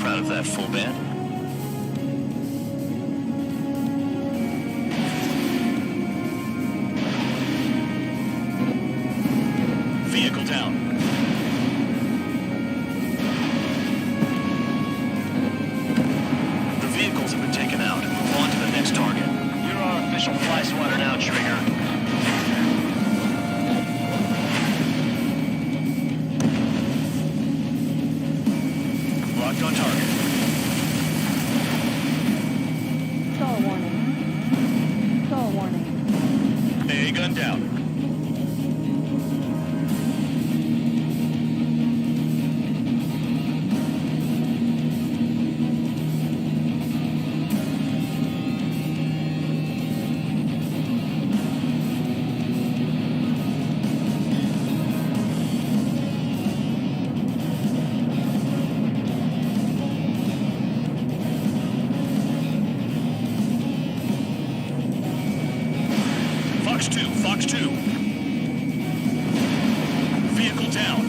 Proud of that, full band. Vehicle down. The vehicles have been taken out. Move on to the next target. You're our official fly swatter now, Trigger. Locked on target. Stall warning. Stall warning. A gun down. Fox 2. Vehicle down.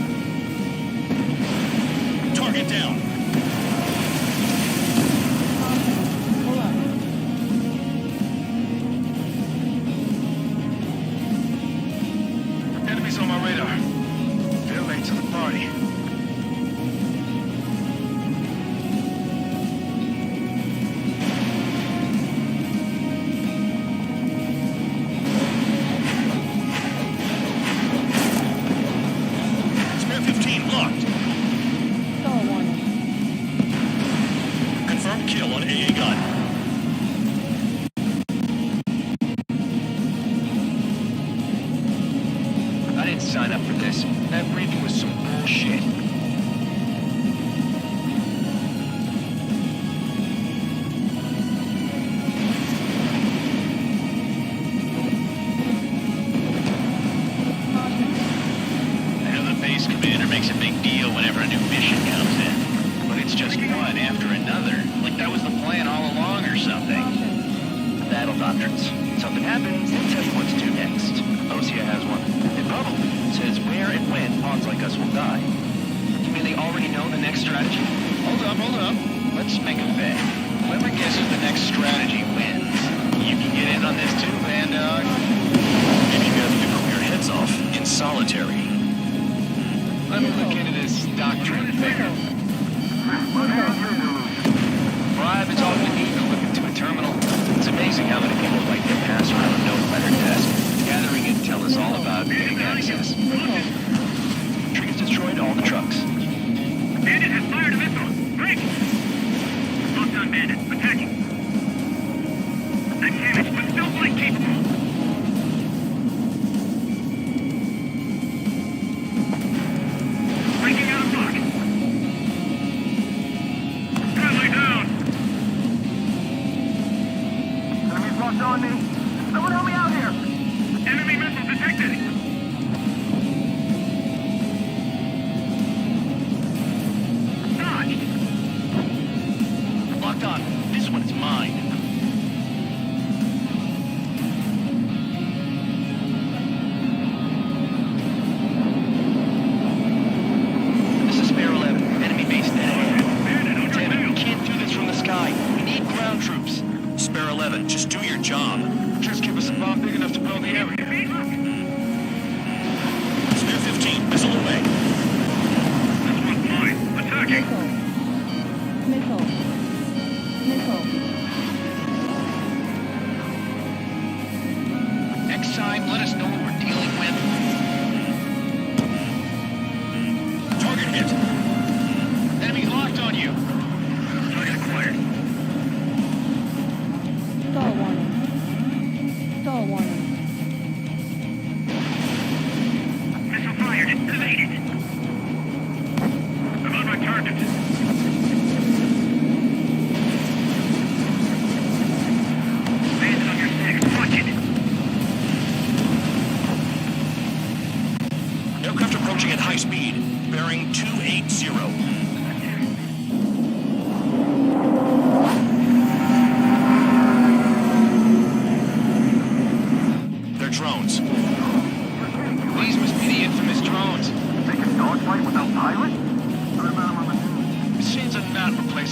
Target down. Hold on. Enemies on my radar. They're late to the party. Spare 15 locked. Stall warning. Confirmed kill on AA gun. I didn't sign up for this. That briefing was some bullshit. I know the base commander makes a big deal whenever a new mission comes in. But it's just one after another. Like that was the plan all along or something. Battle doctrines. Something happens, they tell you what to do next. Osea has one. It probably says where and when pawns like us will die. You mean they already know the next strategy? Hold up. Let's make a bet. Whoever guesses the next strategy wins. You can get in on this too, Vandog. Maybe you guys can rip your heads off in solitary. Let me look into this doctrine thing. Bribe is all we need to look into a terminal. It's amazing how many people like to pass around a note by their desk. Gathering intel is all about getting access. Trigger's destroyed all the trucks. Bandit has fired a missile. Break! Locked on Bandit. Attacking. That's damaged, but still flight capable. Breaking out of lock. Friendly down. Enemy's locked on me. Someone help me out here. Enemy missile detected. Dodged. Locked on. This one's mine. This is Spare 11. Enemy base dead ahead. Damn it, we can't do this from the sky. We need ground troops. Spare 11, just do your job. Just give us a bomb big enough to blow the area. Spare 15, missile away. This one's mine. Attacking. Missile. Next time, let us know what we're dealing with. Target hit. Enemy locked on you. Target acquired. Stall warning. Stall warning. Missile fired. Evaded. I'm on my target.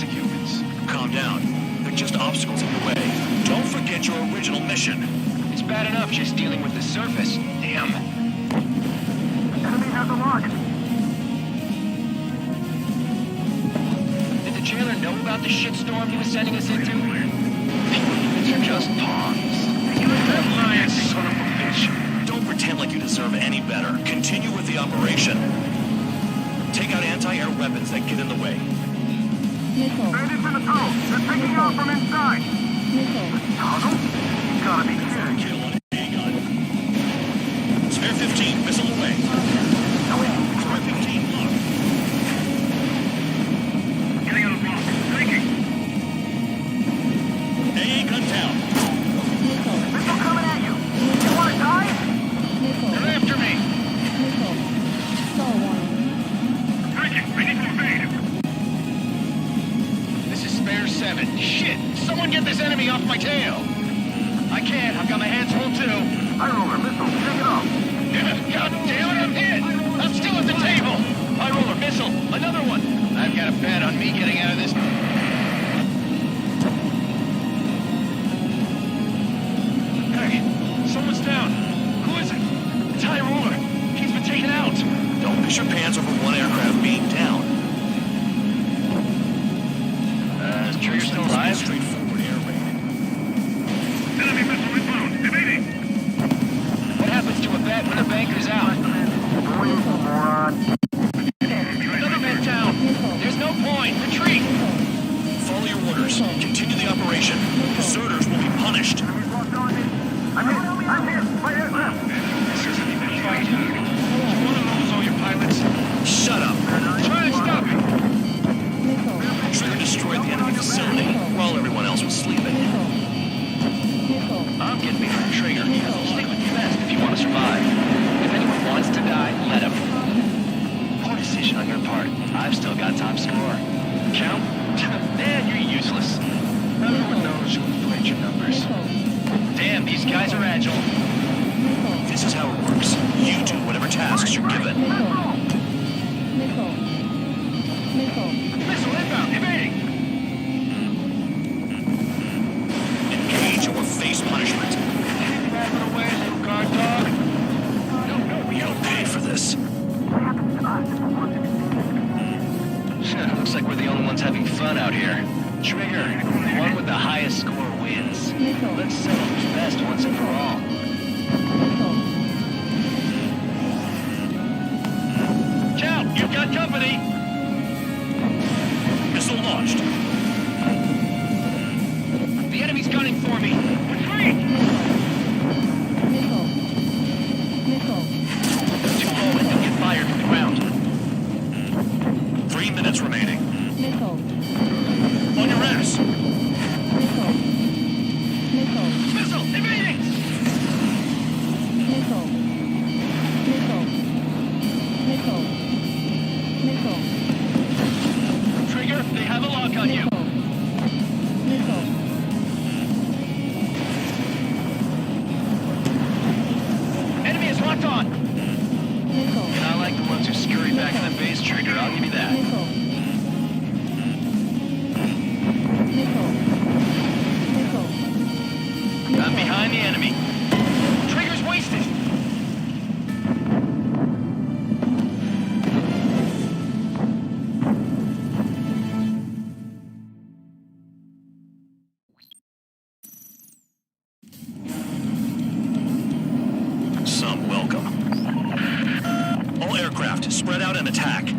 basic humans. Calm down. They're just obstacles in the way. Don't forget your original mission. It's bad enough just dealing with the surface. Damn. Enemy has a lock. Did the jailer know about the shitstorm he was sending us into? These are just pawns. You son of a bitch. Don't pretend like you deserve any better. Continue with the operation. Take out anti-air weapons that get in the way. Missile. Bandits in the tunnel. They're taking off from inside. Missile. Tunnel? You gotta be kidding. Kill on A-gun. Spare 15, missile away. Spare 15, lock. Getting out of block. Taking. A-gun down. Missile. Missile coming at you. You wanna die? Missile. They're after me. Missile. Star warning. Breaking. I need to evade. This is Spare 7. Shit! Someone get this enemy off my tail! I can't. I've got my hands full too. High roller missile. Take it off. God damn it, I'm hit! I'm still at the table! High roller missile. Another one. I've got a bet on me getting out of this. Hey, someone's down. Who is it? It's High roller. He's been taken out. Don't piss your pants over one aircraft being down. Trigger still alive? Straightforward air raid. Enemy missile inbound. Evading. What happens to a bet when a banker's out? Another man down. There's no point. Retreat. Follow your orders. Continue the operation. Deserters will be punished. I'm hit. My aircraft. This isn't even right. You want to lose all your pilots? Shut up. Try to stop me. Missile. Trigger destroyed the enemy facility while everyone else was sleeping. Missile. I'm getting behind Trigger. Stick with your best if you want to survive. If anyone wants to die, let him. Poor decision on your part. I've still got top score. Count? Man, you're useless. Everyone knows you inflate your numbers. Damn, these guys are agile. This is how it works. You do whatever tasks you're given. Missile. Missile. Missile. Missile inbound, evading! Engage or face punishment. Keep rapping away, little guard dog. You don't pay for this. Looks like we're the only ones having fun out here. Trigger, the one with the highest score wins. Missile. Let's settle who's best once and for all. Count, you've got company! Missile launched. The enemy's gunning for me. Retreat! Missile. Missile. They're too low and they'll get fired from the ground. 3 minutes remaining. Missile. On your ass. Missile. Missile. Missile, evading! Missile. Missile. Missile. Missile. Trigger, they have a lock on you. Missile. Enemy is locked on. Missile. And I like the ones who scurry back in the base, Trigger. I'll give you that. Missile. Missile. Missile. I'm behind the enemy. Trigger's wasted. Some welcome. All aircraft, spread out and attack.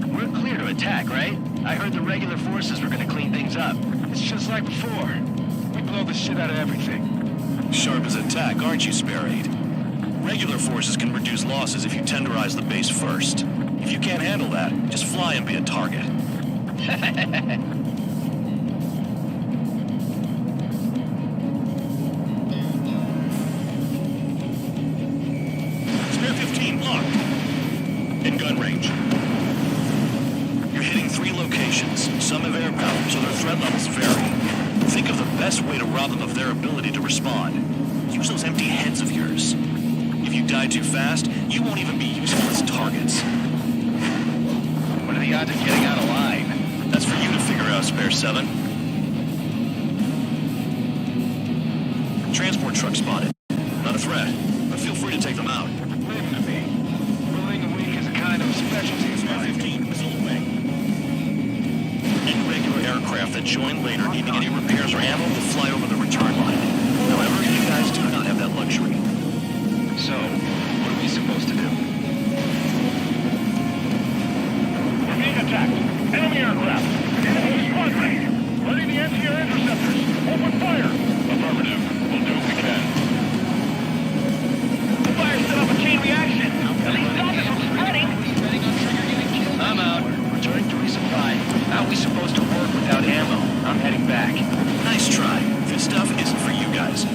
We're clear to attack, right? I heard the regular forces were gonna clean things up. It's just like before. We blow the shit out of everything. Sharp as a tack, aren't you, Spare 8? Regular forces can reduce losses if you tenderize the base first. If you can't handle that, just fly and be a target. Spare 15 locked. In gun range. You're hitting 3 locations. Some have air power, so their threat levels vary. Think of the best way to rob them of their ability to respond. Use those empty heads of yours. If you die too fast, you won't even be useful as targets. What are the odds of getting out alive? That's for you to figure out. Spare 7. Transport truck spotted. Not a threat, but feel free to take them out. Leave to me. Willing weak is a kind of specialty. Spare 15, missile away. Any regular aircraft that join later needing any repairs or ammo will fly over the return line. However, you guys do not have that luxury. So, what are we supposed to do? We're being attacked. Enemy aircraft. Enemy squadron. Ready the anti-air interceptors. Open fire. Affirmative. We'll do what we can. The fire set off a chain reaction. At least stop it from spreading. I'm out. Returning to resupply. How are we supposed to work without ammo? I'm heading back. Nice try. This stuff isn't for you guys.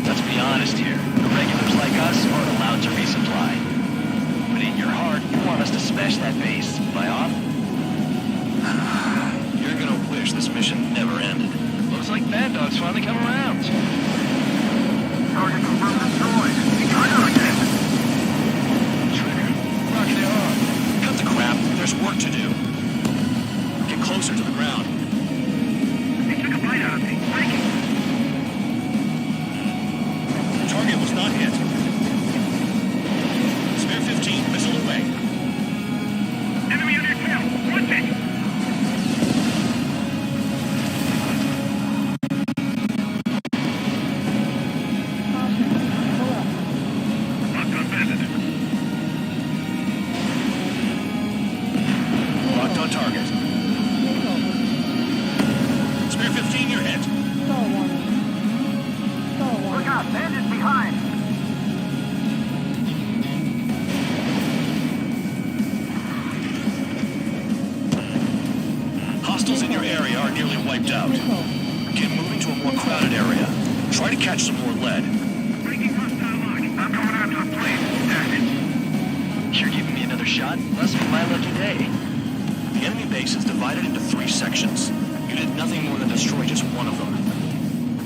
Let's be honest here. The regulars like us aren't allowed to resupply. But in your heart, you want us to smash that base. Am I off? You're gonna wish this mission never ended. Looks like Bad Dog's finally come around. Target confirmed destroyed. Trigger, rocket it hard. Cut the crap. There's work to do. Get closer to the ground. He took a bite out of me. Breaking. Target was not hit. Spare 15, missile away. Enemy on your tail. Watch it. Locked on bandit. Locked on target. Spare 15, you're hit. Look out, bandits behind. Hostiles in your area are nearly wiped out. Get moving to a more crowded area. Try to catch some more lead. Breaking hostile lock. I'm going after the plane. Damn You're giving me another shot? Must be my lucky day. The enemy base is divided into 3 sections. You did nothing more than destroy just one of them.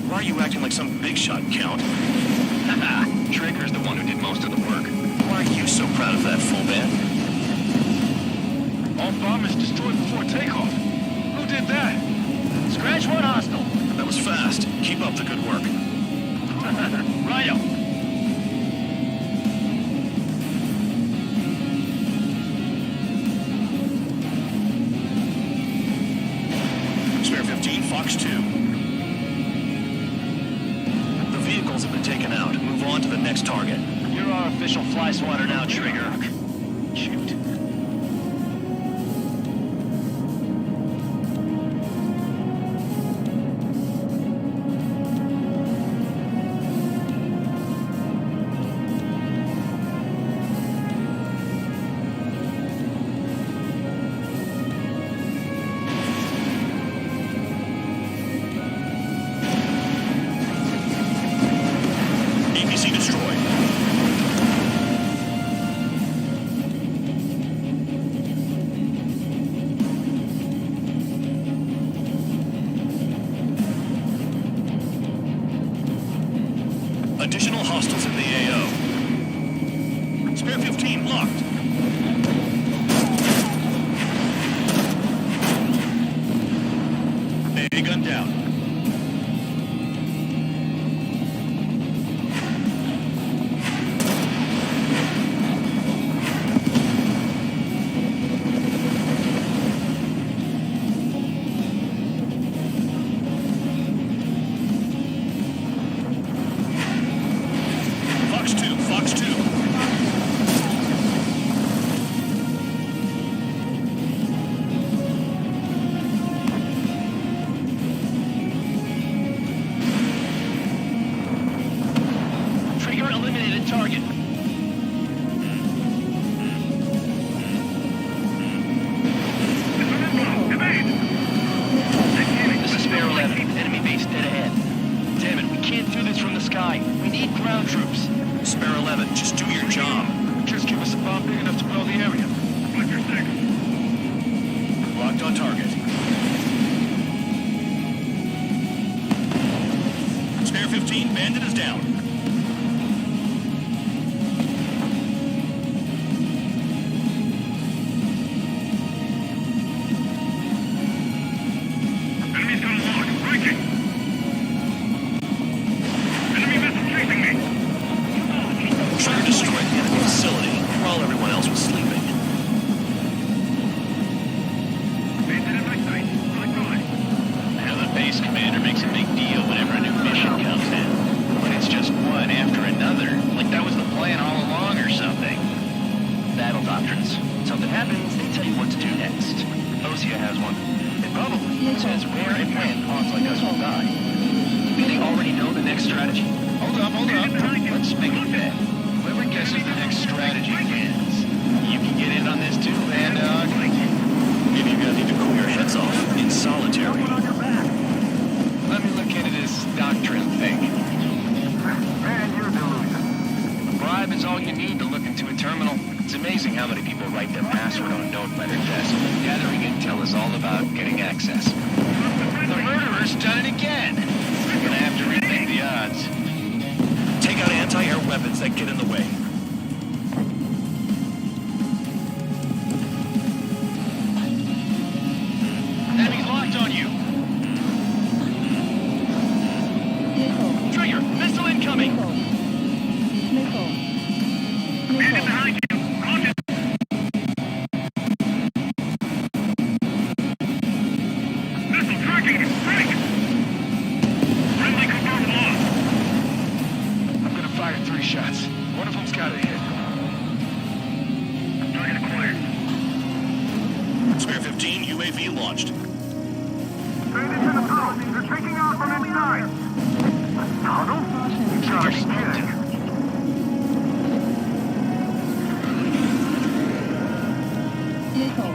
Why are you acting like some big shot, Count? Haha, Trigger's the one who did most of the work. Why are you so proud of that, full band? All bombers destroyed before takeoff. Who did that? Scratch one hostile. That was fast. Keep up the good work. Righto. Spare 15, Fox 2. The vehicles have been taken out. Move on to the next target. You're our official fly swatter now, Trigger. Shoot. APC destroyed. Additional hostiles in the AO. Spare 15 locked. A gun down. Fox 2, Fox 2. Trigger eliminated target. This is Spare 11. Enemy base dead ahead. Damn it, we can't do this from the sky. We need ground troops. Spare 11, just do your job. Just give us a bomb big enough to blow the area. Watch your 6. Locked on target. Spare 15, bandit is down. It says where and when pawns like us will die. Do they already know the next strategy? Hold up. Let's make a bet. Whoever guesses the next strategy wins. You can get in on this too, man, dog. Maybe you guys need to cool your heads off in solitary. Let me look into this doctrine thing. Man, you're delusional. A bribe is all you need to look into a terminal. It's amazing how many people write their password on a note by their desk. Gathering intel is all about getting access. The murderer's done it again. We're gonna have to rethink the odds. Take out anti-air weapons that get in the way. Enemy's locked on you. Trigger, missile incoming. Bandit behind you. Cautious. Missile tracking. Strike. Friendly confirmed lost. I'm gonna fire 3 shots. One of them's gotta hit. Target acquired. Spare 15, UAV launched. Bandits in the tunnel. They're taking off from inside. Tunnel? You gotta be kidding.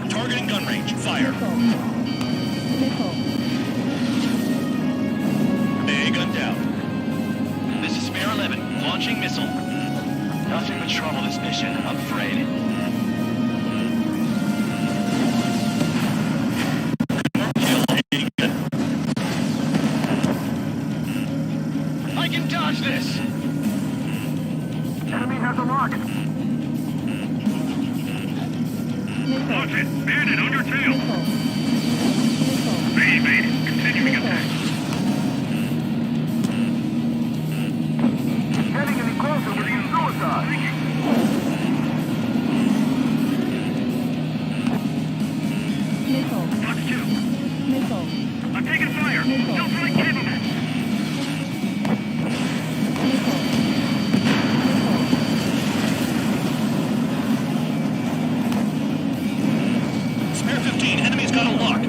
Targeting gun range. Fire. A gun down. This is Spare 11. Launching missile. Nothing but trouble this mission, I'm afraid. I can dodge this! Enemy has a lock. Watch it. Bandit on your tail. Evade. Continuing attack. Getting any closer with you suicide. Watch 2. I'm taking fire. Still flight capable. Spare 15, enemy's got a lock.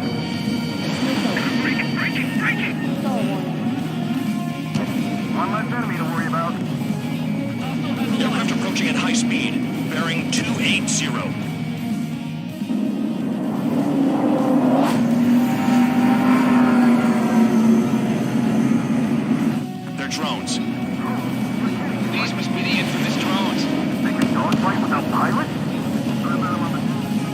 Breaking. One less enemy to worry about. Aircraft approaching at high speed. Bearing 280. They're drones. These must be the infamous drones. They can dogfight without pilots?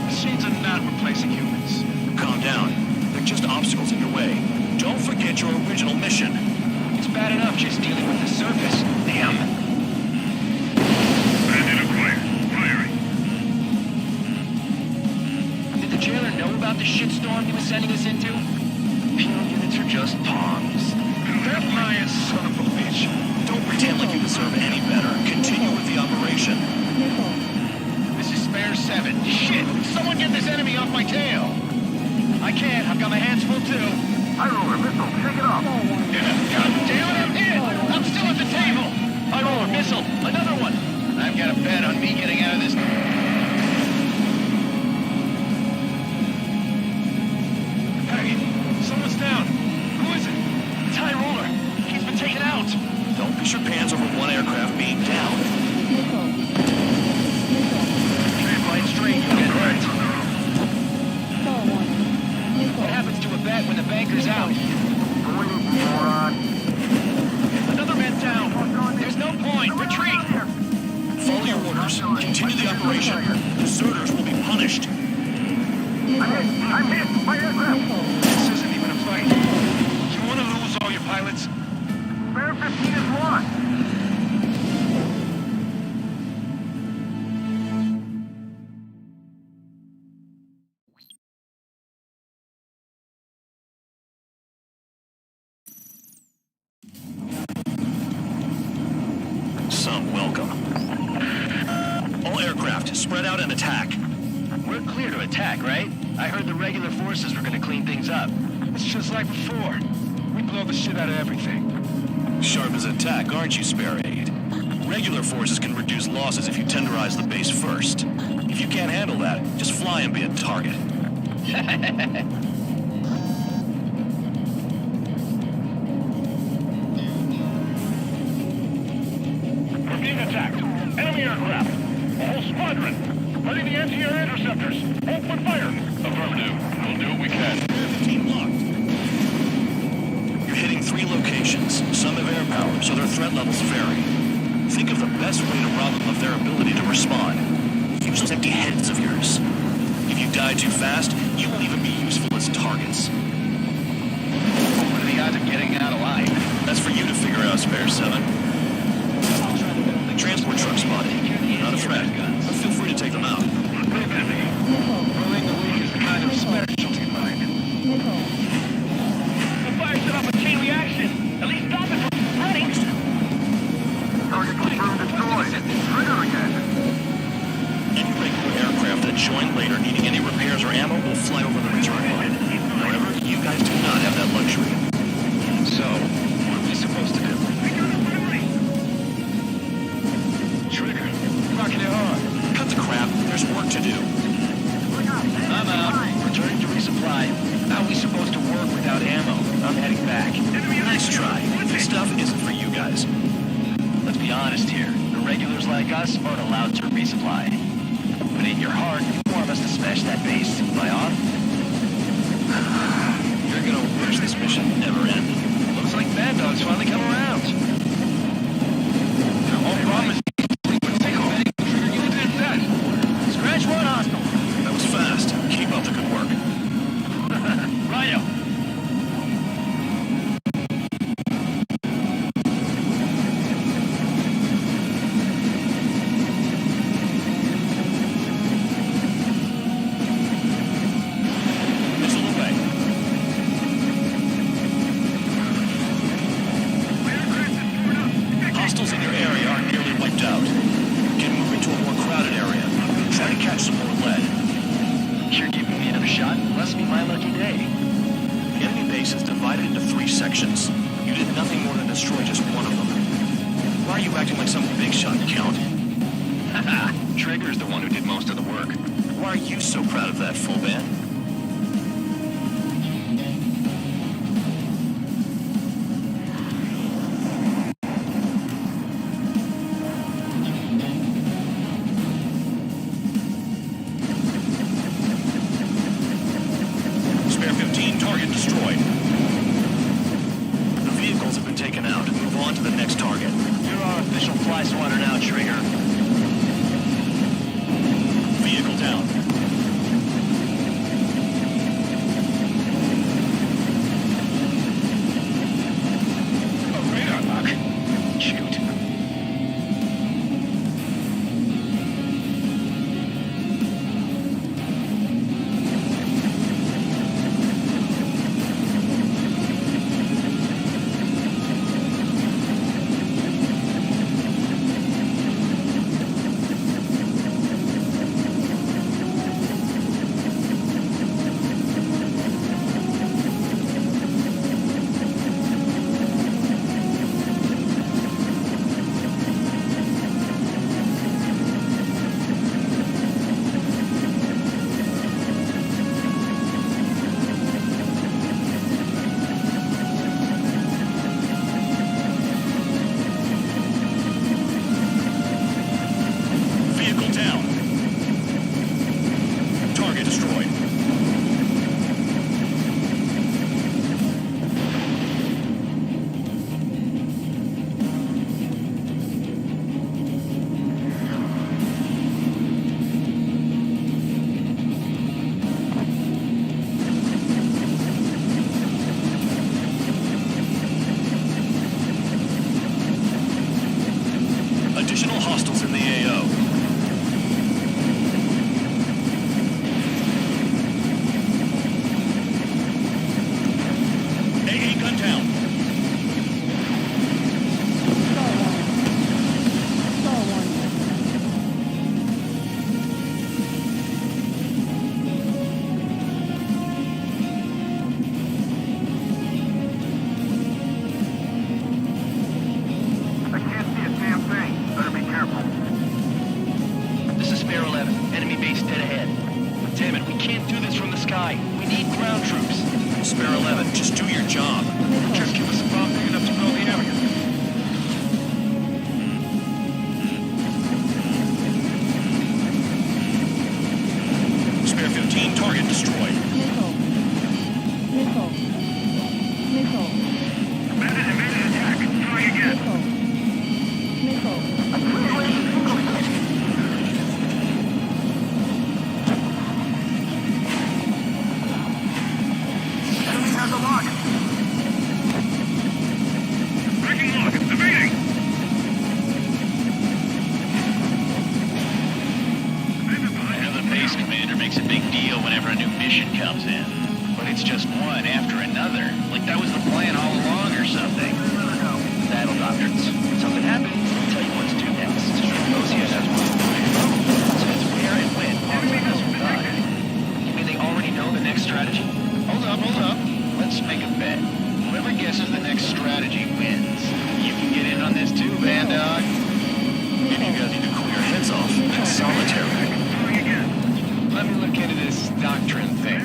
Machines are not replacing humans. Calm down. They're just obstacles in your way. Don't forget your original mission. It's bad enough just dealing with the surface. Damn. Bandit acquired. Firing. Did the jailer know about the shitstorm he was sending us into? Penal units are just pawns. That lying son of a bitch. Don't pretend like you deserve any better. Continue with the operation. This is Spare 7. Shit! Someone get this enemy off my tail! I can't. I've got my hands full too. High roller missile. Shake it off. God damn it, I'm hit! I'm still at the table! High roller missile. Another one. I've got a bet on me getting out of this. Hey, someone's down. Who is it? It's High roller. He's been taken out. Don't piss your pants over one aircraft being down. Flying straight, you get hurt. What happens to a bet when the banker's out? Another man down. There's no point. Retreat. Follow your orders. Continue the operation. Deserters will be punished. I'm hit. My aircraft. This isn't even a fight. You want to lose all your pilots? Spare 15 is lost. Some welcome. All aircraft, spread out and attack. We're clear to attack, right? I heard the regular forces were gonna clean things up. It's just like before. We blow the shit out of everything. Sharp as attack, aren't you, Spare 8? Regular forces can reduce losses if you tenderize the base first. If you can't handle that, just fly and be a target. threat levels vary. Think of the best way to rob them of their ability to respond. Use those empty heads of yours. If you die too fast, you won't even be useful as targets. What are the odds of getting out alive? That's for you to figure out, Spare 7. The transport truck spotted. Not a threat, but feel free to take them out. Rolling the week is kind of specialty of mine. The fire set off a chain reaction. At least stop it from spreading. Target confirmed destroyed. Trigger again. Any regular aircraft that join later needing any repairs or ammo will fly over the return line. However, you guys do not have that luxury. So, what are we supposed to do? Trigger, rocking it hard. Cut the crap. There's work to do. I'm out. Returning to resupply. How are we supposed to work without ammo? I'm heading back. Nice try. This stuff isn't for you guys. Let's be honest here. The regulars like us aren't allowed to resupply. But in your heart, you want us to smash that base. Am I on? You're gonna wish this mission never ended. Looks like Bad Dog's finally come around. The whole problem is take off. You did that. Scratch one hostile. That was fast. Keep up the good work. Rhino. Missile away. Hostiles in your area are nearly wiped out. Get moving to a more crowded area. Try to catch some more lead. You're giving me another shot? Must be my lucky day. The enemy base is divided into 3 sections. You did nothing more than destroy just one of them. Why are you acting like some big shot, Count? Haha, Trigger's the one who did most of the work. Why are you so proud of that, full band? Spare 15, target destroyed. The vehicles have been taken out. Move on to the next target. You're our official fly swatter now, Trigger. Vehicle down. A radar lock. Shoot. Vehicle down. Target destroyed. Additional hostiles in the AO. AA gun down. Star one. I can't see a damn thing. Better be careful. This is Spare 11. Enemy base dead ahead. Damn it, we can't do this from the sky. We need ground troops. Spare 11, just do your job. Just give us a bomb big enough to blow the area. Spare 15, target destroyed. Missile. Missile. Missile. Bandit evaded attack. Try again. Missile. guesses the next strategy wins. You can get in on this too, Vandog. Maybe you guys need to cool your heads off. That's solitary. Let me look into this doctrine thing.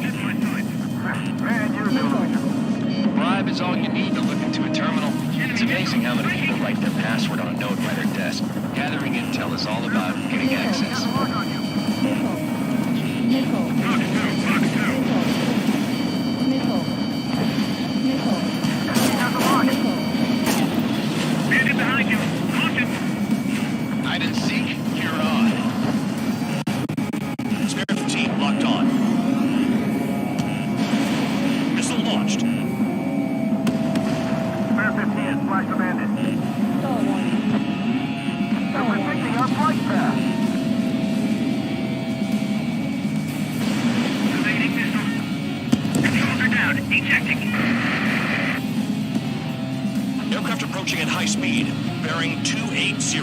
Bribe is all you need to look into a terminal. It's amazing how many people write their password on a note by their desk. Gathering intel is all about getting access. Bandit behind you. Caution. Hide and seek, you're on. Spare 15 locked on. Missile launched. Spare 15, flash the bandit. They're protecting our flight path. Evading missile. Controls are down. Ejecting. Aircraft approaching at high speed. Bearing 280.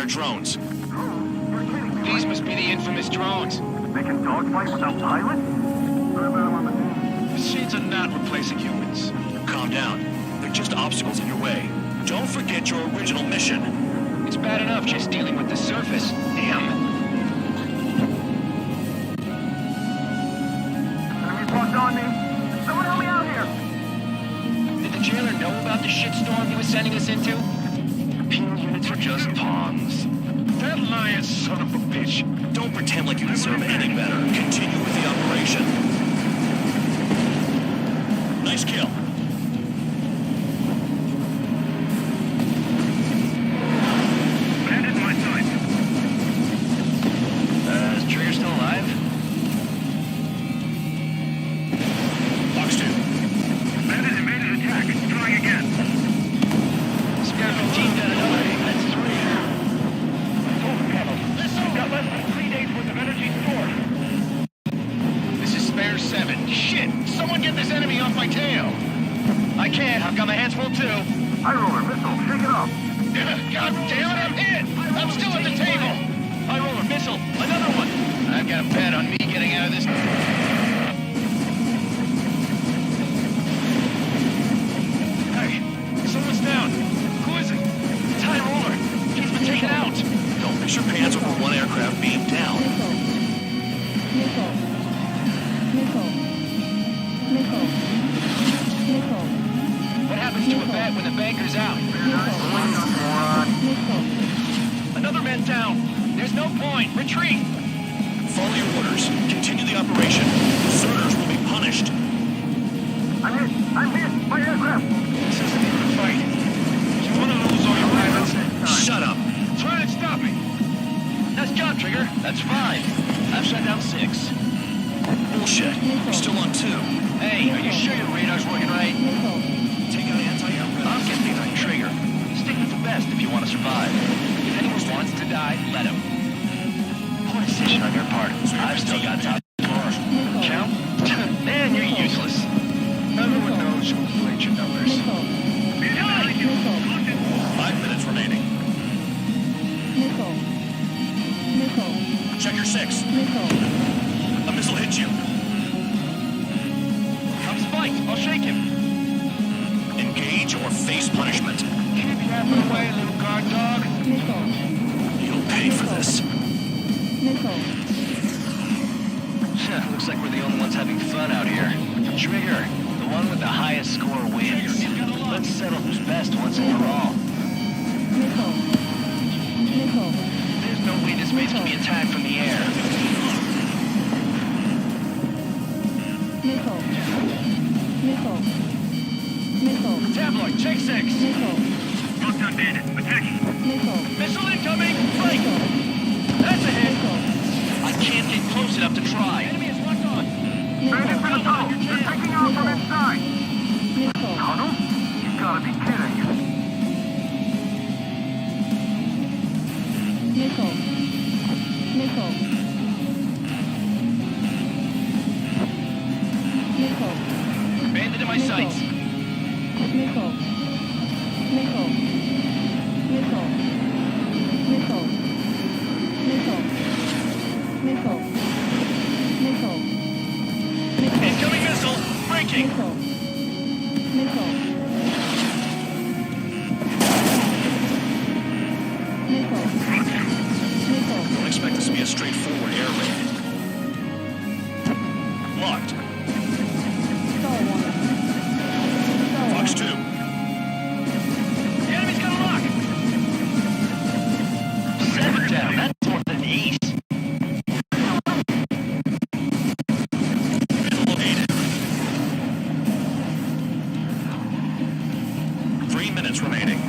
Drones. These must be the infamous drones. They can dogfight without pilots? Machines are not replacing humans. Calm down. They're just obstacles in your way. Don't forget your original mission. It's bad enough just dealing with the surface. Damn. Enemies locked on me. Someone help me out here. Did the jailer know about the shitstorm he was sending us into? Penal units are just pawns. That lying son of a bitch. Don't pretend like you deserve any better. Continue with the operation. Nice kill. Bandit in my sight. Is Trigger still alive? Box 2. Bandit evaded attack. Trying again. Spare 15 got another. That's 3. We've got less than 3 days worth of energy stored. This is Spare 7. Shit! Someone get this enemy off my tail! I can't. I've got my hands full too. High roller missile. Shake it off. God damn it, I'm hit! I'm still at the table! High roller missile. Another one! I've got a bet on me getting out of this. Hey, someone's down. Who is it? It's High roller. He's been taken out. Don't miss your pants over one aircraft being down. What happens to a bet when the banker's out? Another man down. There's no point. Retreat. Follow your orders. Continue the operation. Deserters will be punished. I'm hit. My aircraft. This isn't even a fight. You want to lose all your pilots? Shut up. Try and stop me. Nice job, Trigger. That's 5. I've shut down 6. Bullshit. You're still on 2. Hey, are you sure your radar's working right? Take out anti-aircraft. I'm getting on Trigger. Stick with the best if you want to survive. If anyone wants to die, let him. Poor decision on your part. I've still got top floor. Count? Man, you're useless. Everyone knows who played your numbers. 5 minutes remaining. Check your 6. A missile hit you. Come spike. I'll shake him. Engage or face punishment. Keep yapping away, little guard dog. You'll pay for this. Looks like we're the only ones having fun out here. Trigger, the one with the highest score wins. Let's settle who's best once and for all. There's no way this base can be attacked from the air. Tabloid, check 6. Locked on bandit. Attacking. Missile incoming! Break! That's a hit! I can't get close enough to try. Enemy is locked on. Bandit's in the tunnel. They're taking off from inside. Tunnel? You gotta be kidding. Bandit in my sights. waiting. Don't expect this to be a straightforward air raid. Locked. Fox 2. The enemy's got a lock. 7 down. That's more than ace. Located. 3 minutes remaining.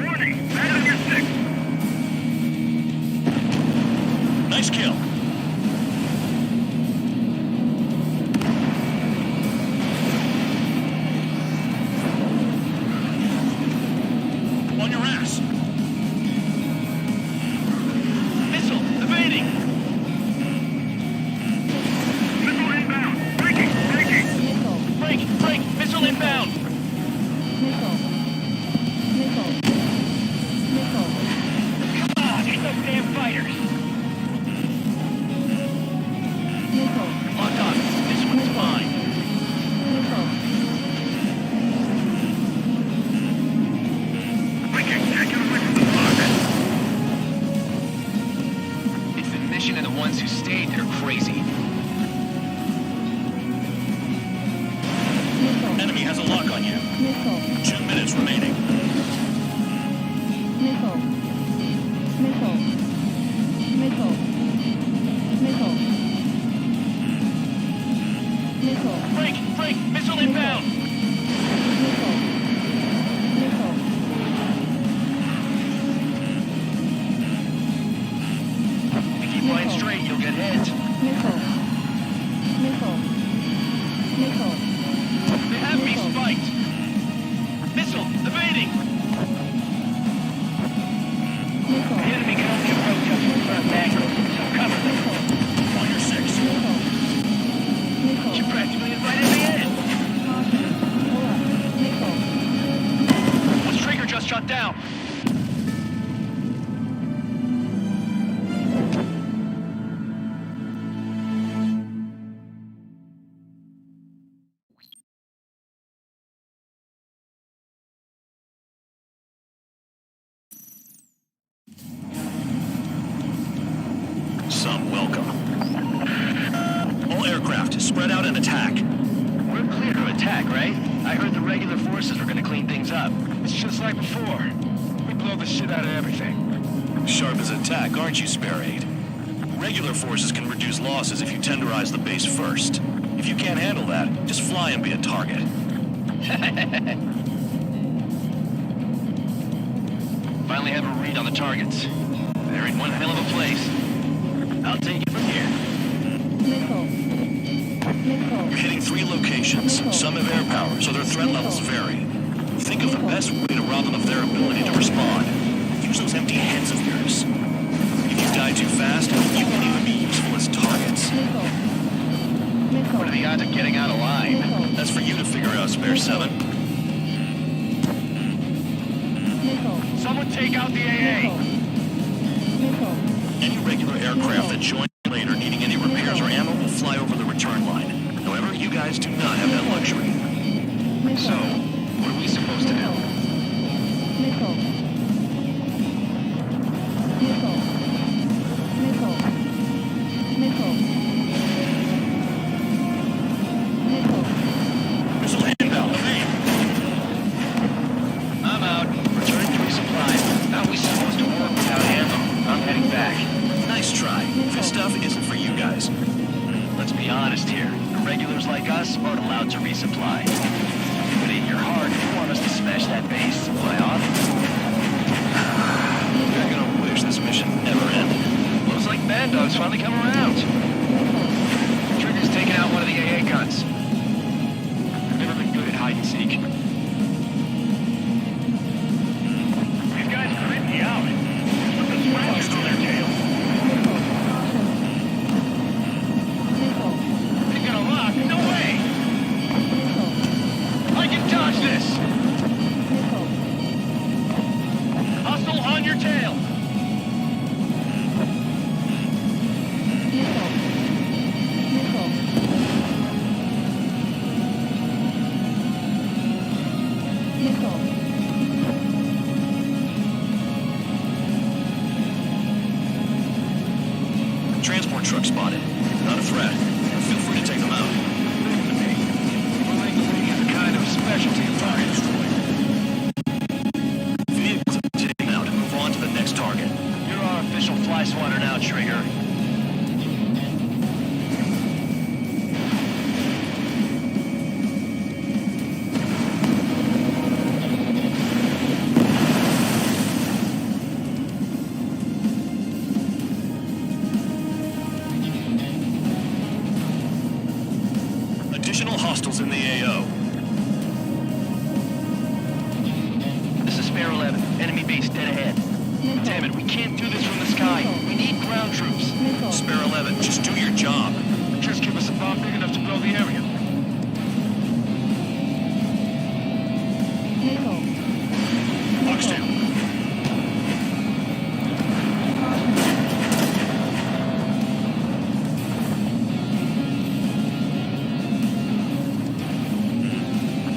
Warning, back on your 6. Nice kill. On your ass. Missile evading. Missile inbound. Breaking. Break. Missile inbound. Come on, there's no damn fighters. Lock on. This one's fine. Breaking. Can't get away from the block. It's the mission and the ones who stayed that are crazy. Enemy has a lock on you. 2 minutes remaining. Break. Missile inbound. If you keep flying straight, you'll get hit. They have me spiked. Missile evading. The enemy can only approach us from front angle, so cover them. On your 6. You practically invited me in. What's Trigger just shot down? Some welcome. All aircraft, spread out and attack. We're clear to attack, right? I heard the regular forces were gonna clean things up. It's just like before. We blow the shit out of everything. Sharp as attack, aren't you, Spare Aid? Regular forces can reduce losses if you tenderize the base first. If you can't handle that, just fly and be a target. Finally have a read on the targets. They're in one hell of a place. I'll take it from here. You're hitting 3 locations. Some have air power, so their threat levels vary. Think of the best way to rob them of their ability to respond. Use those empty heads of yours. If you die too fast, you won't even be useful as targets. What are the odds of getting out alive? That's for you to figure out, Spare 7. Someone take out the AA! Any regular aircraft that join later needing any repairs or ammo will fly over the return line. However, you guys do not have that luxury. So, what are we supposed to do? Missile inbound, aim. I'm out. Returning to resupply. How are we supposed to work without ammo? I'm heading back. Nice try. This stuff isn't for you guys. Let's be honest here. Regulars like us aren't allowed to resupply. Put it in your heart if you want us to smash that base. Fly off. You're gonna wish this mission never ended. Looks like Bad Dog's finally come around. Trigger's taking out one of the AA guns. I've never been good at hide and seek. These guys creep me out. Put the scratches on their tail. They've got a lock. No way! I can dodge this! Hostile on your tail! truck spotted. Not a threat. Feel free to take them out. It's a kind of specialty of mine. Vehicles have been taken out. Move on to the next target. You're our official fly swatter now, Trigger. Additional hostiles in the AO. This is Spare 11. Enemy base dead ahead. Damn it, we can't do this from the sky. We need ground troops. Spare 11, just do your job. Just give us a bomb big enough to blow the area. Box 2.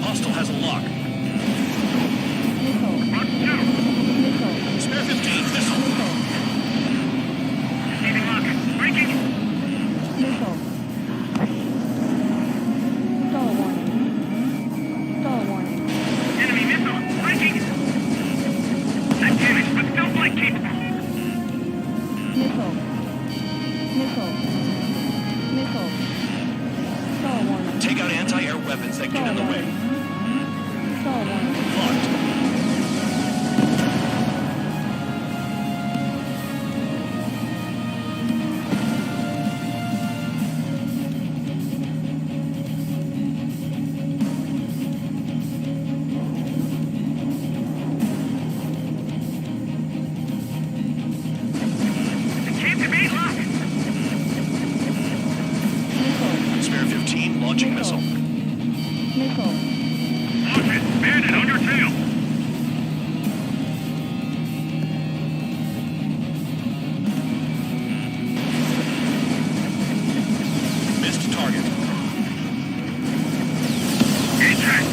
Hostile has a lock. Spare 15, missile. Receiving lock. Breaking. Missile. Stall warning. Stall warning. Enemy missile. Breaking. That damage, but still flight capable. Missile. Missile. Missile. Stall warning. Take out anti-air weapons that get in the way. Stall warning. Locked. Can't debate lock. Spare 15, launching missile. Missile. Launch it. Bandit on your tail. Missed target. Eject.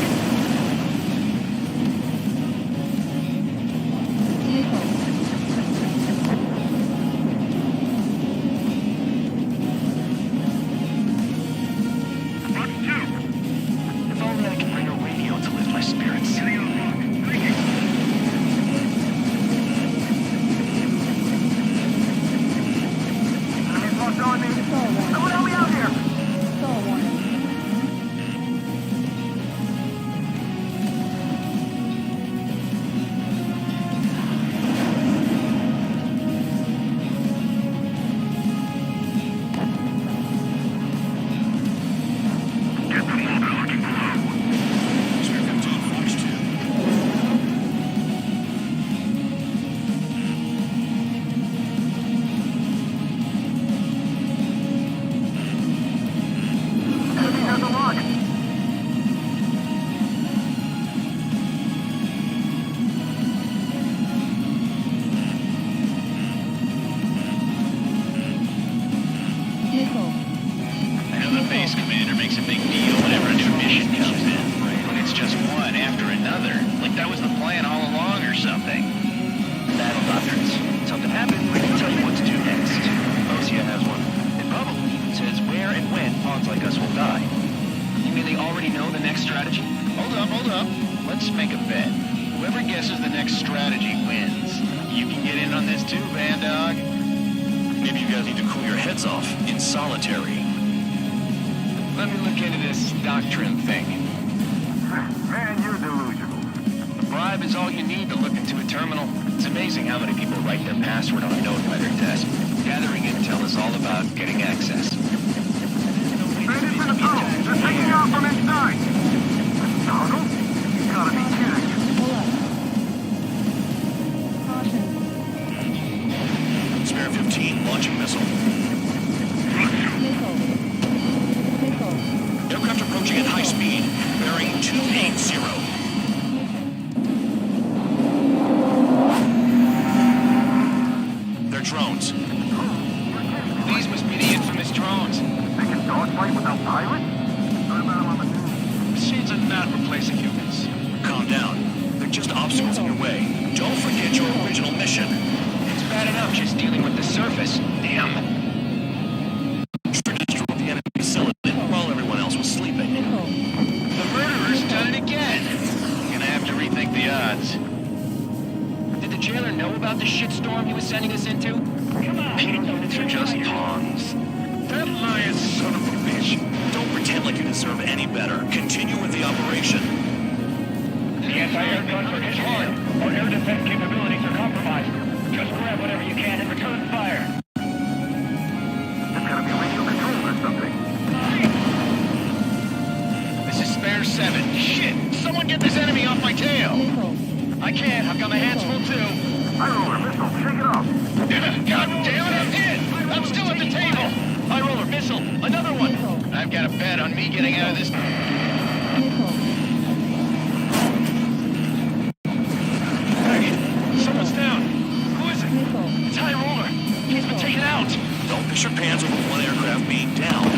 Box 2. If only I could bring a radio to lift my spirits. Someone help me out here. Stall warning. Get the motor looking below. Spare 15, Fox 2. Enemy has a lock. Missile. I know the base commander makes a big deal whenever a new mission comes in. But it's just one after another. Like that was the plan all along or something. Battle doctrines. Something happened, we can tell you what to do next. Osea has one. It probably says where and when pawns like us will die. You mean they already know the next strategy? Hold up. Let's make a bet. Whoever guesses the next strategy wins. You can get in on this too, Van Dog. Maybe you guys need to cool your heads off in solitary. Let me look into this doctrine thing. Man, you're delusional. A bribe is all you need to look into a terminal. It's amazing how many people write their password on a note by their desk. Gathering intel is all about getting access. Bandits in the tunnel. They're taking off from inside. Tunnel? You gotta be kidding. Pull up. Caution. Spare 15, launching missile. Missile. Missile. Aircraft approaching at high speed, bearing 280. They're drones. These must be the infamous drones. They can dogfight without pilots? Heard about them on the news. Machines are not replacing humans. Calm down. They're just obstacles in your way. Don't forget your original mission. It's bad enough just dealing with the surface. Damn. sending us into? Pyramids are just pawns. That lying son of a bitch. Don't pretend like you deserve any better. Continue with the operation. The anti-air gunner is hard. Our air defense capabilities are compromised. Just grab whatever you can and return fire. It's gotta be radio control or something. This is Spare 7. Shit! Someone get this enemy off my tail! I can't. I've got my hands full too. High roller missile, shake it off. God damn it, I'm hit! I'm still at the table! High roller missile, another one! I've got a bet on me getting out of this. Hey, someone's down. Who is it? It's High roller. He's been taken out. Don't piss your pants over one aircraft being down.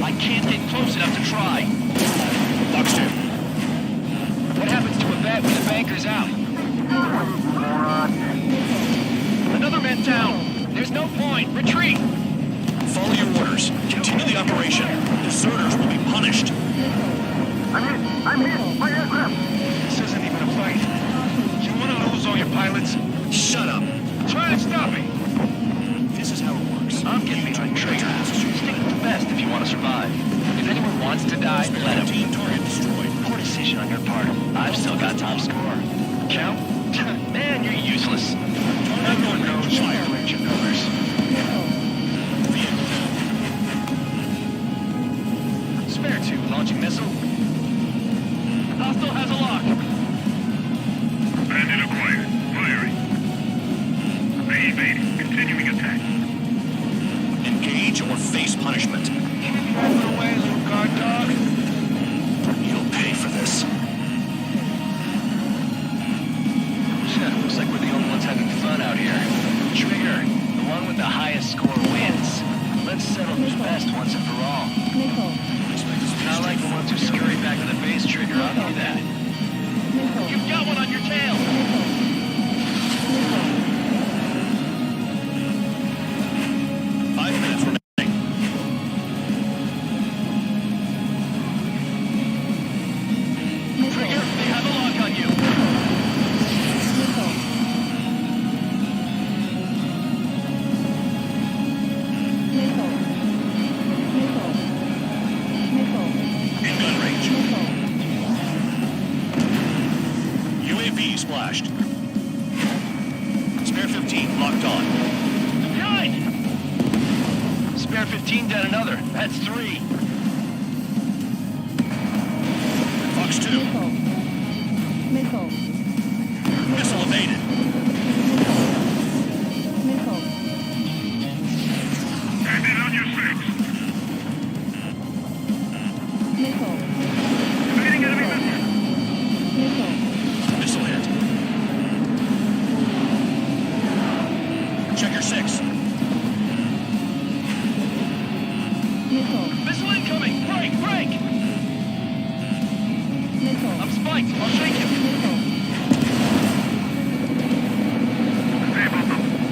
I can't get close enough to try. Fox 2. What happens to a bet when the banker's out? Another man down. There's no point. Retreat. Follow your orders. Continue the operation. Deserters will be punished. I'm hit. My aircraft. This isn't even a fight. You want to lose all your pilots? Shut up. Try to stop me. This is how it works. I'm getting behind Trigger. Stick with the best if you want to survive. If anyone wants to die, let him. Target destroyed. Poor decision on your part. I've still got top score. Count? Man, you're useless. Everyone knows fire range of colors. Spare 2, launching missile. Hostile has a lock. Bandit acquired. Firing. They evading. Continuing attack. Engage or face punishment. Drive away, little guard dog. You'll pay for this. Looks like we're the only ones having fun out here. Trigger, the one with the highest score wins. Let's settle who's best once and for all. Not like the ones who scurry back to the base, Trigger, I'll give you that. You've got one on your tail! 5 minutes remaining. Trigger, they have a lock on you. In gun range. UAV splashed. Spare 15 locked on. Behind! Spare 15 dead another. That's 3. Fox 2. Missile evaded. Bandit on your 6. Evading enemy missile. Missile hit. Check your 6. Missile incoming! Break! Break! I'm spiked. I'll shake him.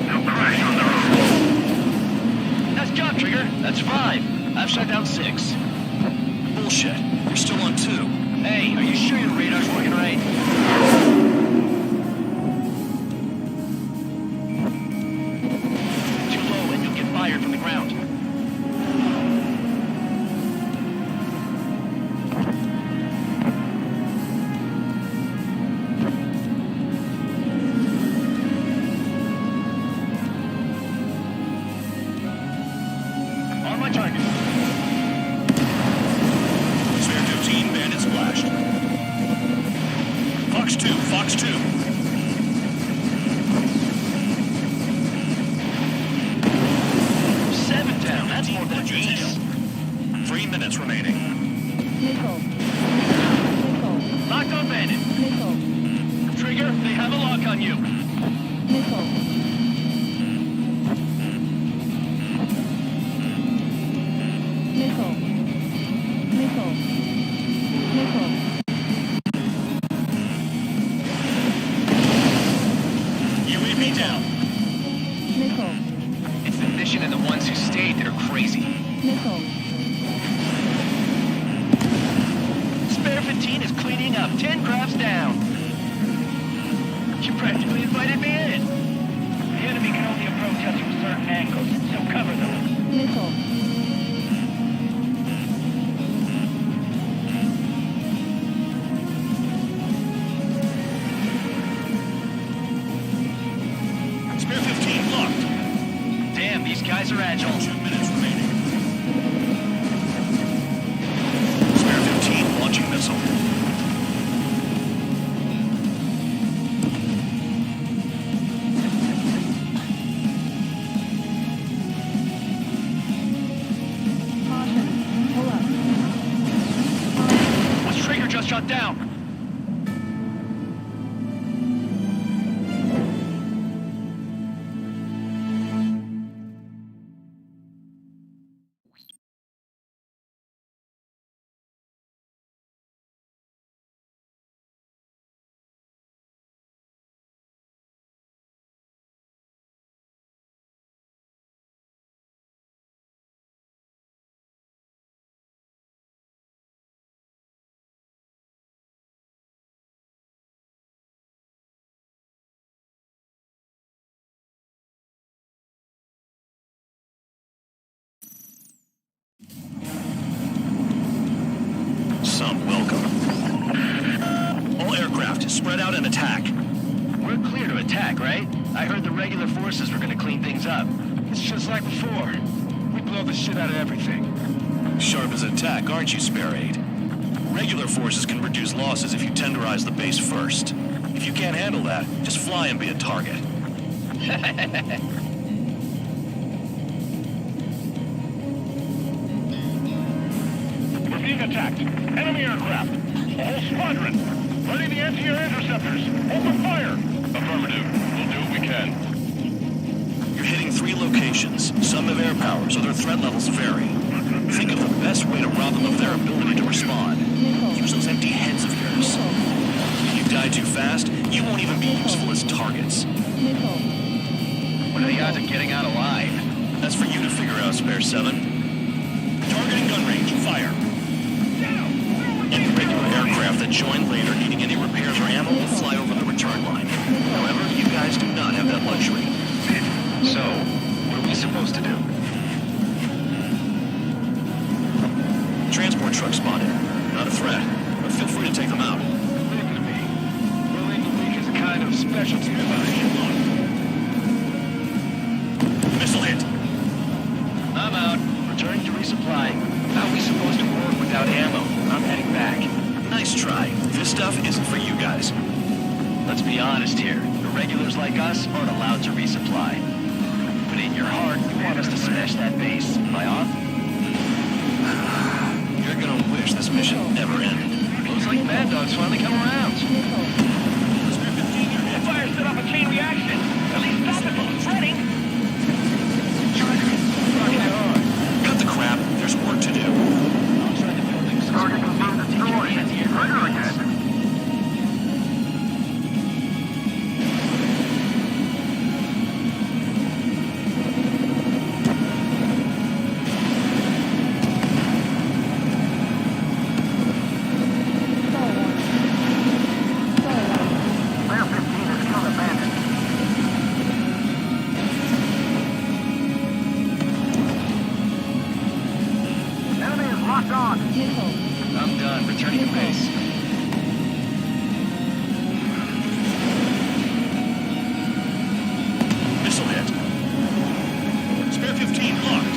They'll crash on their own. Nice job, Trigger. That's 5. I've shot down 6. Bullshit. You're still on 2. Hey, are you sure your radar's working right? Too low and you'll get fired from the ground. On my target. Spare 15 bandit splashed. Fox 2. Fox 2. Seven down. That's more than ace. 3 minutes remaining. Locked on bandit. Trigger, they have a lock on you. UAV down. It's the mission and the ones who stayed that are crazy. Spare 15 is cleaning up. 10 crafts down. You practically invited me in. The enemy can only approach us from certain angles, so cover them. Nickel. Spare 15 locked. Damn, these guys are agile. 2 minutes remaining. Spare 15 launching missile. Caution. Pull up. What's Traeger just shot down? Some welcome. All aircraft, spread out and attack. We're clear to attack, right? I heard the regular forces were gonna clean things up. It's just like before. We blow the shit out of everything. Sharp as attack, aren't you, Spare 8? Regular forces can reduce losses if you tenderize the base first. If you can't handle that, just fly and be a target. We're being attacked. Enemy aircraft. A whole squadron. Ready the anti-air interceptors. Open fire. Affirmative. We'll do what we can. You're hitting 3 locations. Some have air power, so their threat levels vary. Think of the best way to rob them of their ability to respond. Use those empty heads of yours. If you die too fast, you won't even be useful as targets. Nickel. What are the odds of getting out alive? That's for you to figure out, Spare 7. Targeting gun range. Fire. Any regular aircraft that join later needing any repairs or ammo will fly over the return line. However, you guys do not have that luxury. So, what are we supposed to do? Transport truck spotted. Not a threat, but feel free to take them out. Leave it to me. Willing to weak is a kind of specialty device. Missile hit. I'm out. Returning to resupply. How are we supposed to work without ammo? I'm heading back. Nice try. This stuff isn't for you guys. Let's be honest here. The regulars like us aren't allowed to resupply. But in your heart, you want us to smash that base. Am I off? You're gonna wish this mission never ended. Looks like Mad Dog's finally come around. Fire set off a chain reaction. At least stop it from spreading. Cut the crap. There's work to do. Target confirmed destroyed. Trigger again. I'm done. Returning to base. Missile hit. Spare 15 locked.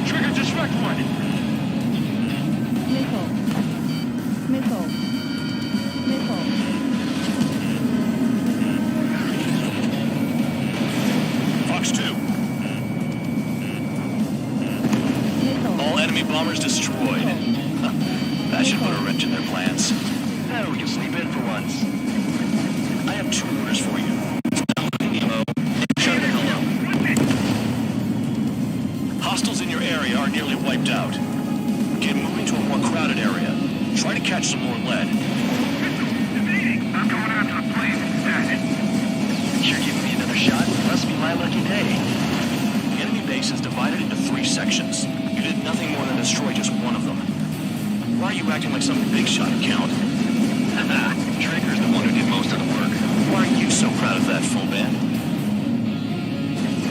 Trigger disrupt one. Nickel. Nickel. Nickel. Fox 2. All enemy bombers destroyed. That should put a wrench in their plans. Now we can sleep in for once. I have 2 orders for you. Nemo, shut the hell up. Hostiles in your area are nearly wiped out. Get moving to a more crowded area. Try to catch some more lead. I'm going after the plane. You're giving me another shot? Must be my lucky day. The enemy base is divided into 3 sections. You did nothing more than destroy just one of them. Why are you acting like some big shot, Count? Trigger's the one who did most of the work. Why aren't you so proud of that, full band?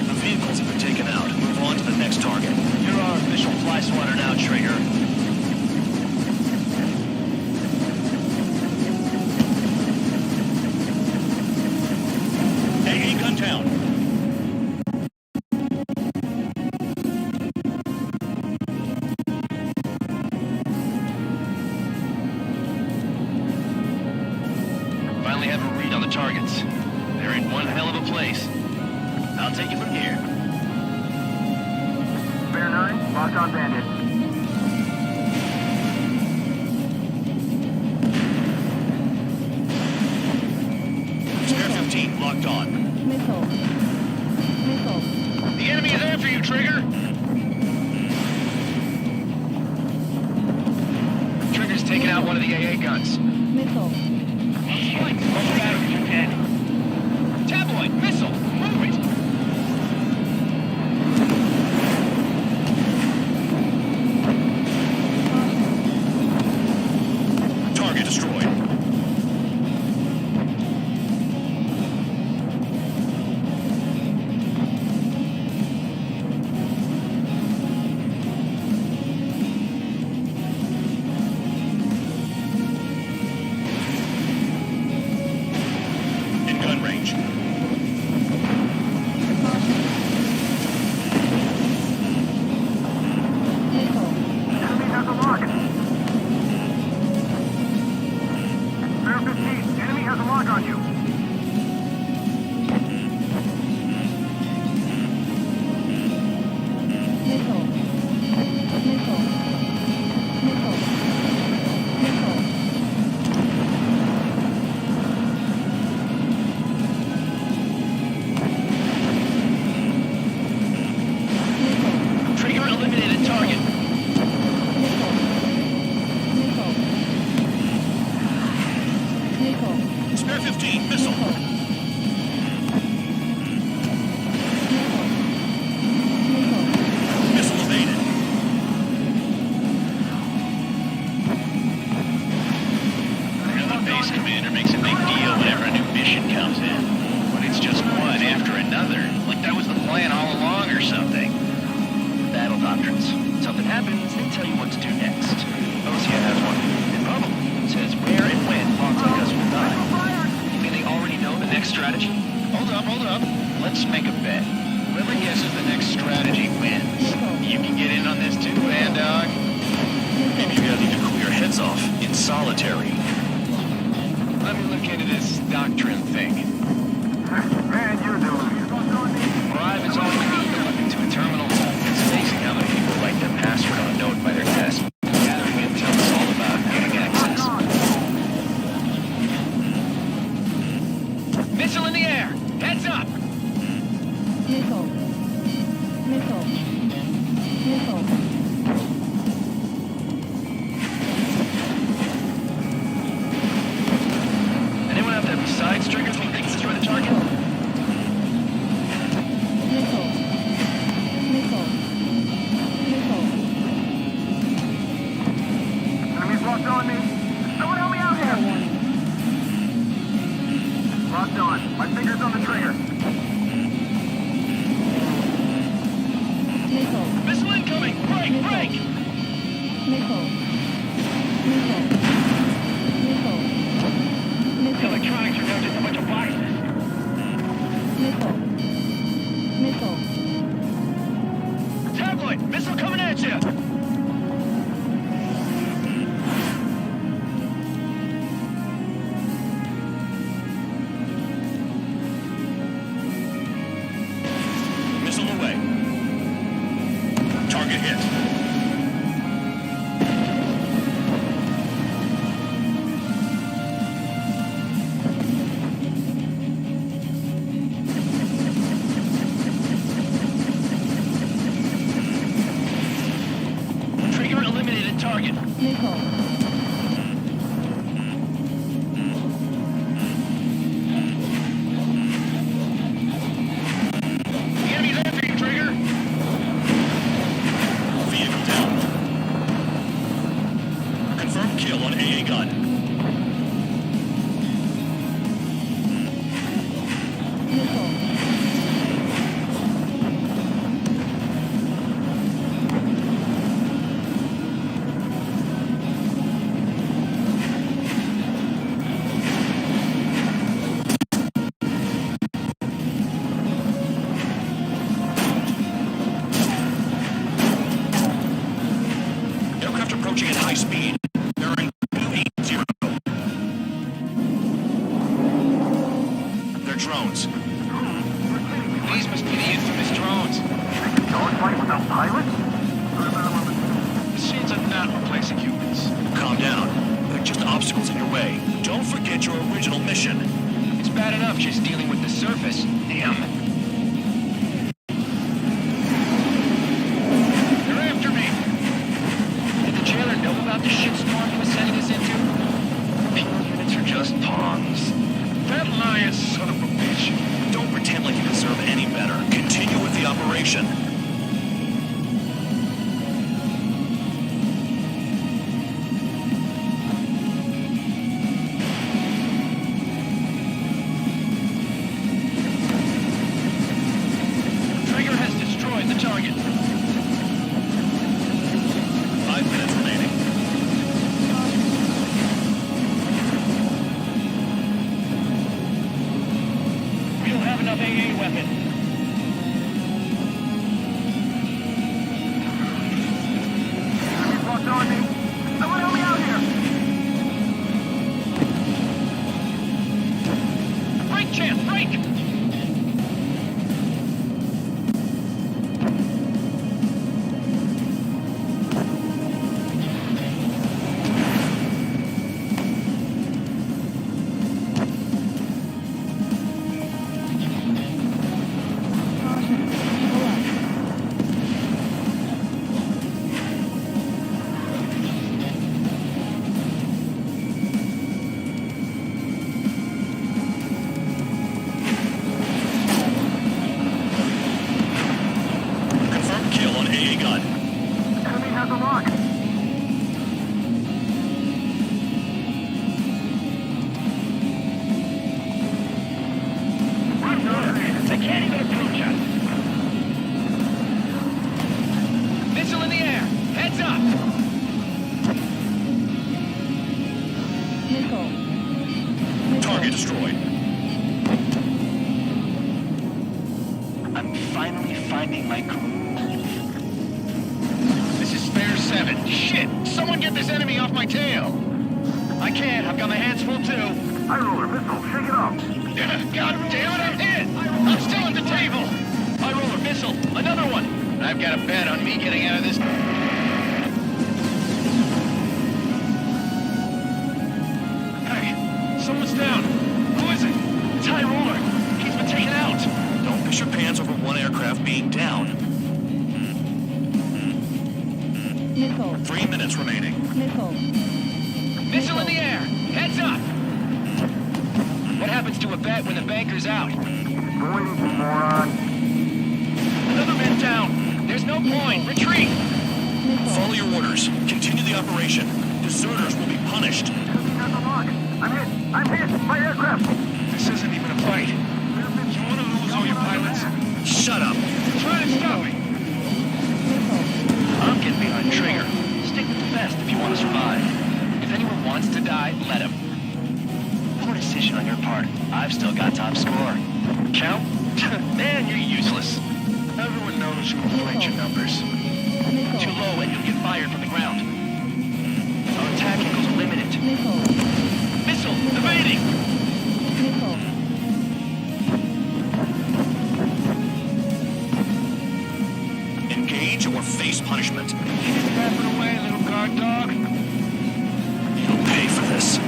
The vehicles have been taken out. Move on to the next target. You're our official fly swatter now, Trigger. AA Guntown. Finally have a read on the targets. They're in one hell of a place. I'll take it from here. Bear 9, lock on bandit. Spare 15, locked on. Missile. Missile. The enemy is after you, Trigger! Trigger's taking out one of the AA guns. Missile. Tabloid, missile! Move it! Target destroyed. In gun range. Enemy has a lock. Bear 15, enemy has a lock on you. Missile. Missile. Missile. Missile. Trigger eliminated target. Missile. Missile. Spare 15, missile. Missile evaded. The base commander makes a big deal whenever a new mission comes in. But it's just one after another. Like that was the plan all along or something. Battle doctrines. Something happens, they tell you what to do next. Osea has one. And probably says where and when pawns like us will die. You think they already know the next strategy? Hold up. Let's make a bet. Whoever guesses the next strategy wins. You can get in on this too, man, dog. Maybe you guys need to cool your heads off in solitary. Let me look into this doctrine thing. Man, you're doing it. Bribe is all we need to look into a terminal. It's amazing how many people like their password on a note by their desk. Gathering intel is all about getting access. Missile in the air! Heads up! Missile. Missile. Missile. Anyone out there besides Trigger think they can destroy the target? Missile. Missile. Missile. Enemy's locked on me. Someone help me out Fair here. warning. Locked on. My finger's on the trigger. Missile. Missile incoming! Break! Missile. Missile. Missile. The Missile. electronics are now just a bunch of boxes. Missile. Missile. Tabloid! Missile coming at you! Missile away. Target hit. Trigger eliminated target. Missile. The enemy's after you, Trigger. speed. Bearing 280. They're drones. These must be the infamous drones. Dogfight without pilots? Machines are not replacing humans. Calm down. They're just obstacles in your way. Don't forget your original mission. It's bad enough just dealing with the surface. Damn. They're after me. Did the jailer know about the shitstorm he was sending us into? Penal units are just pawns. That lion son of a bitch. Don't pretend like you deserve any better. Continue with the operation. Trigger has destroyed the target. 5 minutes remaining. We don't have enough AA weapons. Enemies locked on me. Someone help me out here. Break, champ, break! Confirmed kill on AA gun. Enemy has a lock. They can't even approach us. Missile in the air. Heads up. Missile. Target destroyed. I'm finally finding my groove. This is Spare 7. Shit! Someone get this enemy off my tail! I can't. I've got my hands full too. High roller missile, shake it off. God damn it, I'm hit! I'm still at the table! High roller missile. Another one! I've got a bet on me getting out of this. Hey, someone's down. Who is it? It's High roller. He's been taken out. Don't piss your pants over one aircraft being down. Missile. 3 minutes remaining. Missile. Missile in the air! Heads up! What happens to a bet when the banker's out? Avoiding you, moron. Another man down! There's no point! Retreat! Follow your orders. Continue the operation. Deserters will be punished. Enemy has a lock. I'm hit. My aircraft. This isn't even a fight. You want to lose all your pilots? Shut up. Try to stop me! I'm getting behind Trigger. Stick with the best if you want to survive. If anyone wants to die, let him. Poor decision on your part. I've still got top score. Count? Man, you're useless. Everyone knows who inflates your numbers. Too low and you'll get fired from the ground. Our attack angles are limited. Missile! Evading! Engage or face punishment. Strap it away, little guard dog. You'll pay for this.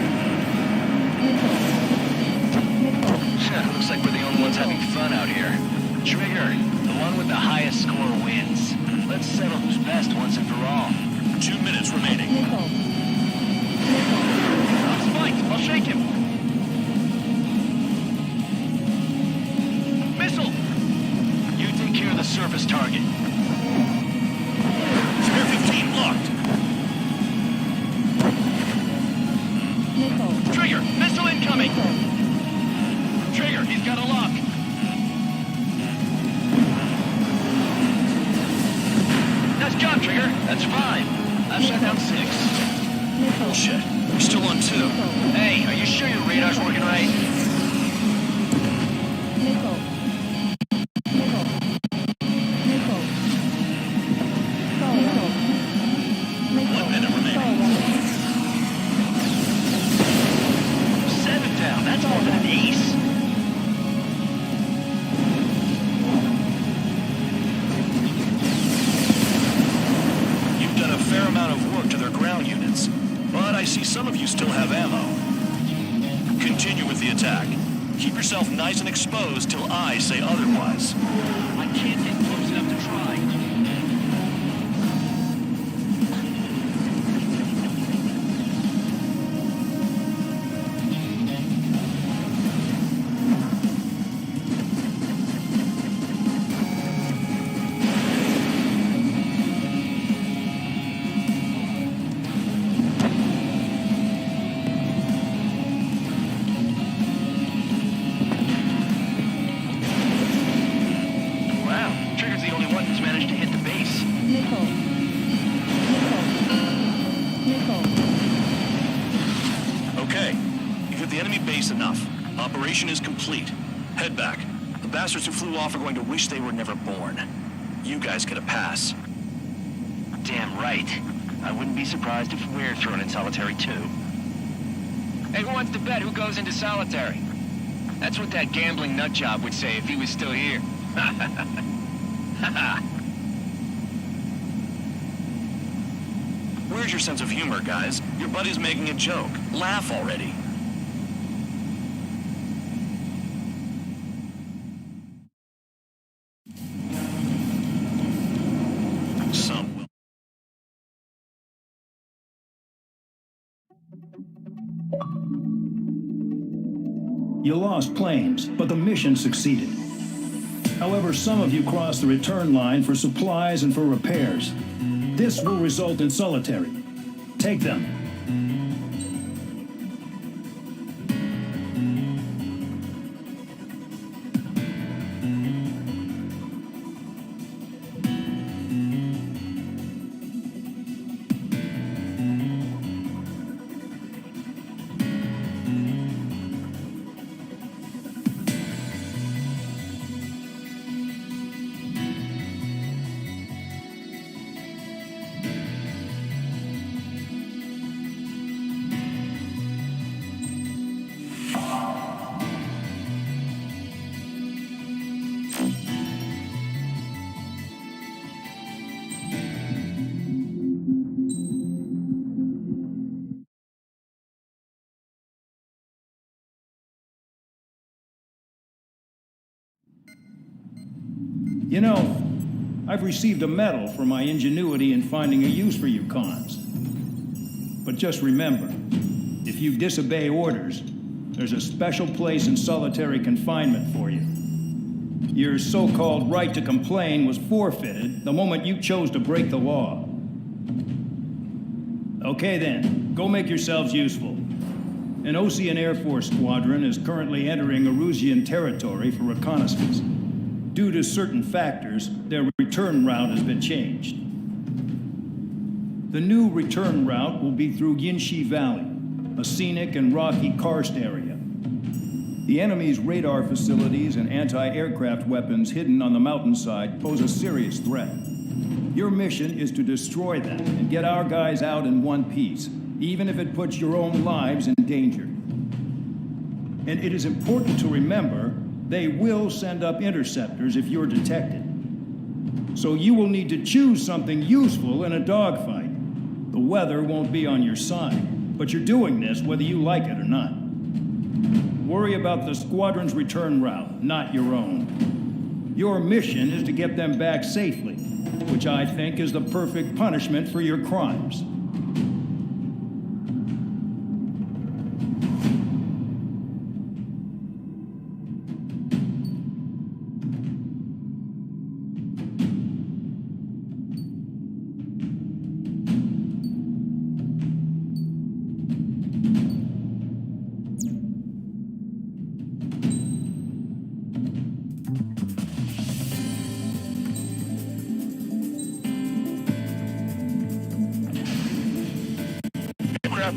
Looks like we're the only ones having fun out here. Trigger, the one with the highest score wins. Let's settle who's best once and for all. 2 minutes remaining. I'll spike. I'll shake him. Missile! You take care of the surface target. Spare 15 locked. Trigger, missile incoming! Trigger, he's got a lock. Nice job, Trigger. That's 5. I've shut down 6. Bullshit. We're still on 2. Hey, are you sure your radar's working right? Missile. 1 minute remaining. attack. Keep yourself nice and exposed till I say otherwise. I can't get close enough to try. Wow, Trigger's the only one who's managed to hit the base. Nickel. Okay, you've hit the enemy base enough. Operation is complete. Head back. The bastards who flew off are going to wish they were never born. You guys get a pass. Damn right. I wouldn't be surprised if we're thrown in solitary too. Hey, who wants to bet who goes into solitary? That's what that gambling nutjob would say if he was still here. Where's your sense of humor, guys? Your buddy's making a joke. Laugh already. Some will. You lost planes, but the mission succeeded. However, some of you crossed the return line for supplies and for repairs. This will result in solitary. Take them. You know, I've received a medal for my ingenuity in finding a use for you cons. But just remember, if you disobey orders, there's a special place in solitary confinement for you. Your so-called right to complain was forfeited the moment you chose to break the law. Okay then, go make yourselves useful. An Osean Air Force squadron is currently entering Erusian territory for reconnaissance. Due to certain factors, their return route has been changed. The new return route will be through Yinshi Valley, a scenic and rocky karst area. The enemy's radar facilities and anti-aircraft weapons hidden on the mountainside pose a serious threat. Your mission is to destroy them and get our guys out in one piece, even if it puts your own lives in danger. And it is important to remember they will send up interceptors if you're detected. So you will need to choose something useful in a dogfight. The weather won't be on your side, but you're doing this whether you like it or not. Worry about the squadron's return route, not your own. Your mission is to get them back safely, which I think is the perfect punishment for your crimes.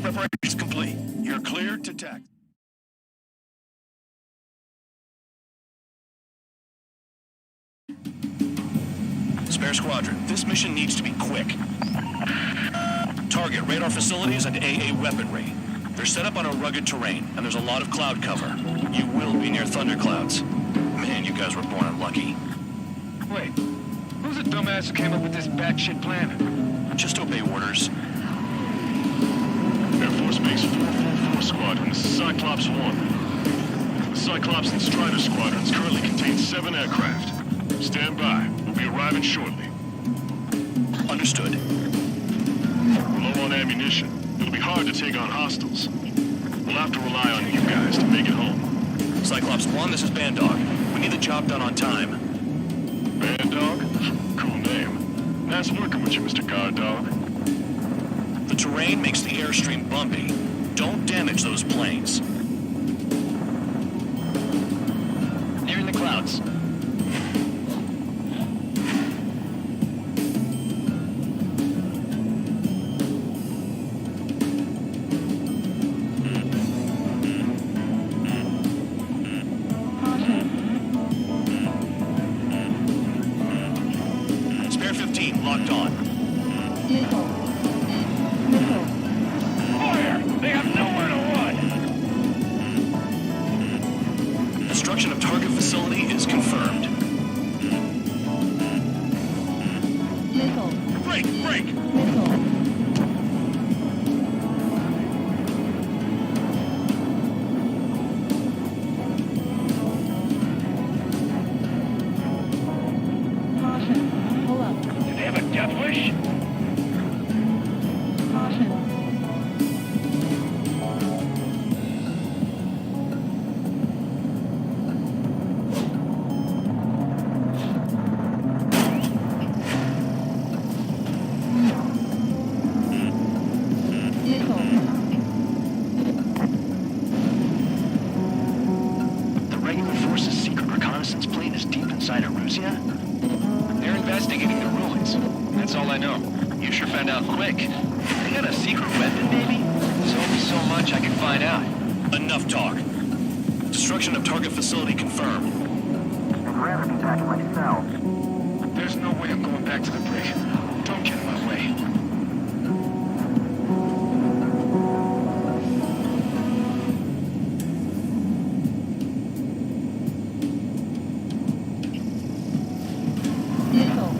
Preparations complete. You're cleared to taxi. Spare squadron, this mission needs to be quick. Target radar facilities and AA weaponry. They're set up on a rugged terrain, and there's a lot of cloud cover. You will be near thunderclouds. Man, you guys were born unlucky. Wait, who's the dumbass who came up with this batshit plan? Just obey orders. Air Force Base 444 Squadron, this is Cyclops 1. The Cyclops and Strider squadrons currently contain 7 aircraft. Stand by. We'll be arriving shortly. Understood. We're low on ammunition. It'll be hard to take on hostiles. We'll have to rely on you guys to make it home. Cyclops 1, this is Bandog. We need the job done on time. Bandog? Cool name. Nice working with you, Mr. Guard Dog. The terrain makes the airstream bumpy. Don't damage those planes. They're in the clouds. Spare 15, locked on. Missile. Missile. Fire! They have nowhere to run! Destruction of target facility is confirmed. Missile. Break! Break! Missile. Caution. Pull up. Do they have a death wish? Caution. Missile. The regular force's secret reconnaissance plane is deep inside Erusea? They're investigating the ruins. That's all I know. You sure found out quick. They got a secret weapon, maybe? Tell me so much I can find out. Enough talk. Destruction of target facility confirmed. I'd rather be back in my cell. There's no way I'm going back to the brig. Don't get in my way. Missile.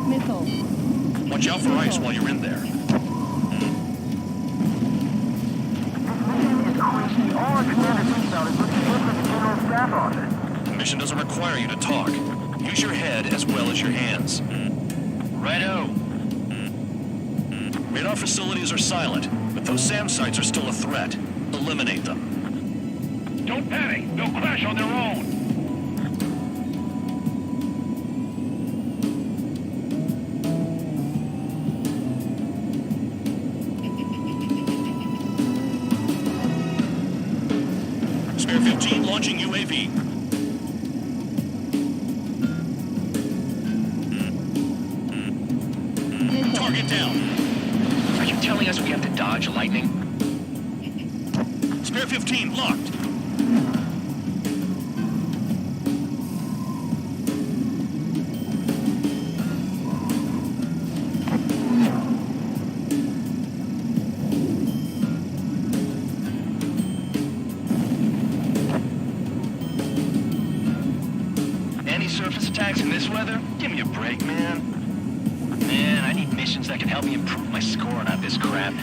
Missile. Watch out for ice while you're in there. All our commander thinks about is looking good for the general staff office. The mission doesn't require you to talk. Use your head as well as your hands. Righto. Radar facilities are silent, but those SAM sites are still a threat. Eliminate them. Don't panic! They'll crash on their own! Spare 15 launching UAV. Target down. Are you telling us we have to dodge lightning? Spare 15 locked. Any surface attacks in this weather? Give me a break, man. Man, I need missions that can help me improve my score, not this crap.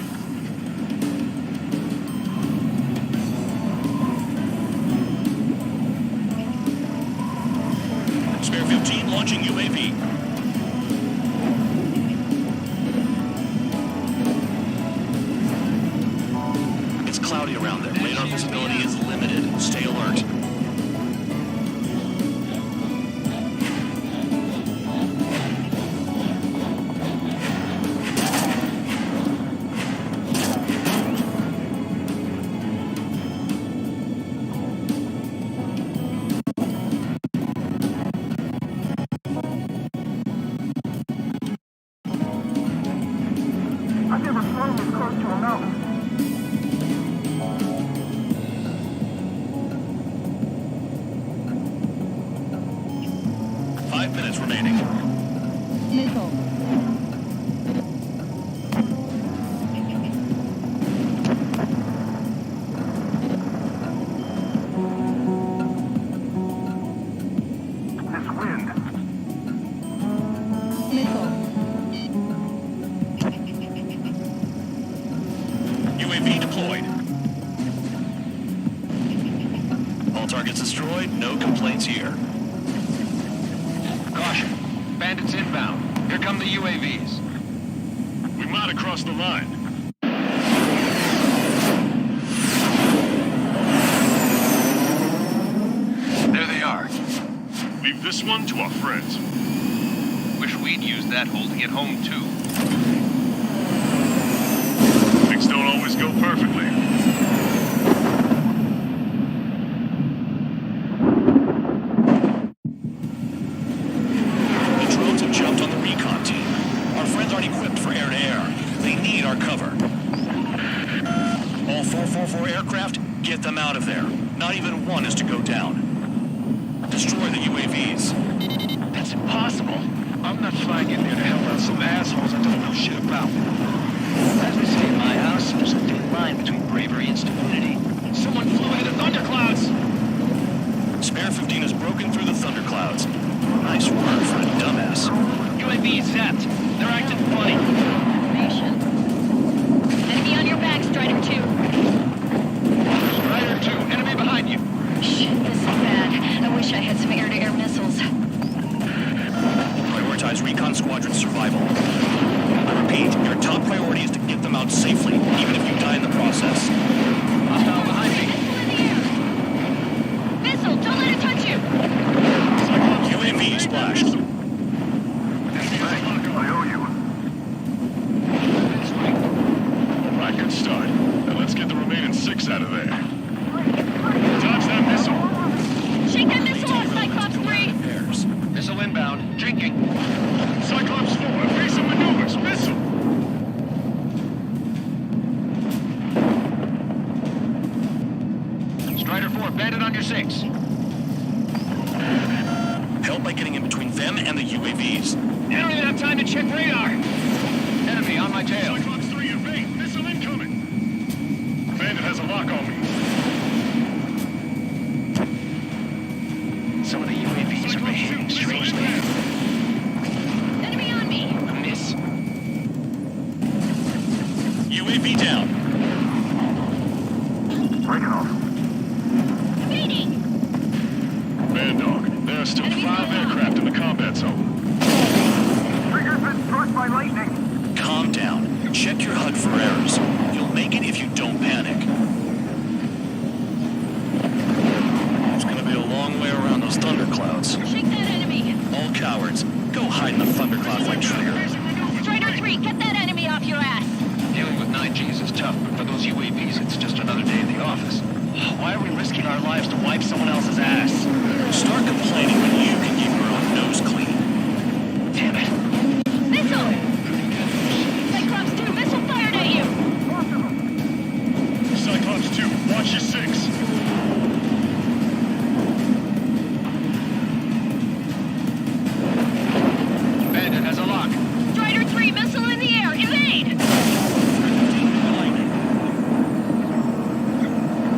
Spare 15 launching UAV. It's cloudy around there. Radar visibility is limited. Stay alert. I've never flown this close to a mountain. Five minutes remaining. Missile. This wind. Missile. UAV deployed. destroyed, no complaints here. Caution. Bandits inbound. Here come the UAVs. We might have crossed the line. There they are. Leave this one to our friends. Wish we'd used that hole to get home, too. Things don't always go perfectly. The drones have jumped on the recon team. Our friends aren't equipped for air-to-air. They need our cover. All 444 aircraft, get them out of there. Not even one is to go down. Destroy the UAVs. That's impossible. I'm not flying in there to help out some assholes I don't know shit about. As we say in my house, there's a thin line between bravery and stupidity. Someone flew into thunderclouds! Spare 15 has broken through the thunderclouds. Nice work for a dumbass. UAV is zapped. They're acting funny. Enemy on your back, Strider 2. Strider 2, enemy behind you. Shit, this is bad. I wish I had some air-to-air missiles. Prioritize recon squadron survival. I repeat, your top priority is to get them out safely, even if you die in the process. Hostile behind me. Missile, don't let it touch you! UAV splashed. I owe you. Right, good start. Now let's get the remaining 6 out of there. Dodge that missile. Shake that missile off, Cyclops 3! Missile inbound. Drinking. Cyclops 4, evasive maneuvers. Missile. Strider 4, bandit on your 6. Help by getting in between them and the UAVs. You don't even have time to check radar. Enemy on my tail. Cyclops 3, evade. Missile incoming. Bandit has a lock on me. Some of the UAVs are behaving strangely. Enemy on me! A miss. UAV down. Break it off. Evading! Man dog, there are still 5 aircraft in the combat zone. Trigger's been struck by lightning. Calm down. Check your HUD for errors. You'll make it if you don't panic. It's gonna be a long way around those thunderclouds. Shake that enemy! All cowards, go hide in the thunderclouds like Trigger. Strider 3, get that enemy off your ass! Dealing with 9Gs is tough, but for those UAVs, it's just another day in the office. Why are we risking our lives to wipe someone else's ass? Start complaining when you can keep your own nose clean. Damn it. Missile! Cyclops 2, missile fired at you! Cyclops 2, watch your 6. Bandit has a lock. Strider 3, missile in the air! Evade!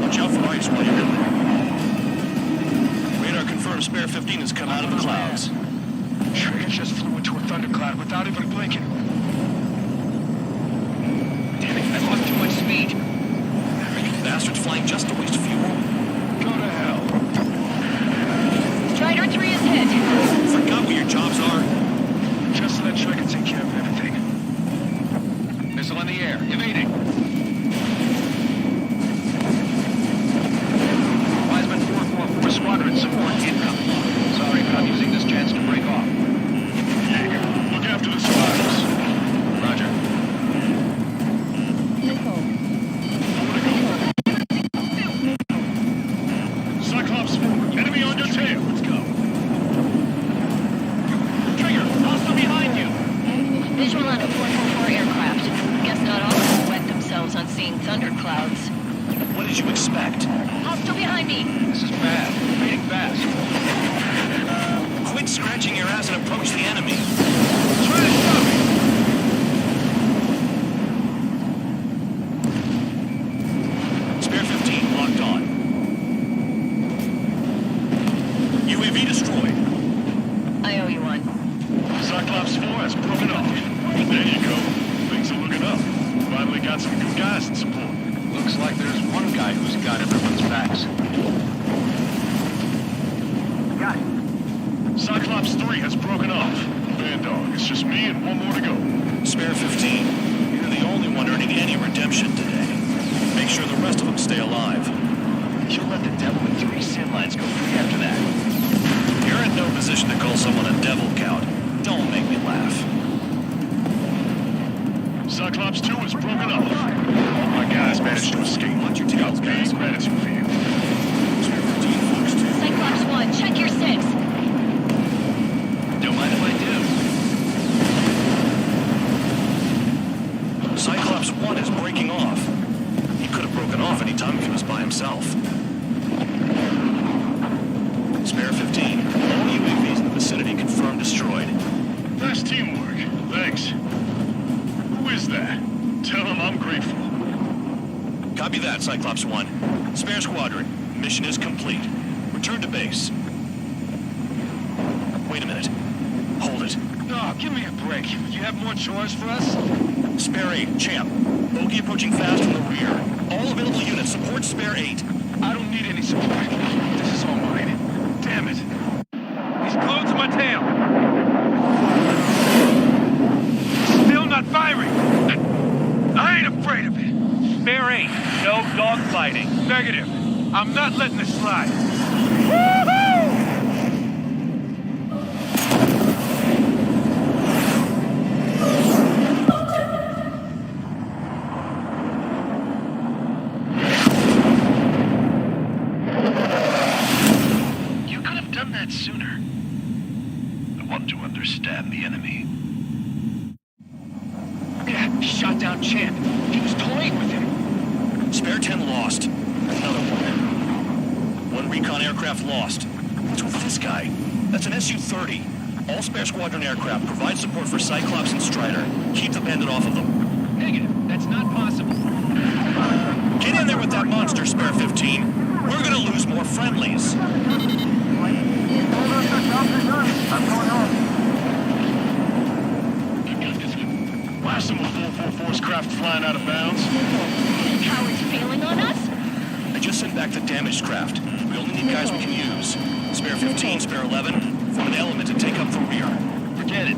Watch out for ice while you're in there. Radar confirms Spare 15 has come out of the clouds. Trigger just flew into a thundercloud without even blinking. Damn it, I lost too much speed. Are you bastards flying just to waste fuel? Go to hell. Strider 3 is hit. Forgot what your jobs are? Just let Trigger take care of everything. Missile in the air, evading. Wiseman 444 squadron support incoming. Sorry, but I'm using this chance to break off. Jaeger, look after the survivors. Roger. Missile. Cyclops 4, enemy on your tail. Let's go. Trigger, hostile behind you. Visual on a 444 aircraft. Guess not all will wet themselves on seeing thunderclouds. What did you expect? Hostile behind me! This is bad. Fading fast. Quit scratching your ass and approach the enemy. Try to stop me. Spare 15 locked on. UAV destroyed. I owe you one. Cyclops 4 has broken off. There you go. Things are looking up. Finally got some good guys in support. Looks like there's one guy who's got everyone's backs. Cyclops 3 has broken off. Vandog, it's just me and one more to go. Spare 15, you're the only one earning any redemption today. Make sure the rest of them stay alive. You'll let the devil with 3 sin lines go free after that. You're in no position to call someone a devil, Count. Don't make me laugh. Cyclops 2 has broken off. All my guys managed to escape. Watch your tails, guys. Gratitude for you. Cyclops 1, check your 6. Don't mind if I do. Cyclops 1 is breaking off. He could have broken off any time if he was by himself. Spare 15. All UAVs in the vicinity confirmed destroyed. Nice teamwork. Thanks. Who is that? Tell him I'm grateful. Copy that, Cyclops 1. Spare Squadron. Mission is complete. Return to base. Wait a minute. Hold it. No, give me a break. You have more chores for us? Spare 8, Champ. Bogey approaching fast from the rear. All available units support Spare 8. I don't need any support. This is all mine. Damn it. He's glued to my tail. Still not firing. I ain't afraid of it. Spare 8, no dogfighting. Negative. I'm not letting this slide. Woo-hoo! You could have done that sooner. I want to understand the enemy. Yeah, shot down Champ. He was toying with him. Spare 10 lost. Another one. One recon aircraft lost. What's with this guy? That's an Su-30. All Spare Squadron aircraft provide support for Cyclops and Strider. Keep the bandit off of them. Negative. That's not possible. Get in there with that monster, Spare 15. We're gonna lose more friendlies. Blast him with 444's craft flying out of bounds. Cowards failing on us? I just sent back the damaged craft. We only need guys we can use. Spare 15, Spare 11, form an element to take up the rear. Forget it.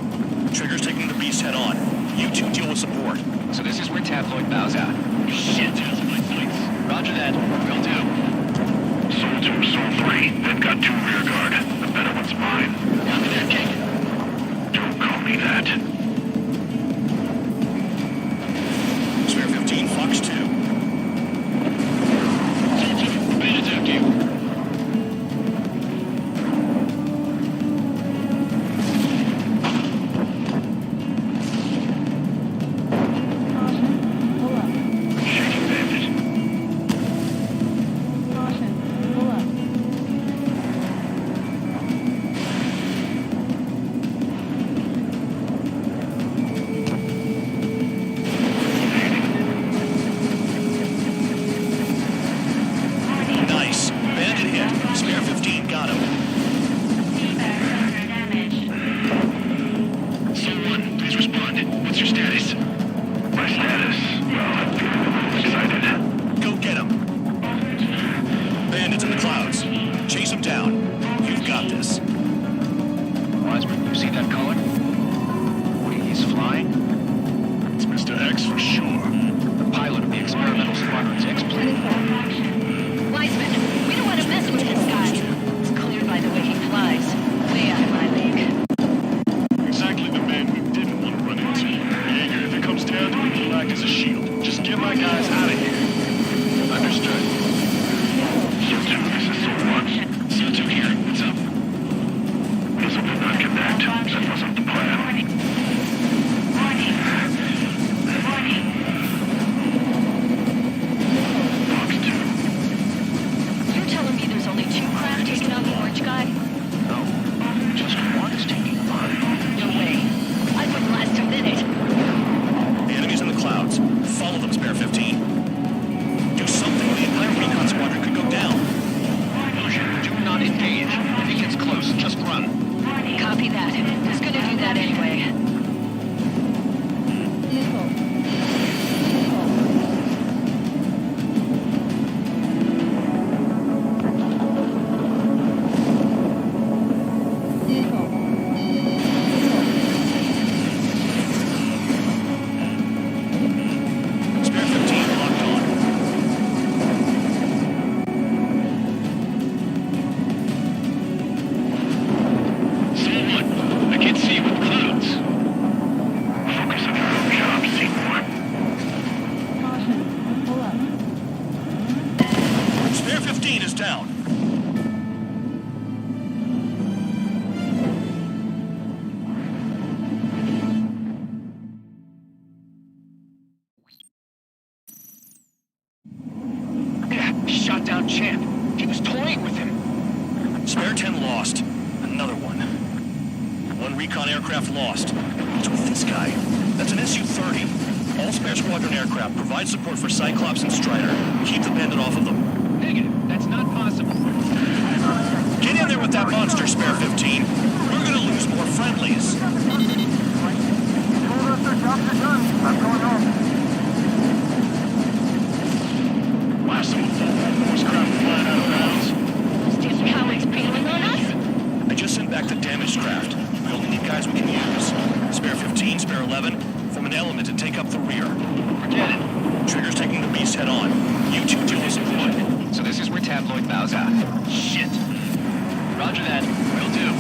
Trigger's taking the beast head on. You two deal with support. So this is where Tabloid bows out. Shit. Roger that. Will do. Soul 2, Soul 3. They've got 2 rear guard. The better one's mine. Copy that, King. Don't call me that. Spare 15, Fox 2. Soul 2, bandits after you. Shaking bandit. Caution, pull up. Nice. Bandit hit. Spare 15 got him. Soul 1, please respond. What's your status? My status? Well, I'm feeling a little excited. Go get him. Bandits in the clouds. Chase him down. You've got this. Wiseman, you see that color? He's flying? It's Mr. X for sure. The pilot of the experimental squadron's X-plane. Wiseman, we don't want to mess with this guy. It's clear by the way he flies. Way out of my league. Exactly the man we didn't want to run into. Jaeger, if it comes down to it, he'll act as a shield. Just get my guys out of here. Understood. Soul 2, this is Soul 1. Soul 2 here. What's up? This will not connect. That wasn't the 10 lost. Another one. One recon aircraft lost. What's with this guy? That's an Su-30. All spare squadron aircraft provide support for Cyclops and Strider. Keep the bandit off of them. Negative. That's not possible. Get in there with that monster, Spare 15. We're gonna lose more friendlies. Last of them, more scrap flying out of bounds. Those damn cowards bailing on us? I just sent back the damaged craft. We only need guys we can use. Spare 15, Spare 11, form an element and take up the rear. Forget it. Trigger's taking the beast head on. You two deal with support. So this is where Tabloid bows out. Shit. Roger that. Will do.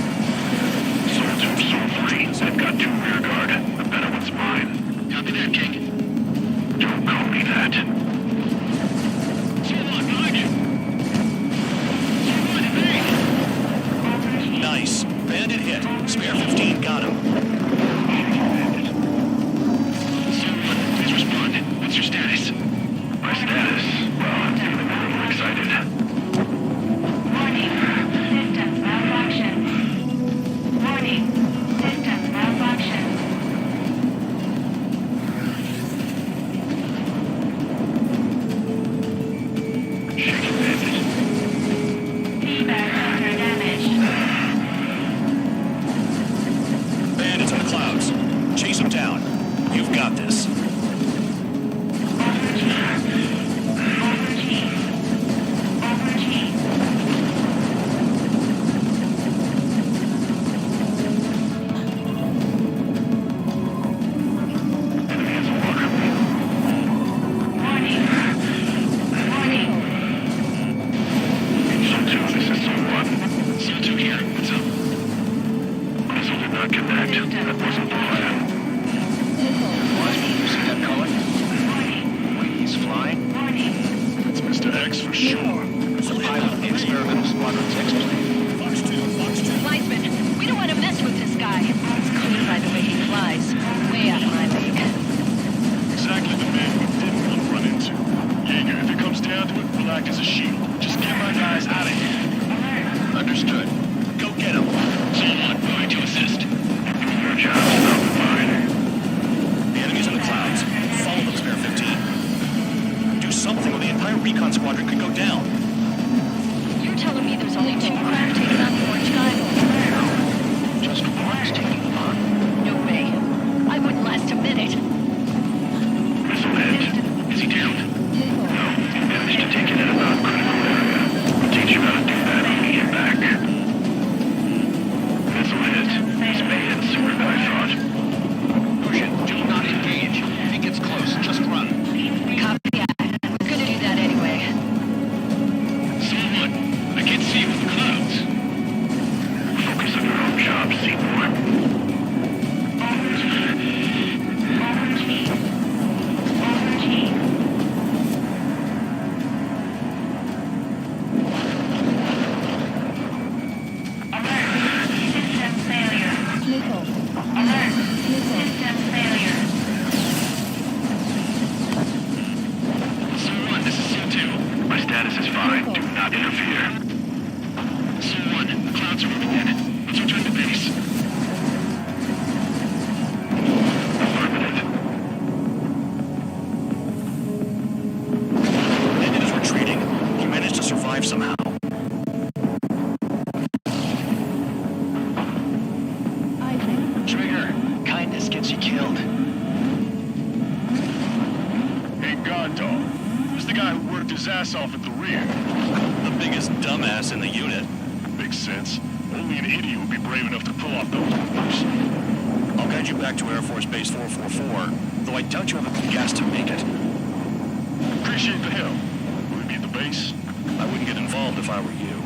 Soul 2, Soul 3. I've got 2 rear guard. The better one's mine. Copy that, King. Don't call me that. Soul 1, behind you. Soul 1, evade. Nice. Bandit hit. Spare 15 got him. Soul 1, please respond. What's your status? My status? Well, I'm feeling a little excited. Warning. Systems malfunction. Warning. Systems malfunction. Shaky bandit. Feedback sensor damaged. Bandits in the clouds. Chase them down. You've got this. Soul 2, this is Soul 1. Soul 2 here. What's up? Muzzle did not connect. That wasn't the plan. You see that color? The way he's flying? It's Mr. X for sure. The pilot of the experimental squadron's X-plane. Fox 2, Fox 2. Weisman, we don't want to mess with this guy. It's clear by the way he flies. Way out of my league. Exactly the man we didn't want to run into. Jaeger, if it comes down to it, we'll act as a shield. Just get my guys out of here. Understood. Go get him. Soul 1, going to assist. Your job's not mine. The enemy's in the clouds. Follow them, Spare 15. Do something or the entire recon squadron could go down. You're telling me there's only 2 craft taking on the orange guy? Just one's taking them on. No way. I wouldn't last a minute. Missile hit. Is he down? No. Managed to take it at a non-critical area. I'll teach you how to do that when we get back. Missile hit. He's made it sooner than I thought. Lucian, do not engage. Think it's close. Just run. Copy that. We're gonna do that anyway. Soul 1, I can't see you in the clouds. Focus on your own job, Seymour. System failure. Alert. System failure. Soul 1, this is Soul 2. My status is fine. Do not interfere. Soul 1, the clouds are moving in. Let's return to base. Affirmative. Bandit is retreating. He managed to survive somehow. Trigger, kindness gets you killed. Hey, God Dog. Who's the guy who worked his ass off at the rear? The biggest dumbass in the unit. Makes sense. Only an idiot would be brave enough to pull off those moves. I'll guide you back to Air Force Base 444, though I doubt you have enough gas to make it. Appreciate the help. Will it be at the base? I wouldn't get involved if I were you.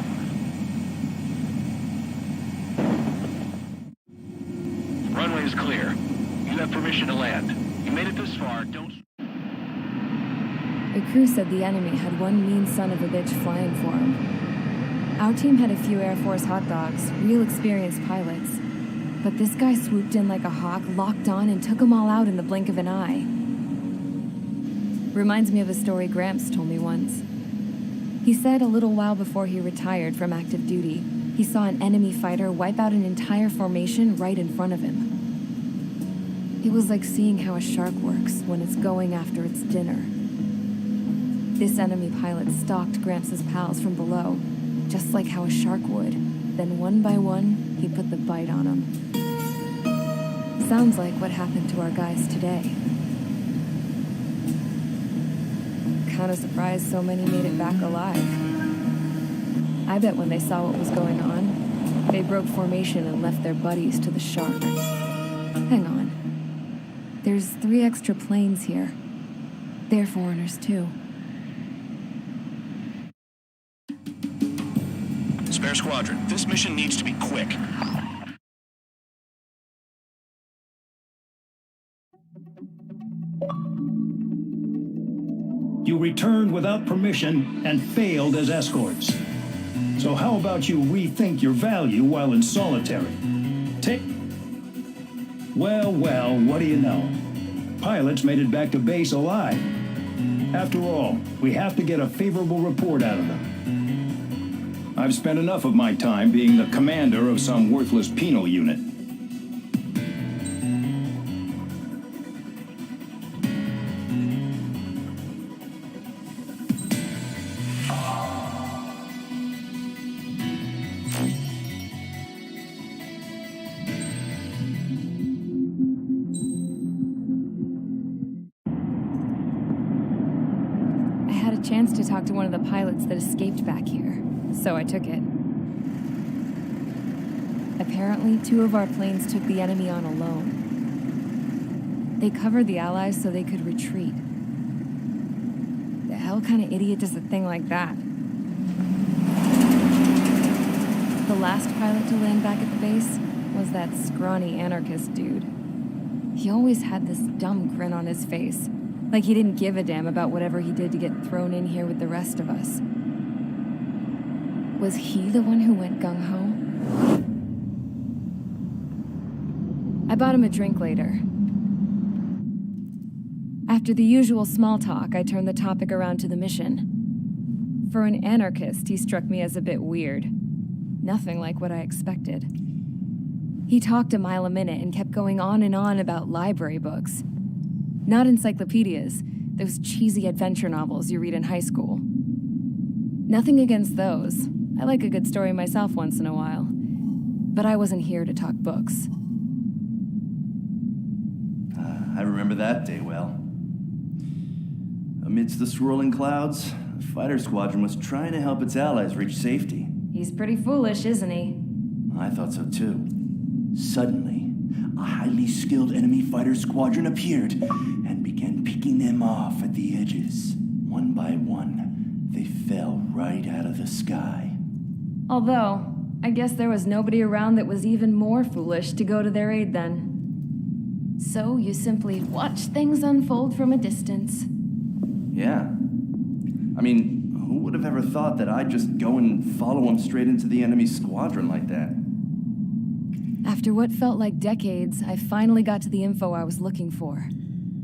Runway is clear. You have permission to land. You made it this far. Don't... The crew said the enemy had one mean son of a bitch flying for him. Our team had a few Air Force hot dogs, real experienced pilots. But this guy swooped in like a hawk, locked on, and took them all out in the blink of an eye. Reminds me of a story Gramps told me once. He said a little while before he retired from active duty, he saw an enemy fighter wipe out an entire formation right in front of him. It was like seeing how a shark works when it's going after its dinner. This enemy pilot stalked Gramps' pals from below, just like how a shark would. Then one by one, he put the bite on them. Sounds like what happened to our guys today. Kinda surprised so many made it back alive. I bet when they saw what was going on, they broke formation and left their buddies to the shark. Hang on. There's 3 extra planes here. They're foreigners too. Spare Squadron, this mission needs to be quick. You returned without permission and failed as escorts. So how about you rethink your value while in solitary? Well, what do you know? Pilots made it back to base alive. After all, we have to get a favorable report out of them. I've spent enough of my time being the commander of some worthless penal unit. Chance to talk to one of the pilots that escaped back here, so I took it. Apparently, 2 of our planes took the enemy on alone. They covered the Allies so they could retreat. The hell kind of idiot does a thing like that? The last pilot to land back at the base was that scrawny anarchist dude. He always had this dumb grin on his face, like he didn't give a damn about whatever he did to get thrown in here with the rest of us. Was he the one who went gung-ho? I bought him a drink later. After the usual small talk, I turned the topic around to the mission. For an anarchist, he struck me as a bit weird. Nothing like what I expected. He talked a mile a minute and kept going on and on about library books. Not encyclopedias, those cheesy adventure novels you read in high school. Nothing against those. I like a good story myself once in a while. But I wasn't here to talk books. I remember that day well. Amidst the swirling clouds, the fighter squadron was trying to help its allies reach safety. He's pretty foolish, isn't he? I thought so too. Suddenly, a highly skilled enemy fighter squadron appeared and began picking them off at the edges. One by one, they fell right out of the sky. Although, I guess there was nobody around that was even more foolish to go to their aid then. So you simply watch things unfold from a distance. Yeah. I mean, who would have ever thought that I'd just go and follow him straight into the enemy squadron like that? After what felt like decades, I finally got to the info I was looking for.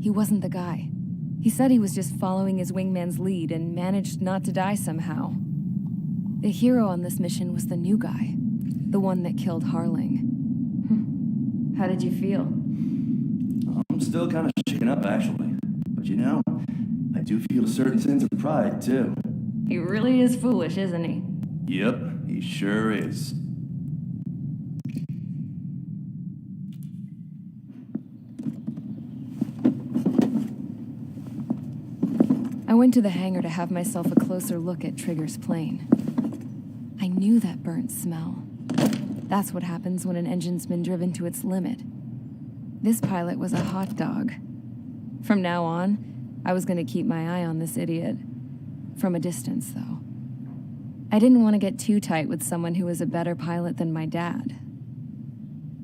He wasn't the guy. He said he was just following his wingman's lead and managed not to die somehow. The hero on this mission was the new guy, the one that killed Harling. How did you feel? I'm still kind of shaken up, actually. But you know, I do feel a certain sense of pride, too. He really is foolish, isn't he? Yep, he sure is. I went to the hangar to have myself a closer look at Trigger's plane. I knew that burnt smell. That's what happens when an engine's been driven to its limit. This pilot was a hot dog. From now on, I was going to keep my eye on this idiot. From a distance, though. I didn't want to get too tight with someone who was a better pilot than my dad.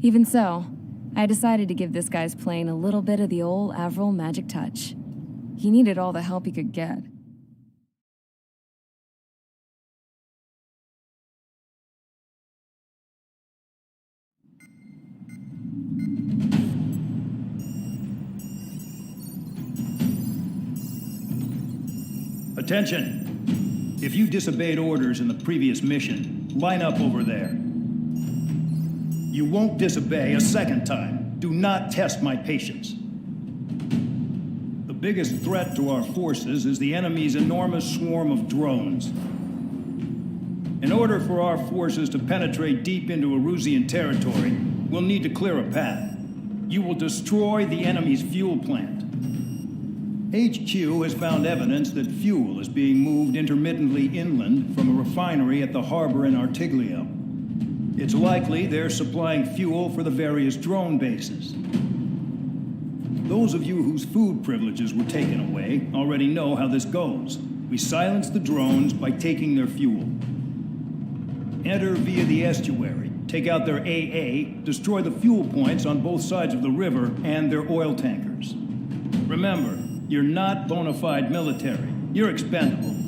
Even so, I decided to give this guy's plane a little bit of the old Avril magic touch. He needed all the help he could get. Attention! If you disobeyed orders in the previous mission, line up over there. You won't disobey a second time. Do not test my patience. The biggest threat to our forces is the enemy's enormous swarm of drones. In order for our forces to penetrate deep into Erusian territory, we'll need to clear a path. You will destroy the enemy's fuel plant. HQ has found evidence that fuel is being moved intermittently inland from a refinery at the harbor in Artiglio. It's likely they're supplying fuel for the various drone bases. Those of you whose food privileges were taken away already know how this goes. We silence the drones by taking their fuel. Enter via the estuary, take out their AA, destroy the fuel points on both sides of the river and their oil tankers. Remember, you're not bona fide military. You're expendable.